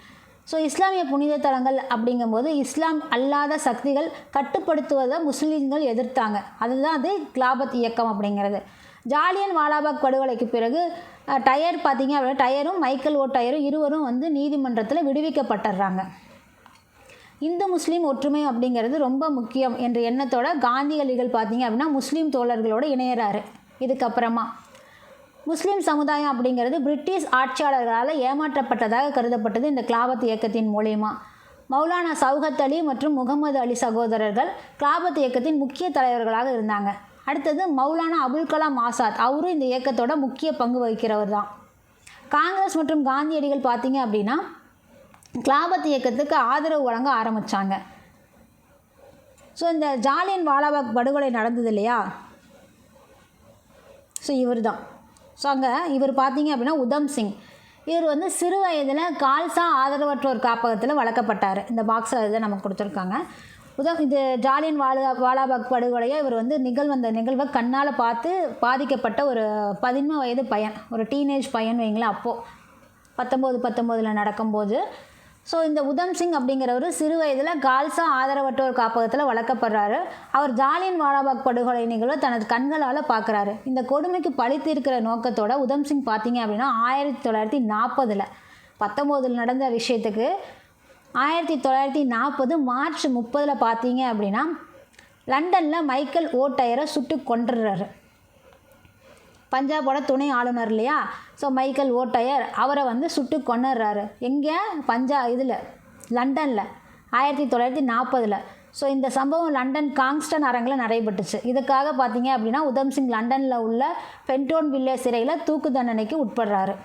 ஸோ இஸ்லாமிய புனித தலங்கள் அப்படிங்கும்போது இஸ்லாம் அல்லாத சக்திகள் கட்டுப்படுத்துவதை முஸ்லீம்கள் எதிர்த்தாங்க. அதுதான் கிளாபத் இயக்கம் அப்படிங்கிறது. ஜாலியன் வாலாபாக் படுகொலைக்கு பிறகு டயர் பார்த்தீங்க அப்படின்னா டயரும் மைக்கேல் டயரும் இருவரும் நீதிமன்றத்தில் விடுவிக்கப்பட்டுறாங்க. இந்து முஸ்லீம் ஒற்றுமை அப்படிங்கிறது ரொம்ப முக்கியம் என்ற எண்ணத்தோட காந்தியடிகள் பார்த்தீங்க அப்படின்னா முஸ்லீம் தோழர்களோடு இணையிறாரு. இதுக்கப்புறமா முஸ்லீம் சமுதாயம் அப்படிங்கிறது பிரிட்டிஷ் ஆட்சியாளர்களால் ஏமாற்றப்பட்டதாக கருதப்பட்டது. இந்த கிளாபத் இயக்கத்தின் மூலயமா மௌலானா சௌகத் அலி மற்றும் முகமது அலி சகோதரர்கள் கிளாபத் இயக்கத்தின் முக்கிய தலைவர்களாக இருந்தாங்க. அடுத்தது மௌலானா அபுல் கலாம் ஆசாத், அவரும் இந்த இயக்கத்தோட முக்கிய பங்கு வகிக்கிறவர் தான். காங்கிரஸ் மற்றும் காந்தியடிகள் பார்த்தீங்க அப்படின்னா கிளாபத் இயக்கத்துக்கு ஆதரவு வழங்க ஆரம்பித்தாங்க. ஸோ இந்த ஜாலியன் வாலாபாக் படுகொலை நடந்தது இல்லையா? ஸோ இவர் தான். ஸோ அங்கே இவர் பார்த்தீங்க அப்படின்னா உதம் சிங், இவர் சிறு வயதில் கால்சா ஆதரவற்றோர் காப்பகத்தில் வளர்க்கப்பட்டார். இந்த பாக்ஸில் இதை நமக்கு கொடுத்துருக்காங்க. இது ஜாலியன் வாலாபாக் படுகொலையை இவர் நிகழ்ந்த நிகழ்வை கண்ணால் பார்த்து பாதிக்கப்பட்ட ஒரு 13 வயது பையன், ஒரு டீனேஜ் பையன் வைங்களேன். அப்போது 1919 நடக்கும்போது ஸோ இந்த உதம் சிங் அப்படிங்கிறவர் சிறு வயதில் கால்சா ஆதரவற்றோர் காப்பகத்தில் வளர்க்கப்படுறாரு. அவர் ஜாலியன் வாலாபாக் படுகொலை நிகழ்வை தனது கண்களால் பார்க்குறாரு. இந்த கொடுமைக்கு பழி தீர்க்கிற நோக்கத்தோட உதம் சிங் பார்த்தீங்க அப்படின்னா 1940 19 நடந்த விஷயத்துக்கு 1940 மார்ச் 30 பார்த்தீங்க அப்படின்னா லண்டனில் மைக்கேல் டயரை சுட்டு கொன்றுறாரு. பஞ்சாபோட துணை ஆளுநர் இல்லையா? ஸோ மைக்கேல் டயர் அவரை சுட்டு கொன்னுறாரு. எங்கே? லண்டனில் 1940. ஸோ இந்த சம்பவம் லண்டன் காங்ஸ்டன் அரங்கில் நடைபெற்றுச்சு. இதுக்காக பார்த்தீங்க அப்படின்னா உதம் சிங் லண்டனில் உள்ள பென்டோன் வில்லே சிறையில் தூக்கு தண்டனைக்கு உட்படுறாரு.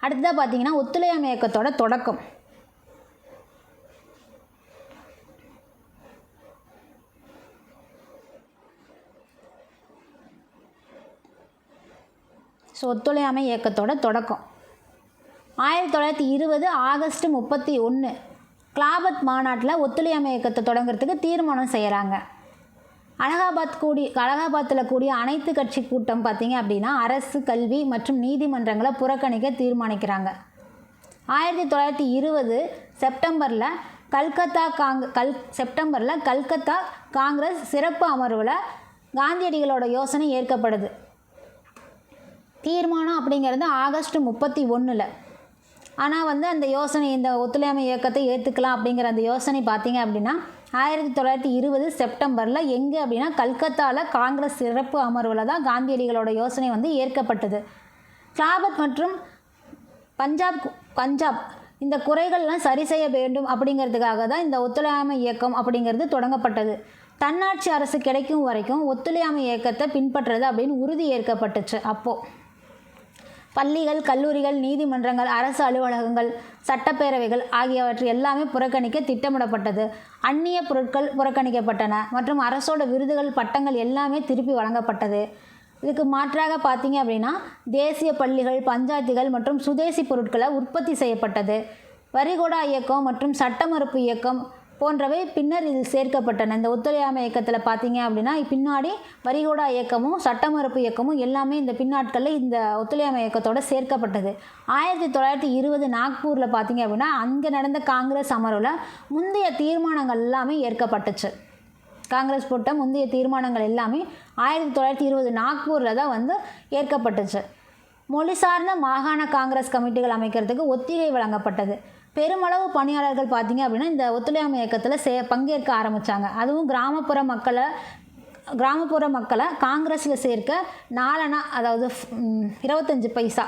அடுத்ததாக பார்த்திங்கன்னா ஒத்துழையாமை இயக்கத்தோட தொடக்கம். ஸோ ஒத்துழையாமை இயக்கத்தோட தொடக்கம் 1920 ஆகஸ்ட் 31 கிளாபத் மாநாட்டில் ஒத்துழையாமை இயக்கத்தை தொடங்குறதுக்கு தீர்மானம் செய்கிறாங்க. அலகாபாத்தில் கூடிய அனைத்து கட்சி கூட்டம் பார்த்திங்க அப்படின்னா அரசு, கல்வி மற்றும் நீதிமன்றங்களை புறக்கணிக்க தீர்மானிக்கிறாங்க. 1920 செப்டம்பரில் கல்கத்தா காங்கிரஸ் சிறப்பு அமர்வில் காந்தியடிகளோட யோசனை ஏற்கப்படுது. தீர்மானம் அப்படிங்கிறது ஆகஸ்ட் 31. ஆனால் அந்த யோசனை, இந்த ஒத்துழையாமை இயக்கத்தை ஏற்றுக்கலாம் அப்படிங்கிற அந்த யோசனை பார்த்திங்க அப்படின்னா 1920 செப்டம்பரில் எங்கே அப்படின்னா கல்கத்தாவில் காங்கிரஸ் சிறப்பு அமர்வில் தான் காந்தியடிகளோட யோசனை ஏற்கப்பட்டது. கிளாபத் மற்றும் பஞ்சாப் இந்த குறைகள்லாம் சரி செய்ய வேண்டும் அப்படிங்கிறதுக்காக தான் இந்த ஒத்துழையாமை இயக்கம் அப்படிங்கிறது தொடங்கப்பட்டது. தன்னாட்சி அரசு கிடைக்கும் வரைக்கும் ஒத்துழையாமை இயக்கத்தை பின்பற்றுறது அப்படின்னு உறுதி ஏற்கப்பட்டுச்சு. அப்போது பள்ளிகள், கல்லூரிகள், நீதிமன்றங்கள், அரசு அலுவலகங்கள், சட்டப்பேரவைகள் ஆகியவற்றை எல்லாமே புறக்கணிக்க திட்டமிடப்பட்டது. அந்நிய பொருட்கள் புறக்கணிக்கப்பட்டன மற்றும் அரசோட விருதுகள், பட்டங்கள் எல்லாமே திருப்பி வழங்கப்பட்டது. இதுக்கு மாற்றாக பார்த்திங்க அப்படின்னா தேசிய பள்ளிகள், பஞ்சாயத்துகள் மற்றும் சுதேசி பொருட்களை உற்பத்தி செய்யப்பட்டது. வரிகோடா இயக்கம் மற்றும் சட்ட மறுப்பு இயக்கம் போன்றவை பின்னர் இதில் சேர்க்கப்பட்டன. இந்த ஒத்துழையாமை இயக்கத்தில் பார்த்திங்க அப்படின்னா பின்னாடி வரிகோடா இயக்கமும் சட்ட மறுப்பு இயக்கமும் எல்லாமே இந்த பின்னாட்களில் இந்த ஒத்துழையாமை இயக்கத்தோடு சேர்க்கப்பட்டது. 1920 நாக்பூரில் பார்த்திங்க அப்படின்னா அங்கே நடந்த காங்கிரஸ் அமர்வில் முந்தைய தீர்மானங்கள் எல்லாமே ஏற்கப்பட்டுச்சு. காங்கிரஸ் போட்ட முந்தைய தீர்மானங்கள் எல்லாமே 1920 நாக்பூரில் தான் ஏற்கப்பட்டுச்சு. மொழி சார்ந்த மாகாண காங்கிரஸ் கமிட்டிகள் அமைக்கிறதுக்கு ஒத்திகை வழங்கப்பட்டது. பெருமளவு பணியாளர்கள் பார்த்திங்க அப்படின்னா இந்த ஒத்துழையாமை இயக்கத்தில் பங்கேற்க ஆரம்பித்தாங்க. அதுவும் கிராமப்புற மக்களை காங்கிரஸில் சேர்க்க 4 அணா, அதாவது 25 பைசா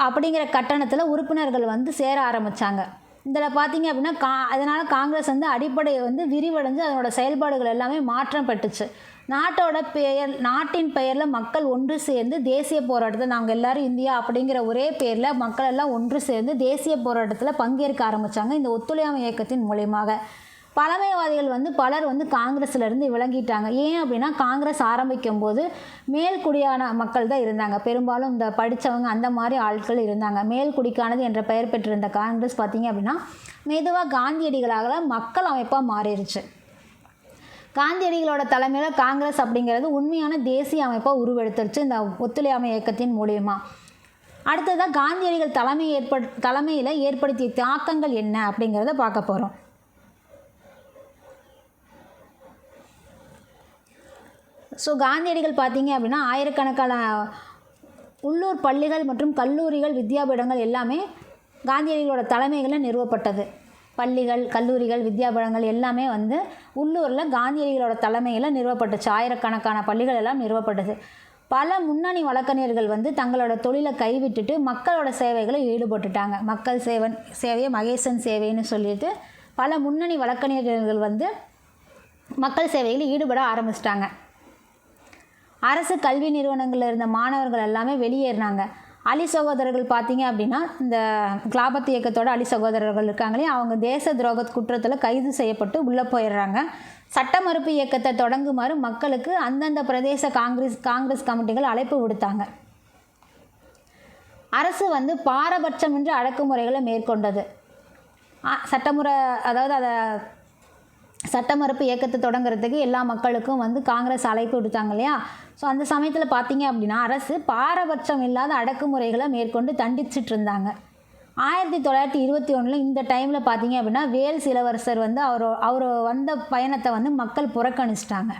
அப்படிங்கிற கட்டணத்தில் உறுப்பினர்கள் நாட்டில் சேர ஆரம்பித்தாங்க. இதில் பார்த்திங்க அப்படின்னா அதனால் காங்கிரஸ் அடிப்படை விரிவடைஞ்சு அதனோட செயல்பாடுகள் எல்லாமே மாற்றம் பெற்றுச்சு. நாட்டின் பெயரில் மக்கள் ஒன்று சேர்ந்து தேசிய போராட்டத்தை, நாங்கள் எல்லோரும் இந்தியா அப்படிங்கிற ஒரே பேரில் மக்கள் எல்லாம் ஒன்று சேர்ந்து தேசிய போராட்டத்தில் பங்கேற்க ஆரம்பித்தாங்க. இந்த ஒத்துழையாமை இயக்கத்தின் மூலியமாக பழமைவாதிகள் பலர் காங்கிரஸ்லேருந்து விளங்கிட்டாங்க. ஏன் அப்படின்னா காங்கிரஸ் ஆரம்பிக்கும் போது மேல்குடியான மக்கள் தான் இருந்தாங்க. பெரும்பாலும் இந்த படித்தவங்க அந்த மாதிரி ஆட்கள் இருந்தாங்க. மேல்குடிக்கானது என்ற பெயர் பெற்றிருந்த காங்கிரஸ் பார்த்திங்க அப்படின்னா மெதுவாக காந்தியடிகளாக மக்கள் அமைப்பாக மாறிடுச்சு. காந்தியடிகளோட தலைமையில் காங்கிரஸ் அப்படிங்கிறது உண்மையான தேசிய அமைப்பாக உருவெடுத்துருச்சு இந்த ஒத்துழையாமை இயக்கத்தின் மூலியமாக. அடுத்ததாக காந்தியடிகள் தலைமையில் ஏற்படுத்திய தாக்கங்கள் என்ன அப்படிங்கிறத பார்க்க போகிறோம். ஸோ காந்தியடிகள் பார்த்திங்க அப்படின்னா ஆயிரக்கணக்கான உள்ளூர் பள்ளிகள் மற்றும் கல்லூரிகள், வித்யாபீடங்கள் எல்லாமே காந்தியடிகளோட தலைமைகளில் நிறுவப்பட்டது. பள்ளிகள், கல்லூரிகள், வித்யாபீடங்கள் எல்லாமே உள்ளூரில் காந்தியடிகளோட தலைமையில் நிறுவப்பட்டுச்சு. ஆயிரக்கணக்கான பள்ளிகள் எல்லாம் நிறுவப்பட்டது. பல முன்னணி வழக்கறிஞர்கள் தங்களோட தொழிலை கைவிட்டுட்டு மக்களோட சேவைகளை ஈடுபட்டுட்டாங்க. மக்கள் சேவையை மகேசன் சேவைன்னு சொல்லிட்டு பல முன்னணி வழக்கறிஞர்கள் மக்கள் சேவைகளில் ஈடுபட ஆரம்பிச்சிட்டாங்க. அரசு கல்வி நிறுவனங்களில் இருந்த மாணவர்கள் எல்லாமே வெளியேறினாங்க. அலி சகோதரர்கள் பார்த்திங்க அப்படின்னா இந்த கிளாபத் இயக்கத்தோட அலி சகோதரர்கள் இருக்காங்களே, அவங்க தேச துரோக குற்றத்தில் கைது செய்யப்பட்டு உள்ளே போயிடுறாங்க. சட்ட மறுப்பு இயக்கத்தை தொடங்குமாறு மக்களுக்கு அந்தந்த பிரதேச காங்கிரஸ் கமிட்டிகள் அழைப்பு விடுத்தாங்க. அரசு பாரபட்சமின்றி அடக்குமுறைகளை மேற்கொண்டது. சட்ட மறுப்பு இயக்கத்தை தொடங்குறதுக்கு எல்லா மக்களுக்கும் காங்கிரஸ் அழைப்பு விடுத்தாங்க இல்லையா. ஸோ அந்த சமயத்தில் பார்த்திங்க அப்படின்னா அரசு பாரபட்சம் இல்லாத அடக்குமுறைகளை மேற்கொண்டு தண்டிச்சிட்டு இருந்தாங்க. 1921 இந்த டைமில் பார்த்திங்க அப்படின்னா வேல்ஸ் இளவரசர் அவர் வந்த பயணத்தை மக்கள் புறக்கணிச்சிட்டாங்க.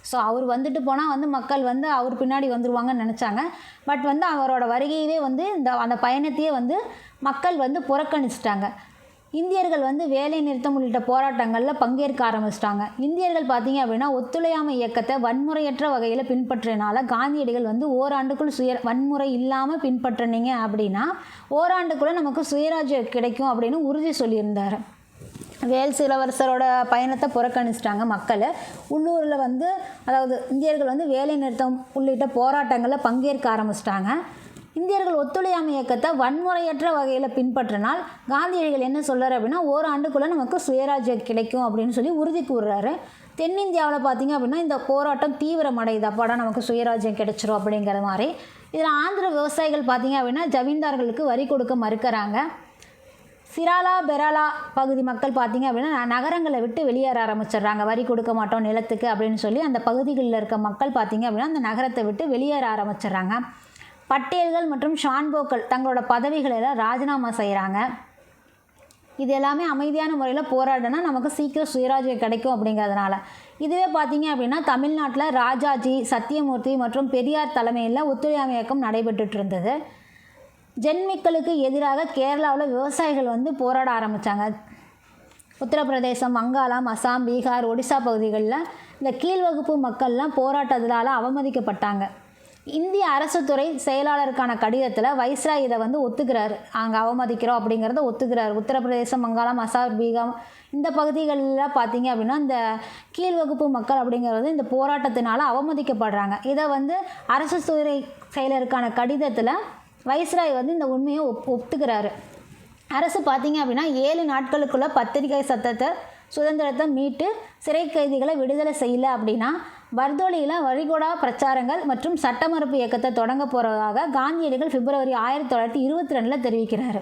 ஸோ அவர் வந்துட்டு போனால் மக்கள் அவர் பின்னாடி வந்துடுவாங்கன்னு நினச்சாங்க. பட் அவரோட வருகையவே அந்த பயணத்தையே மக்கள் புறக்கணிச்சிட்டாங்க. இந்தியர்கள் வேலை நிறுத்தம் உள்ளிட்ட போராட்டங்களில் பங்கேற்க ஆரம்பிச்சிட்டாங்க. இந்தியர்கள் பார்த்திங்க அப்படின்னா ஒத்துழையாமை இயக்கத்தை வன்முறையற்ற வகையில் பின்பற்றினால காந்தியடிகள் ஓராண்டுக்குள் வன்முறை இல்லாமல் பின்பற்றினீங்க அப்படின்னா ஓராண்டுக்குள்ளே நமக்கு சுயராஜ்யம் கிடைக்கும் அப்படின்னு உறுதி சொல்லியிருந்தார். வேல்ஸ் இளவரசரோட பயணத்தை புறக்கணிச்சிட்டாங்க மக்கள். உள்ளூரில் அதாவது இந்தியர்கள் வேலை நிறுத்தம் உள்ளிட்ட போராட்டங்களில் பங்கேற்க ஆரம்பிச்சிட்டாங்க. இந்தியர்கள் ஒத்துழையாமை இயக்கத்தை வன்முறையற்ற வகையில் பின்பற்றினால் காந்தியடிகள் என்ன சொல்கிறார் அப்படின்னா ஓராண்டுக்குள்ளே நமக்கு சுயராஜ்யம் கிடைக்கும் அப்படின்னு சொல்லி உறுதி கூறுறாரு. தென்னிந்தியாவில் பார்த்திங்க அப்படின்னா இந்த போராட்டம் தீவிரமடையுது, அப்பாடா நமக்கு சுயராஜ்யம் கிடைச்சிரும் அப்படிங்கிற மாதிரி. இதில் ஆந்திர விவசாயிகள் பார்த்திங்க அப்படின்னா ஜமீன்தார்களுக்கு வரி கொடுக்க மறுக்கிறாங்க. சிராலா பெராலா பகுதி மக்கள் பார்த்திங்க அப்படின்னா நகரங்களை விட்டு வெளியேற ஆரம்பிச்சிடுறாங்க. வரி கொடுக்க மாட்டோம் நிலத்துக்கு அப்படின்னு சொல்லி அந்த பகுதிகளில் இருக்க மக்கள் பார்த்திங்க அப்படின்னா அந்த நகரத்தை விட்டு வெளியேற ஆரம்பிச்சிடுறாங்க. பட்டேல்கள் மற்றும் ஷான்போக்கள் தங்களோட பதவிகளெல்லாம் ராஜினாமா செய்கிறாங்க. இது எல்லாமே அமைதியான முறையில் போராடினா நமக்கு சீக்கிரம் சுயராஜ்யம் கிடைக்கும் அப்படிங்கிறதுனால. இதுவே பார்த்திங்க அப்படின்னா தமிழ்நாட்டில் ராஜாஜி, சத்தியமூர்த்தி மற்றும் பெரியார் தலைமையில் ஒத்துழையாமை இயக்கம் நடைபெற்றுட்டு இருந்தது. ஜென்மிக்களுக்கு எதிராக கேரளாவில் விவசாயிகள் போராட ஆரம்பித்தாங்க. உத்தரப்பிரதேசம், வங்காளம், அசாம், பீகார், ஒடிசா பகுதிகளில் இந்த கீழ்வகுப்பு மக்கள்லாம் போராட்டத்தினால் அவமதிக்கப்பட்டாங்க. இந்திய அரசு துறை செயலாளருக்கான கடிதத்தில் வைஸ்ராய் இதை ஒத்துக்கிறாரு. அங்கே அவமதிக்கிறோம் அப்படிங்கிறத ஒத்துக்கிறார். உத்தரப்பிரதேசம், வங்காளம், அசாம், பீகார் இந்த பகுதிகளில் பார்த்திங்க அப்படின்னா இந்த கீழ்வகுப்பு மக்கள் அப்படிங்கிறது இந்த போராட்டத்தினால் அவமதிக்கப்படுறாங்க. இதை அரசு துறை செயலருக்கான கடிதத்தில் வைஸ்ராய் இந்த உண்மையை ஒத்துக்கிறாரு. அரசு பார்த்திங்க அப்படின்னா 7 நாட்களுக்குள்ளே பத்திரிகை சட்டத்தை சுதந்திரத்தை மீட்டு சிறை கைதிகளை விடுதலை செய்யலை அப்படின்னா பர்தோலியில் வரிகொடா பிரச்சாரங்கள் மற்றும் சட்ட மறுப்பு இயக்கத்தை தொடங்க போகிறதாக காந்தியடிகள் பிப்ரவரி 1922 தெரிவிக்கிறார்.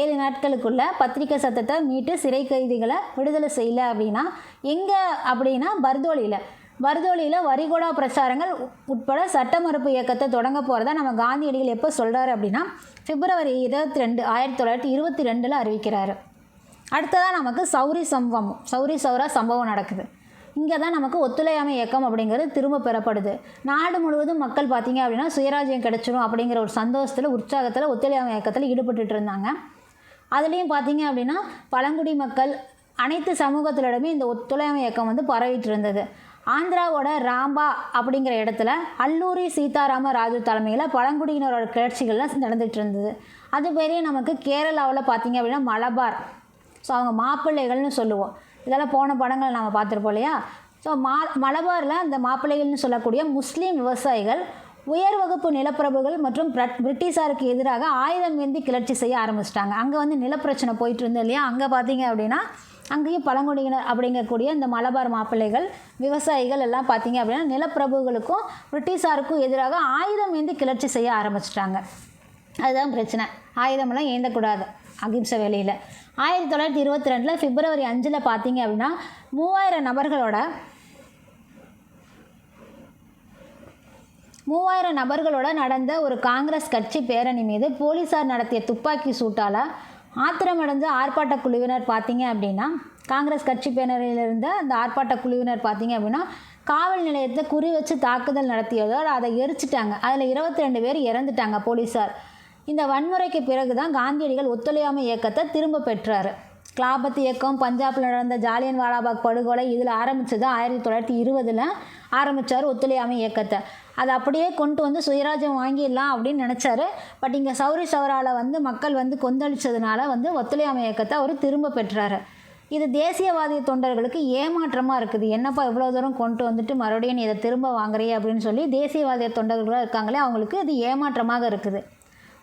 7 நாட்களுக்குள்ளே பத்திரிகை சட்டத்தை மீட்டு சிறை கைதிகளை விடுதலை செய்யலை அப்படின்னா எங்கே அப்படின்னா பர்தோலியில் வரிகொடா பிரச்சாரங்கள் உட்பட சட்ட மறுப்பு இயக்கத்தை தொடங்க போகிறதா நம்ம காந்தியடிகள் எப்போ சொல்கிறாரு அப்படின்னா பிப்ரவரி 22, 1922 அறிவிக்கிறார். அடுத்ததாக நமக்கு சௌரி சௌரா சம்பவம் நடக்குது. இங்கே தான் நமக்கு ஒத்துழையாமை இயக்கம் அப்படிங்கிறது திரும்ப பெறப்படுது. நாடு முழுவதும் மக்கள் பார்த்திங்க அப்படின்னா சுயராஜ்யம் கிடைச்சிரும் அப்படிங்கிற ஒரு சந்தோஷத்தில், உற்சாகத்தில் ஒத்துழையாமை இயக்கத்தில் ஈடுபட்டுட்டு இருந்தாங்க. அதுலேயும் பார்த்திங்க அப்படின்னா பழங்குடி மக்கள் அனைத்து சமூகத்திலிடமே இந்த ஒத்துழையாமை இயக்கம் பரவிட்டு இருந்தது. ஆந்திராவோட ராம்பா அப்படிங்கிற இடத்துல அல்லூரி சீதாராம ராஜு தலைமையில் பழங்குடியினரோட கிளர்ச்சிகள்லாம் நடந்துகிட்டு இருந்தது. அது பெரிய நமக்கு கேரளாவில் பார்த்திங்க அப்படின்னா மலபார், ஸோ அவங்க மாப்பிள்ளைகள்னு சொல்லுவோம். இதெல்லாம் போன படங்களை நம்ம பார்த்துருப்போம் இல்லையா. ஸோ மலபாரில் அந்த மாப்பிள்ளைகள்னு சொல்லக்கூடிய முஸ்லீம் விவசாயிகள் உயர் வகுப்பு நிலப்பிரபுகள் மற்றும் பிரிட்டிஷாருக்கு எதிராக ஆயுதம் ஏந்தி கிளர்ச்சி செய்ய ஆரம்பிச்சிட்டாங்க. அங்கே நிலப்பிரச்சனை போயிட்டு இருந்தது இல்லையா. அங்கே பார்த்திங்க அப்படின்னா அங்கேயும் பழங்குடியினர் அப்படிங்கக்கூடிய இந்த மலபார் மாப்பிள்ளைகள், விவசாயிகள் எல்லாம் பார்த்திங்க அப்படின்னா நிலப்பிரபுகளுக்கும் பிரிட்டிஷாருக்கும் எதிராக ஆயுதம் ஏந்தி கிளர்ச்சி செய்ய ஆரம்பிச்சிட்டாங்க. அதுதான் பிரச்சனை. ஆயுதமெல்லாம் ஏந்தக்கூடாது அகிம்சை வேலையில். 1922 பிப்ரவரி 5 பார்த்திங்க அப்படின்னா 3000 நபர்களோட நடந்த ஒரு காங்கிரஸ் கட்சி பேரணி மீது போலீஸார் நடத்திய துப்பாக்கி சூட்டால் ஆத்திரமடைஞ்ச ஆர்ப்பாட்ட குழுவினர் பார்த்திங்க அப்படின்னா காங்கிரஸ் கட்சி பேரணியில் இருந்த அந்த ஆர்ப்பாட்ட குழுவினர் பார்த்திங்க அப்படின்னா காவல் நிலையத்தை குறி வச்சு தாக்குதல் நடத்தியதோடு அதை எரிச்சிட்டாங்க. அதில் 22 பேர் இறந்துட்டாங்க போலீஸார். இந்த வன்முறைக்கு பிறகு தான் காந்தியடிகள் ஒத்துழையாமை இயக்கத்தை திரும்ப பெற்றார். கிலாபத் இயக்கம், பஞ்சாபில் நடந்த ஜாலியன் வாலாபாக் படுகொலை இதில் ஆரம்பித்தது 1920 ஆரம்பித்தார் ஒத்துழையாமை இயக்கத்தை. அதை அப்படியே கொண்டு சுயராஜ்யம் வாங்கிடலாம் அப்படின்னு நினச்சாரு. பட் இங்கே சௌரி சௌராவில் மக்கள் கொந்தளித்ததுனால ஒத்துழையாமை இயக்கத்தை அவர் திரும்ப பெற்றார். இது தேசியவாதிய தொண்டர்களுக்கு ஏமாற்றமாக இருக்குது. என்னப்பா இவ்வளோ தூரம் கொண்டு மறுபடியும் நீ இதை திரும்ப வாங்குறியே அப்படின்னு சொல்லி தேசியவாதிய தொண்டர்களாக இருக்காங்களே அவங்களுக்கு இது ஏமாற்றமாக இருக்குது.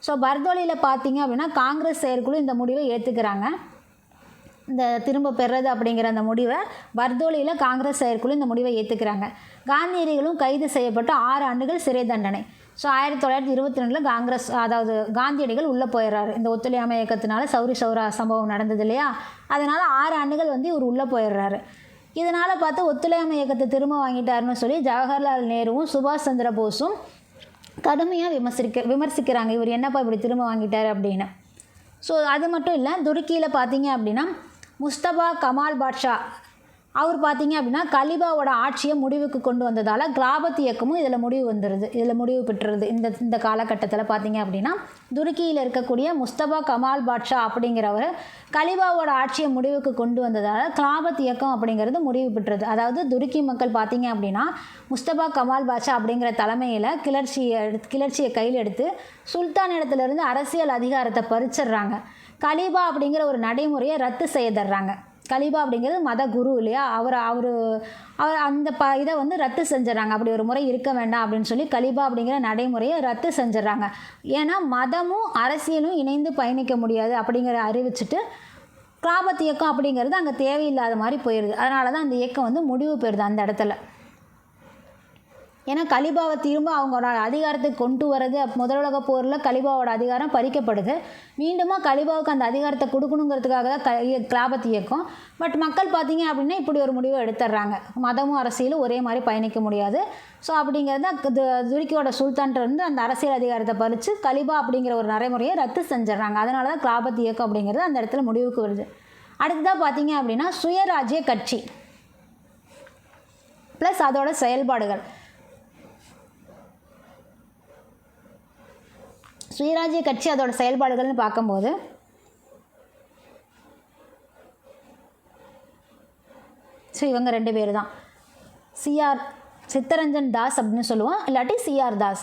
ஸோ பர்தோலியில் பார்த்திங்க அப்படின்னா காங்கிரஸ் செயற்குழு இந்த முடிவை ஏற்றுக்கிறாங்க. இந்த திரும்ப பெறது அப்படிங்கிற அந்த முடிவை பர்தோலியில் காங்கிரஸ் செயற்குழு இந்த முடிவை ஏற்றுக்கிறாங்க. காந்தியடிகளும் கைது செய்யப்பட்டு 6 ஆண்டுகள் சிறை தண்டனை. ஸோ 1922 காந்தியடிகள் உள்ளே போயிடுறாரு. இந்த ஒத்துழையாமை இயக்கத்தினால சௌரி சௌரா சம்பவம் நடந்தது இல்லையா, அதனால் 6 ஆண்டுகள் இவர் உள்ளே போயிடுறாரு. இதனால் பார்த்து ஒத்துழையாமை இயக்கத்தை திரும்ப வாங்கிட்டாருன்னு சொல்லி ஜவஹர்லால் நேருவும் சுபாஷ் சந்திர போஸும் கடுமையாக விமர்சிக்கிறாங்க. இவர் என்னப்பா இப்படி திரும்ப வாங்கிட்டார் அப்படின்னு. ஸோ அது மட்டும் இல்லை, துருக்கியில் பார்த்தீங்க அப்படின்னா முஸ்தபா கமால் பாட்ஷா அவர் பார்த்தீங்க அப்படின்னா கலிபாவோட ஆட்சியை முடிவுக்கு கொண்டு வந்ததால் கிலாபத் இயக்கமும் இதில் முடிவு பெற்றுறது. இந்த காலகட்டத்தில் பார்த்தீங்க அப்படின்னா துருக்கியில் இருக்கக்கூடிய முஸ்தபா கமால் பாட்ஷா அப்படிங்கிறவர் கலிபாவோட ஆட்சியை முடிவுக்கு கொண்டு வந்ததால் கிலாபத் இயக்கம் அப்படிங்கிறது முடிவு பெற்றது. அதாவது துருக்கி மக்கள் பார்த்தீங்க அப்படின்னா முஸ்தபா கமால் பாட்ஷா அப்படிங்கிற தலைமையில் கிளர்ச்சியை கையில் எடுத்து சுல்தான் இடத்துலேருந்து அரசியல் அதிகாரத்தை பறிச்சிடுறாங்க. கலிபா அப்படிங்கிற ஒரு நடைமுறையை ரத்து செய்ய தர்றாங்க. கலிபா அப்படிங்கிறது மத குரு இல்லையா, அவர் அந்த இதை வந்து ரத்து செஞ்சிடறாங்க. அப்படி ஒரு முறை இருக்க வேண்டாம் அப்படின்னு சொல்லி கலிபா அப்படிங்கிற நடைமுறையை ரத்து செஞ்சிடறாங்க. ஏன்னா மதமும் அரசியலும் இணைந்து பயணிக்க முடியாது அப்படிங்கிற அறிவிச்சுட்டு கிலாபத் இயக்கம் அப்படிங்கிறது அங்கே தேவையில்லாத மாதிரி போயிடுது. அதனால தான் அந்த இயக்கம் வந்து முடிவு பெறுது அந்த இடத்துல. ஏன்னா கலிபாவை திரும்ப அவங்களோட அதிகாரத்துக்கு கொண்டு வரது, முதலுலக போரில் கலிபாவோட அதிகாரம் பறிக்கப்படுது. மீண்டுமா கலிபாவுக்கு அந்த அதிகாரத்தை கொடுக்கணுங்கிறதுக்காக தான் கிலாபத் இயக்கம். பட் மக்கள் பார்த்தீங்க அப்படின்னா இப்படி ஒரு முடிவை எடுத்துடுறாங்க. மதமும் அரசியலும் ஒரே மாதிரி பயணிக்க முடியாது. ஸோ அப்படிங்கிறது துருக்கியோட சுல்தான்கிட்ட இருந்து அந்த அரசியல் அதிகாரத்தை பறித்து கலிபா அப்படிங்கிற ஒரு நடைமுறையை ரத்து செஞ்சிடறாங்க. அதனால தான் கிலாபத் இயக்கம் அப்படிங்கிறது அந்த இடத்துல முடிவுக்கு வருது. அடுத்ததாக பார்த்தீங்க அப்படின்னா சுயராஜ்ய கட்சி ப்ளஸ் அதோட செயல்பாடுகள். சுயராஜ்ய கட்சி அதோட செயல்பாடுகள்னு பார்க்கும்போது ஸோ இவங்க 2 பேர் தான். சித்தரஞ்சன் தாஸ் அப்படின்னு சொல்லுவோம், இல்லாட்டி சிஆர் தாஸ்.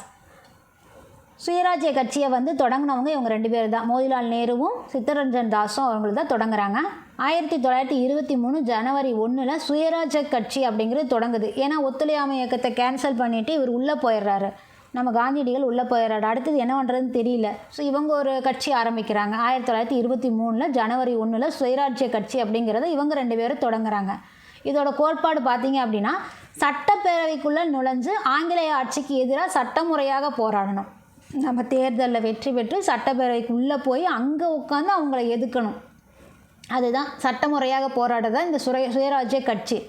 சுயராஜ்ய கட்சியை வந்து தொடங்கினவங்க இவங்க 2 பேர் தான். மோதிலால் நேருவும் சித்தரஞ்சன் தாஸும் அவங்களுக்கு தான் தொடங்குறாங்க. 1923 ஜனவரி 1 சுயராஜ்ய கட்சி அப்படிங்கிறது தொடங்குது. ஏன்னா ஒத்துழையாமை இயக்கத்தை கேன்சல் பண்ணிவிட்டு இவர் உள்ளே போயிடுறாரு, நம்ம காந்தியடிகள் உள்ளே போயிடுறாரு. அடுத்தது என்ன பண்ணுறதுன்னு தெரியல. ஸோ இவங்க ஒரு கட்சி ஆரம்பிக்கிறாங்க. 1923 ஜனவரி 1 சுயராஜ்ய கட்சி அப்படிங்கிறத இவங்க 2 பேரும் தொடங்குறாங்க. இதோட கோட்பாடு பார்த்தீங்க அப்படின்னா சட்டப்பேரவைக்குள்ளே நுழைஞ்சு ஆங்கிலேய ஆட்சிக்கு எதிராக சட்டமுறையாக போராடணும். நம்ம தேர்தலில் வெற்றி பெற்று சட்டப்பேரவைக்கு உள்ளே போய் அங்கே உட்காந்து அவங்கள எதுக்கணும். அதுதான் சட்டமுறையாக போராடுறதா இந்த சுயராஜ்ய கட்சி.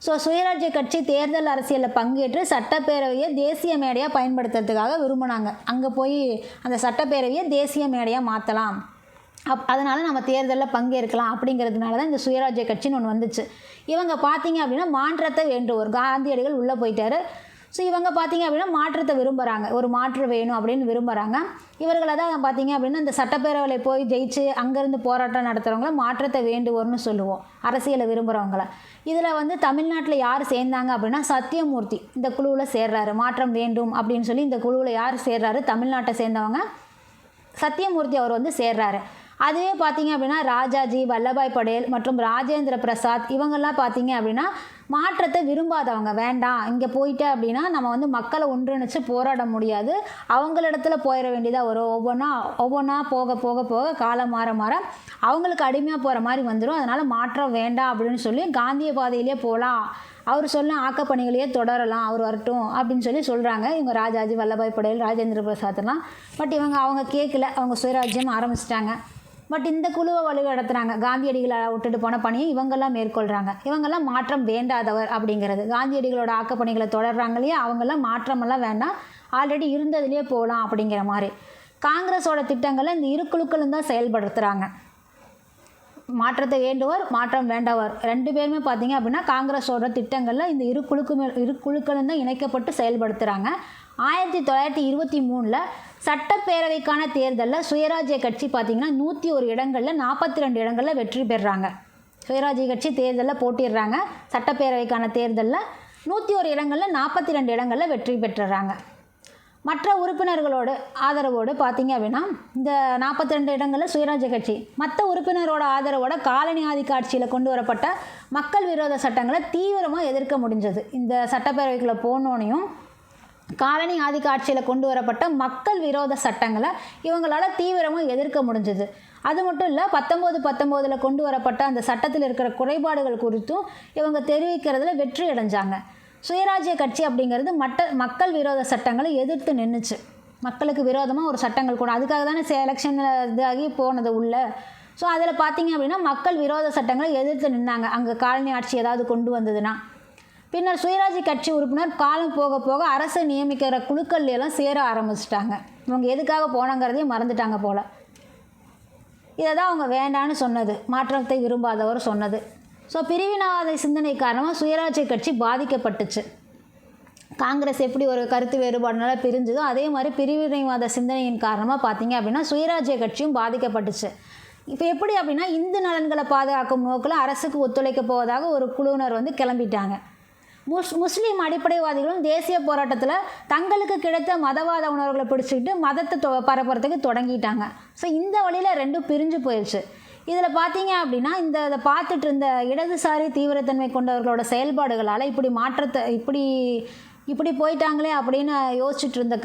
ஸோ சுயராஜ்ய கட்சி தேர்தல் அரசியலில் பங்கேற்று சட்டப்பேரவையை தேசிய மேடையாக பயன்படுத்துறதுக்காக விரும்பினாங்க. அங்கே போய் அந்த சட்டப்பேரவையை தேசிய மேடையாக மாற்றலாம், அதனால் நம்ம தேர்தலில் பங்கேற்கலாம் அப்படிங்கிறதுனால தான் இந்த சுயராஜ்ய கட்சின்னு ஒன்று வந்துச்சு. இவங்க பார்த்தீங்க அப்படின்னா மாற்றத்தை வேண்டுவோர். காந்தியடிகள் உள்ளே போயிட்டார். ஸோ இவங்க பார்த்தீங்க அப்படின்னா மாற்றத்தை விரும்புகிறாங்க, ஒரு மாற்றம் வேணும் அப்படின்னு விரும்புகிறாங்க. இவர்களை தான் பார்த்தீங்க அப்படின்னா இந்த சட்டப்பேரவையில் போய் ஜெயிச்சு அங்கேருந்து போராட்டம் நடத்துகிறவங்கள மாற்றத்தை வேண்டுவோர்னு சொல்லுவோம், அரசியலை விரும்புகிறவங்கள. இதில் வந்து தமிழ்நாட்டில் யார் சேர்ந்தாங்க அப்படின்னா சத்தியமூர்த்தி இந்த குழுவில் சேர்றாரு. மாற்றம் வேண்டும் அப்படின்னு சொல்லி இந்த குழுவில் யார் சேர்றாரு, தமிழ்நாட்டை சேர்ந்தவங்க சத்தியமூர்த்தி அவர் வந்து சேர்றாரு. அதுவே பார்த்தீங்க அப்படின்னா ராஜாஜி, வல்லபாய் படேல் மற்றும் ராஜேந்திர பிரசாத் இவங்கெல்லாம் பார்த்தீங்க அப்படின்னா மாற்றத்தை விரும்பாதவங்க. வேண்டாம், இங்கே போயிட்டு அப்படின்னா நம்ம வந்து மக்களை ஒன்றிணைச்சு போராட முடியாது, அவங்களிடத்துல போயிட வேண்டியதாக வரும். ஒவ்வொன்றா போக போக போக காலம் மாற மாற அவங்களுக்கு அடிமையாக போகிற மாதிரி வந்துடும். அதனால் மாற்றம் வேண்டாம் அப்படின்னு சொல்லி காந்திய பாதையிலே போகலாம், அவர் சொல்ல ஆக்கப்பணிகளையே தொடரலாம், அவர் வரட்டும் அப்படின்னு சொல்லி சொல்கிறாங்க இவங்க ராஜாஜி, வல்லபாய் படேல், ராஜேந்திர பிரசாத்லாம். பட் அவங்க கேட்கல, அவங்க சுயராஜ்யம் ஆரம்பிச்சிட்டாங்க. பட் இந்த குழுவை வழிநடத்துகிறாங்க. காந்தியடிகளை விட்டுட்டு போன பணியை இவங்கெல்லாம் மேற்கொள்கிறாங்க. இவங்கெல்லாம் மாற்றம் வேண்டாதவர் அப்படிங்கிறது. காந்தியடிகளோட ஆக்கப்பணிகளை தொடர்றாங்க இல்லையா, அவங்கெல்லாம் மாற்றமெல்லாம் வேண்டாம், ஆல்ரெடி இருந்ததுலேயே போகலாம் அப்படிங்கிற மாதிரி. காங்கிரஸோட திட்டங்களை இந்த இரு குழுக்களும் தான் செயல்படுத்துகிறாங்க. மாற்றத்தை வேண்டுவர், மாற்றம் வேண்டவர் 2 பேருமே பார்த்தீங்க அப்படின்னா காங்கிரஸோட திட்டங்களில் இந்த இரு குழுக்களும் தான் இணைக்கப்பட்டு செயல்படுத்துகிறாங்க. 1923 சட்டப்பேரவைக்கான தேர்தலில் சுயராஜ்ய கட்சி பார்த்திங்கன்னா 101 இடங்களில் 42 இடங்களில் வெற்றி பெறுறாங்க. சுயராஜ்ய கட்சி தேர்தலில் போட்டிடுறாங்க. சட்டப்பேரவைக்கான தேர்தலில் 101 இடங்களில் 42 இடங்களில் வெற்றி பெற்றுறாங்க. மற்ற உறுப்பினர்களோட ஆதரவோடு பார்த்திங்க அப்படின்னா இந்த 42 இடங்களில் சுயராஜ்ய கட்சி மற்ற உறுப்பினரோட ஆதரவோட காலனி ஆதிக்க ஆட்சியில் கொண்டு வரப்பட்ட மக்கள் விரோத சட்டங்களை தீவிரமாக எதிர்க்க முடிஞ்சது. இந்த சட்டப்பேரவைக்குள்ளே போனோனையும் காலனி ஆதிக்க ஆட்சியில் கொண்டு வரப்பட்ட மக்கள் விரோத சட்டங்களை இவங்களால் தீவிரமாக எதிர்க்க முடிஞ்சது. அது மட்டும் இல்லை, 1919 கொண்டு வரப்பட்ட அந்த சட்டத்தில் இருக்கிற குறைபாடுகள் குறித்தும் இவங்க தெரிவிக்கிறதுல வெற்றி அடைஞ்சாங்க. சுயராஜ்ய கட்சி அப்படிங்கிறது மக்கள் விரோத சட்டங்களை எதிர்த்து நின்றுச்சு. மக்களுக்கு விரோதமாக ஒரு சட்டங்கள் கூட, அதுக்காக தானே எலெக்ஷனில் இதாகி போனது உள்ள. ஸோ அதில் பார்த்தீங்க அப்படின்னா மக்கள் விரோத சட்டங்களை எதிர்த்து நின்னாங்க அங்கே காலனி ஆட்சி ஏதாவது கொண்டு வந்ததுன்னா. பின்னர் சுயராஜ்ய கட்சி உறுப்பினர் காலம் போக போக அரசு நியமிக்கிற குழுக்கள் எல்லாம் சேர ஆரம்பிச்சிட்டாங்க. இவங்க எதுக்காக போனாங்கிறதையும் மறந்துட்டாங்க போல். இதை தான் அவங்க வேண்டான்னு சொன்னது, மாற்றத்தை விரும்பாதவர் சொன்னது. ஸோ பிரிவினவாத சிந்தனை காரணமாக சுயராஜ்ய கட்சி பாதிக்கப்பட்டுச்சு. காங்கிரஸ் எப்படி ஒரு கருத்து வேறுபாடுனால பிரிஞ்சுதோ அதே மாதிரி பிரிவினைவாத சிந்தனையின் காரணமாக பார்த்தீங்க அப்படின்னா சுயராஜ்ய கட்சியும் பாதிக்கப்பட்டுச்சு. இப்போ எப்படி அப்படின்னா இந்து நலன்களை பாதுகாக்கும் நோக்கில் அரசுக்கு ஒத்துழைக்க போவதாக ஒரு குழுவினர் வந்து கிளம்பிட்டாங்க. முஸ்லீம் அடிப்படைவாதிகளும் தேசிய போராட்டத்தில் தங்களுக்கு கிடைத்த மதவாத உணர்வுகளை பிடிச்சிக்கிட்டு மதத்தை பரப்புறதுக்கு தொடங்கிட்டாங்க. ஸோ இந்த வழியில் ரெண்டும் பிரிஞ்சு போயிடுச்சு. இதில் பார்த்தீங்க அப்படின்னா இதை பார்த்துட்டு இருந்த இடதுசாரி தீவிரத்தன்மை கொண்டவர்களோட செயல்பாடுகளால் இப்படி போயிட்டாங்களே அப்படின்னு யோசிச்சுட்டு இருந்த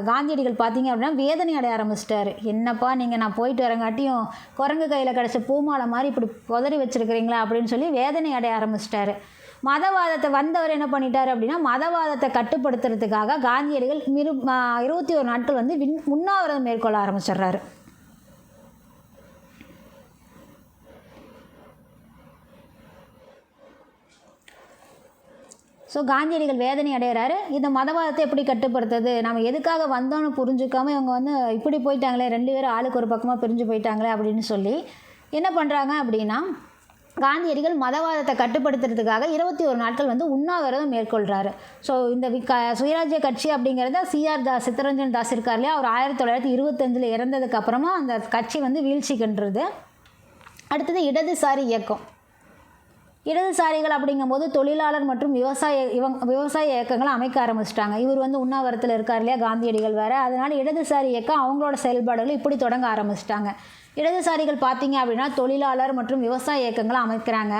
காந்தியடிகள் பார்த்தீங்க அப்படின்னா வேதனை அடைய ஆரம்பிச்சிட்டாரு. என்னப்பா நீங்கள் நான் போயிட்டு வரங்காட்டியும் குரங்கு கையில் கிடச்ச பூமாலை மாதிரி இப்படி புதறி வச்சுருக்கிறீங்களா அப்படின்னு சொல்லி வேதனை அடைய ஆரம்பிச்சிட்டாரு. மதவாதத்தை வந்தவர் என்ன பண்ணிட்டார் அப்படின்னா மதவாதத்தை கட்டுப்படுத்துறதுக்காக காந்தியடிகள் 21 நாட்கள் வந்து உண்ணாவிரதம் மேற்கொள்ள ஆரம்பிச்சிடுறாரு. ஸோ காந்தியடிகள் வேதனை அடைகிறாரு. இந்த மதவாதத்தை எப்படி கட்டுப்படுத்துறது, நம்ம எதுக்காக வந்தோன்னு புரிஞ்சுக்காமல் இவங்க வந்து இப்படி போயிட்டாங்களே, 2 பேரும் ஆளுக்கு ஒரு பக்கமாக பிரிஞ்சு போயிட்டாங்களே அப்படின்னு சொல்லி என்ன பண்ணுறாங்க அப்படின்னா காந்தியடிகள் மதவாதத்தை கட்டுப்படுத்துறதுக்காக 21 நாட்கள் வந்து உண்ணாவிரதம் மேற்கொள்கிறாரு. ஸோ இந்த சுயராஜ்ய கட்சி அப்படிங்கிறத சிஆர் தாஸ், சித்தரஞ்சன் தாஸ் இருக்கார் இல்லையா, அவர் 1925 இறந்ததுக்கு அப்புறமா அந்த கட்சி வந்து வீழ்ச்சி கண்டுறது. அடுத்தது இடதுசாரி இயக்கம். இடதுசாரிகள் அப்படிங்கும்போது தொழிலாளர் மற்றும் விவசாய இயக்கங்களை அமைக்க ஆரம்பிச்சிட்டாங்க. இவர் வந்து உண்ணாவிரத்தில் இருக்கார் இல்லையா காந்தியடிகள் வேறு, அதனால் இடதுசாரி இயக்கம் அவங்களோட செயல்பாடுகள் இப்படி தொடங்க ஆரம்பிச்சிட்டாங்க. இடதுசாரிகள் பார்த்தீங்க அப்படின்னா தொழிலாளர் மற்றும் விவசாய இயக்கங்களை அமைக்கிறாங்க.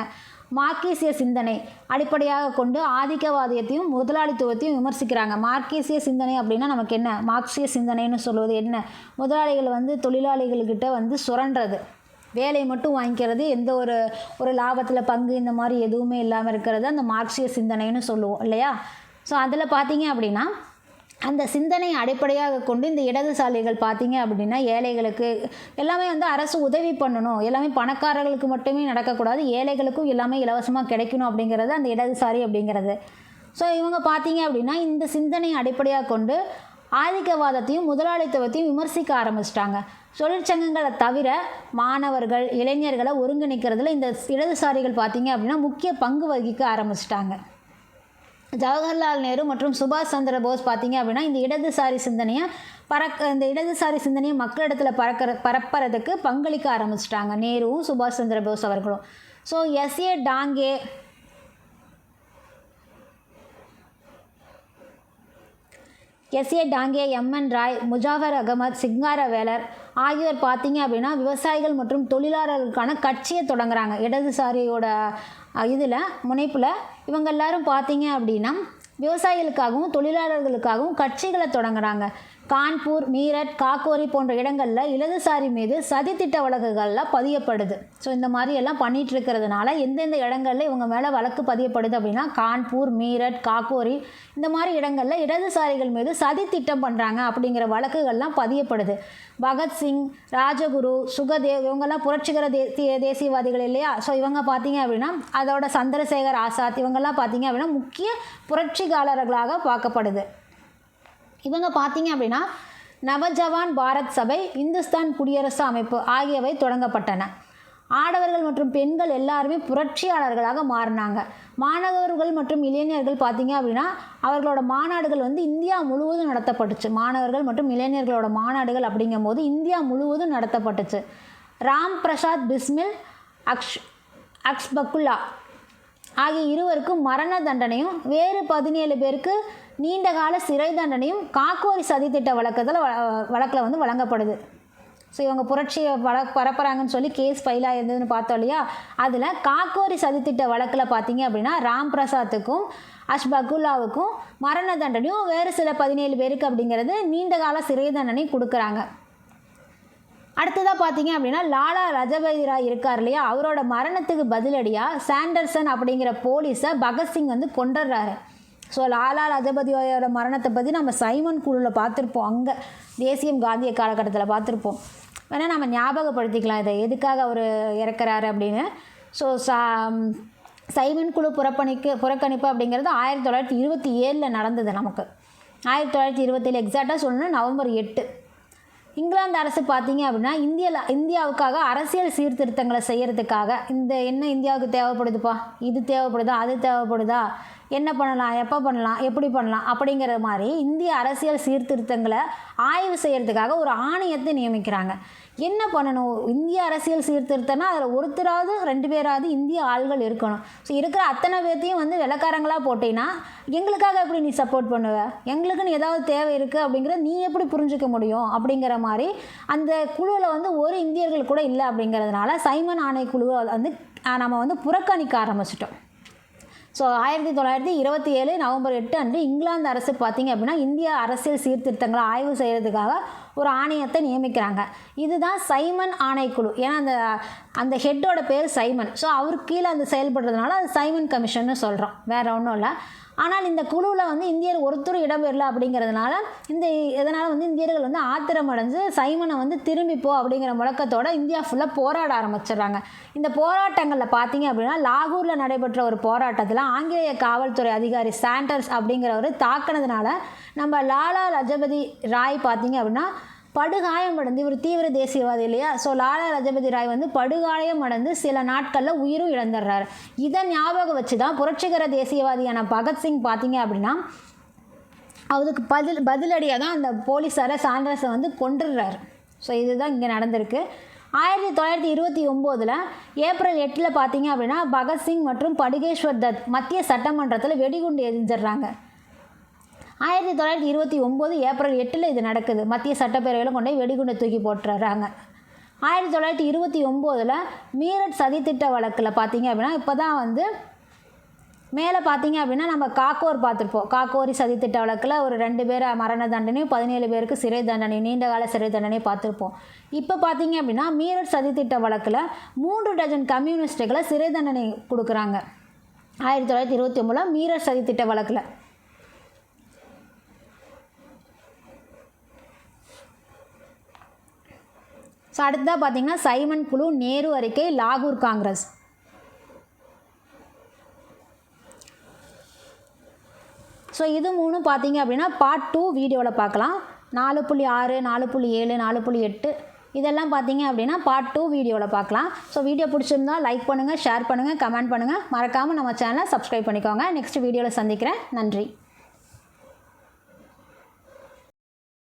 மார்க்சிய சிந்தனை அடிப்படையாக கொண்டு ஆதிக்கவாதியத்தையும் முதலாளித்துவத்தையும் விமர்சிக்கிறாங்க. மார்க்சிய சிந்தனை அப்படின்னா நமக்கு என்ன, மார்க்சிய சிந்தனைன்னு சொல்வது என்ன, முதலாளிகள் வந்து தொழிலாளிகள்கிட்ட வந்து சுரண்டுறது, வேலையை மட்டும் வாங்கிக்கிறது, எந்த ஒரு லாபத்தில் பங்கு இந்த மாதிரி எதுவுமே இல்லாமல் இருக்கிறது அந்த மார்க்சிய சிந்தனைன்னு சொல்லுவோம் இல்லையா. ஸோ அதில் பார்த்தீங்க அப்படின்னா அந்த சிந்தனையை அடிப்படையாக கொண்டு இந்த இடதுசாரிகள் பார்த்தீங்க அப்படின்னா ஏழைகளுக்கு எல்லாமே வந்து அரசு உதவி பண்ணணும், எல்லாமே பணக்காரர்களுக்கு மட்டுமே நடக்கக்கூடாது, ஏழைகளுக்கும் எல்லாமே இலவசமாக கிடைக்கணும் அப்படிங்கிறது அந்த இடதுசாரி அப்படிங்கிறது. ஸோ இவங்க பார்த்தீங்க அப்படின்னா இந்த சிந்தனையை அடிப்படையாக கொண்டு ஆதிக்கவாதத்தையும் முதலாளித்துவத்தையும் விமர்சிக்க ஆரம்பிச்சிட்டாங்க. தொழிற்சங்கங்களை தவிர மாணவர்கள் இளைஞர்களை ஒருங்கிணைக்கிறதுல இந்த இடதுசாரிகள் பார்த்தீங்க அப்படின்னா முக்கிய பங்கு வகிக்க ஆரம்பிச்சிட்டாங்க. ஜவஹர்லால் நேரு மற்றும் சுபாஷ் சந்திர போஸ் பார்த்தீங்க அப்படின்னா இந்த இடதுசாரி சிந்தனையை மக்களிடத்தில் பரப்புறதுக்கு பங்களிக்க ஆரம்பிச்சிட்டாங்க, நேருவும் சுபாஷ் சந்திர போஸ் அவர்களும். So S A Dange, M N Roy, Muzaffar Ahmed, Singaravelar ஆகியோர் பார்த்தீங்க அப்படின்னா விவசாயிகள் மற்றும் தொழிலாளர்களுக்கான கட்சியை தொடங்குறாங்க. இடதுசாரியோட இதில் முனைப்பில் இவங்க எல்லாரும் பார்த்தீங்க அப்படின்னா விவசாயிகளுக்காகவும் தொழிலாளர்களுக்காகவும் கட்சிகளை தொடங்குறாங்க. கான்பூர், மீரட், காக்கோரி போன்ற இடங்களில் இடதுசாரி மீது சதித்திட்ட வழக்குகள்லாம் பதியப்படுது. ஸோ இந்த மாதிரி எல்லாம் பண்ணிகிட்டு இருக்கிறதுனால எந்தெந்த இடங்களில் இவங்க மேலே வழக்கு பதியப்படுது அப்படின்னா கான்பூர், மீரட், காக்கோரி இந்த மாதிரி இடங்களில் இடதுசாரிகள் மீது சதித்திட்டம் பண்ணுறாங்க அப்படிங்கிற வழக்குகள்லாம் பதியப்படுது. பகத்சிங், ராஜகுரு, சுகதேவ் இவங்கெல்லாம் புரட்சிகர தேசியவாதிகள் இல்லையா. ஸோ இவங்க பார்த்தீங்க அப்படின்னா அதோட சந்திரசேகர் ஆசாத் இவங்கெல்லாம் பார்த்தீங்க அப்படின்னா முக்கிய புரட்சிகாரர்களாக பார்க்கப்படுது. இவங்க பார்த்தீங்க அப்படின்னா நவஜவான் பாரத் சபை, இந்துஸ்தான் குடியரசு அமைப்பு ஆகியவை தொடங்கப்பட்டன. ஆடவர்கள் மற்றும் பெண்கள் எல்லாருமே புரட்சியாளர்களாக மாறினாங்க. மாணவர்கள் மற்றும் இளைஞர்கள் பார்த்தீங்க அப்படின்னா அவர்களோட மாநாடுகள் வந்து இந்தியா முழுவதும் நடத்தப்பட்டுச்சு. மாணவர்கள் மற்றும் இளைஞர்களோட மாநாடுகள் அப்படிங்கும்போது இந்தியா முழுவதும் நடத்தப்பட்டுச்சு. ராம் பிரசாத் பிஸ்மில், அக்ஷ்பக்குல்லா ஆகிய இருவருக்கும் மரண தண்டனையும் வேறு 17 பேருக்கு நீண்டகால சிறை தண்டனையும் காக்கோரி சதித்திட்ட வழக்கில் வந்து வழங்கப்படுது. ஸோ இவங்க புரட்சியை பரப்புறாங்கன்னு சொல்லி கேஸ் ஃபைலாக இருந்ததுன்னு பார்த்தோம் இல்லையா. அதில் காக்கோரி சதித்திட்ட வழக்கில் பார்த்தீங்க அப்படின்னா ராம் பிரசாத்துக்கும் அஷ்பகுல்லாவுக்கும் மரண தண்டனையும் வேறு சில 17 பேருக்கு அப்படிங்கிறது நீண்டகால சிறை தண்டனை கொடுக்குறாங்க. அடுத்ததாக பார்த்தீங்க அப்படின்னா லாலா லஜபதி ராய் இருக்கார் இல்லையா, அவரோட மரணத்துக்கு பதிலடியாக சாண்டர்சன் அப்படிங்கிற போலீஸை பகத்சிங் வந்து கொண்டுடுறாரு. ஸோ லாலா லஜபதி ராயோட மரணத்தை பற்றி நம்ம சைமன் குழுவில் பார்த்துருப்போம், அங்கே தேசியம் காந்திய காலகட்டத்தில் பார்த்துருப்போம். வேணால் நம்ம ஞாபகப்படுத்திக்கலாம் இதை எதுக்காக அவர் இறக்குறாரு அப்படின்னு. ஸோ சைமன் குழு புறக்கணிப்பு அப்படிங்கிறது 1927 நடந்தது. நமக்கு 1927 எக்ஸாக்டாக சொல்லணும்னா நவம்பர் 8. இங்கிலாந்து அரசு பார்த்தீங்க அப்படின்னா இந்தியாவுக்காக அரசியல் சீர்திருத்தங்களை செய்கிறதுக்காக இந்தியாவுக்கு தேவைப்படுதுப்பா, இது தேவைப்படுதா, அது தேவைப்படுதா, என்ன பண்ணலாம், எப்போ பண்ணலாம், எப்படி பண்ணலாம் அப்படிங்கிற மாதிரி இந்திய அரசியல் சீர்திருத்தங்களை ஆய்வு செய்கிறதுக்காக ஒரு ஆணையத்தை நியமிக்கிறாங்க. என்ன பண்ணணும், இந்திய அரசியல் சீர்திருத்தம்னா அதில் ஒருத்தராவது 2 பேராவது இந்திய ஆள்கள் இருக்கணும். ஸோ இருக்கிற அத்தனை பேர்த்தையும் வந்து வெள்ளைக்காரங்களாக போட்டிங்கன்னா எங்களுக்காக எப்படி நீ சப்போர்ட் பண்ணுவ, எங்களுக்குன்னு ஏதாவது தேவை இருக்குது அப்படிங்கிறத நீ எப்படி புரிஞ்சிக்க முடியும் அப்படிங்கிற மாதிரி அந்த குழுவில் வந்து ஒரு இந்தியர்கள் கூட இல்லை. அப்படிங்கிறதுனால சைமன் ஆணைக்குழுவை வந்து நம்ம வந்து புறக்கணிக்க ஆரம்பிச்சிட்டோம். ஸோ 1927 நவம்பர் 8 அன்று இங்கிலாந்து அரசு பார்த்திங்க அப்படின்னா இந்திய அரசியல் சீர்திருத்தங்களை ஆய்வு செய்கிறதுக்காக ஒரு ஆணையத்தை நியமிக்கிறாங்க. இதுதான் சைமன் ஆணைக்குழு. ஏன்னா அந்த ஹெட்டோட பேர் சைமன். ஸோ அவருக்கு கீழே அந்த செயல்படுறதுனால அது சைமன் கமிஷன்னு சொல்கிறோம், வேறு ஒன்றும் இல்லை. ஆனால் இந்த குழுவில் வந்து இந்தியர் ஒருத்தரும் இடம்பெறல அப்படிங்கிறதுனால இதனால் வந்து இந்தியர்கள் வந்து ஆத்திரம் அடைஞ்சு சைமனை வந்து திரும்பிப்போ அப்படிங்கிற முழக்கத்தோடு இந்தியா ஃபுல்லாக போராட ஆரம்பிச்சிடுறாங்க. இந்த போராட்டங்களில் பார்த்தீங்க அப்படின்னா லாகூரில் நடைபெற்ற ஒரு போராட்டத்தில் ஆங்கிலேய காவல்துறை அதிகாரி சாண்டர்ஸ் அப்படிங்கிறவர் தாக்கினதுனால நம்ம லாலா லஜபதி ராய் பார்த்தீங்க அப்படின்னா படுகாயமடைந்து, இவர் தீவிர தேசியவாதி இல்லையா, ஸோ லாலா லஜபதி ராய் வந்து படுகாயமடைந்து சில நாட்களில் உயிரும் இழந்துடுறாரு. இதை ஞாபகம் வச்சு தான் புரட்சிகர தேசியவாதியான பகத்சிங் பார்த்தீங்க அப்படின்னா அதுக்கு பதிலடியாக தான் அந்த போலீஸாரை சாண்டர்ஸை வந்து கொன்றுடுறாரு. ஸோ இதுதான் இங்கே நடந்திருக்கு. 1929 ஏப்ரல் 8 பார்த்தீங்க அப்படின்னா பகத்சிங் மற்றும் படுகேஸ்வர் தத் மத்திய சட்டமன்றத்தில் வெடிகுண்டு எரிஞ்சிடுறாங்க. 1929 ஏப்ரல் 8 இது நடக்குது. மத்திய சட்டப்பேரவையில் கொண்டு போய் வெடிகுண்டை தூக்கி போட்டுறாங்க. 1929 மீரட் சதித்திட்ட வழக்கில் பார்த்தீங்க அப்படின்னா இப்போ தான் வந்து மேலே பார்த்தீங்க அப்படின்னா நம்ம காக்கோர் பார்த்துருப்போம். காக்கோரி சதித்திட்ட வழக்கில் ஒரு 2 பேர் மரண தண்டனையும் 17 பேருக்கு சிறை தண்டனை, நீண்டகால சிறை தண்டனையும் பார்த்துருப்போம். இப்போ பார்த்தீங்க அப்படின்னா மீரட் சதித்திட்ட வழக்கில் 3 டஜன் கம்யூனிஸ்டுகளை சிறை தண்டனை கொடுக்குறாங்க. 1929 மீரட் சதித்திட்ட வழக்கில். ஸோ அடுத்ததாக பார்த்தீங்கன்னா சைமன் குழு, நேரு அறிக்கை, லாகூர் காங்கிரஸ். ஸோ இது 3 பார்த்தீங்க அப்படின்னா பார்ட் 2 வீடியோவில் பார்க்கலாம். 4.6, 4.7, 4.8 இதெல்லாம் பார்த்தீங்க அப்படின்னா பார்ட் 2 வீடியோவில் பார்க்கலாம். ஸோ வீடியோ பிடிச்சிருந்தா லைக் பண்ணுங்கள், ஷேர் பண்ணுங்கள், கமெண்ட் பண்ணுங்கள். மறக்காமல் நம்ம சேனலை சப்ஸ்கிரைப் பண்ணிக்கோங்க. நெக்ஸ்ட் வீடியோவில் சந்திக்கிறேன். நன்றி.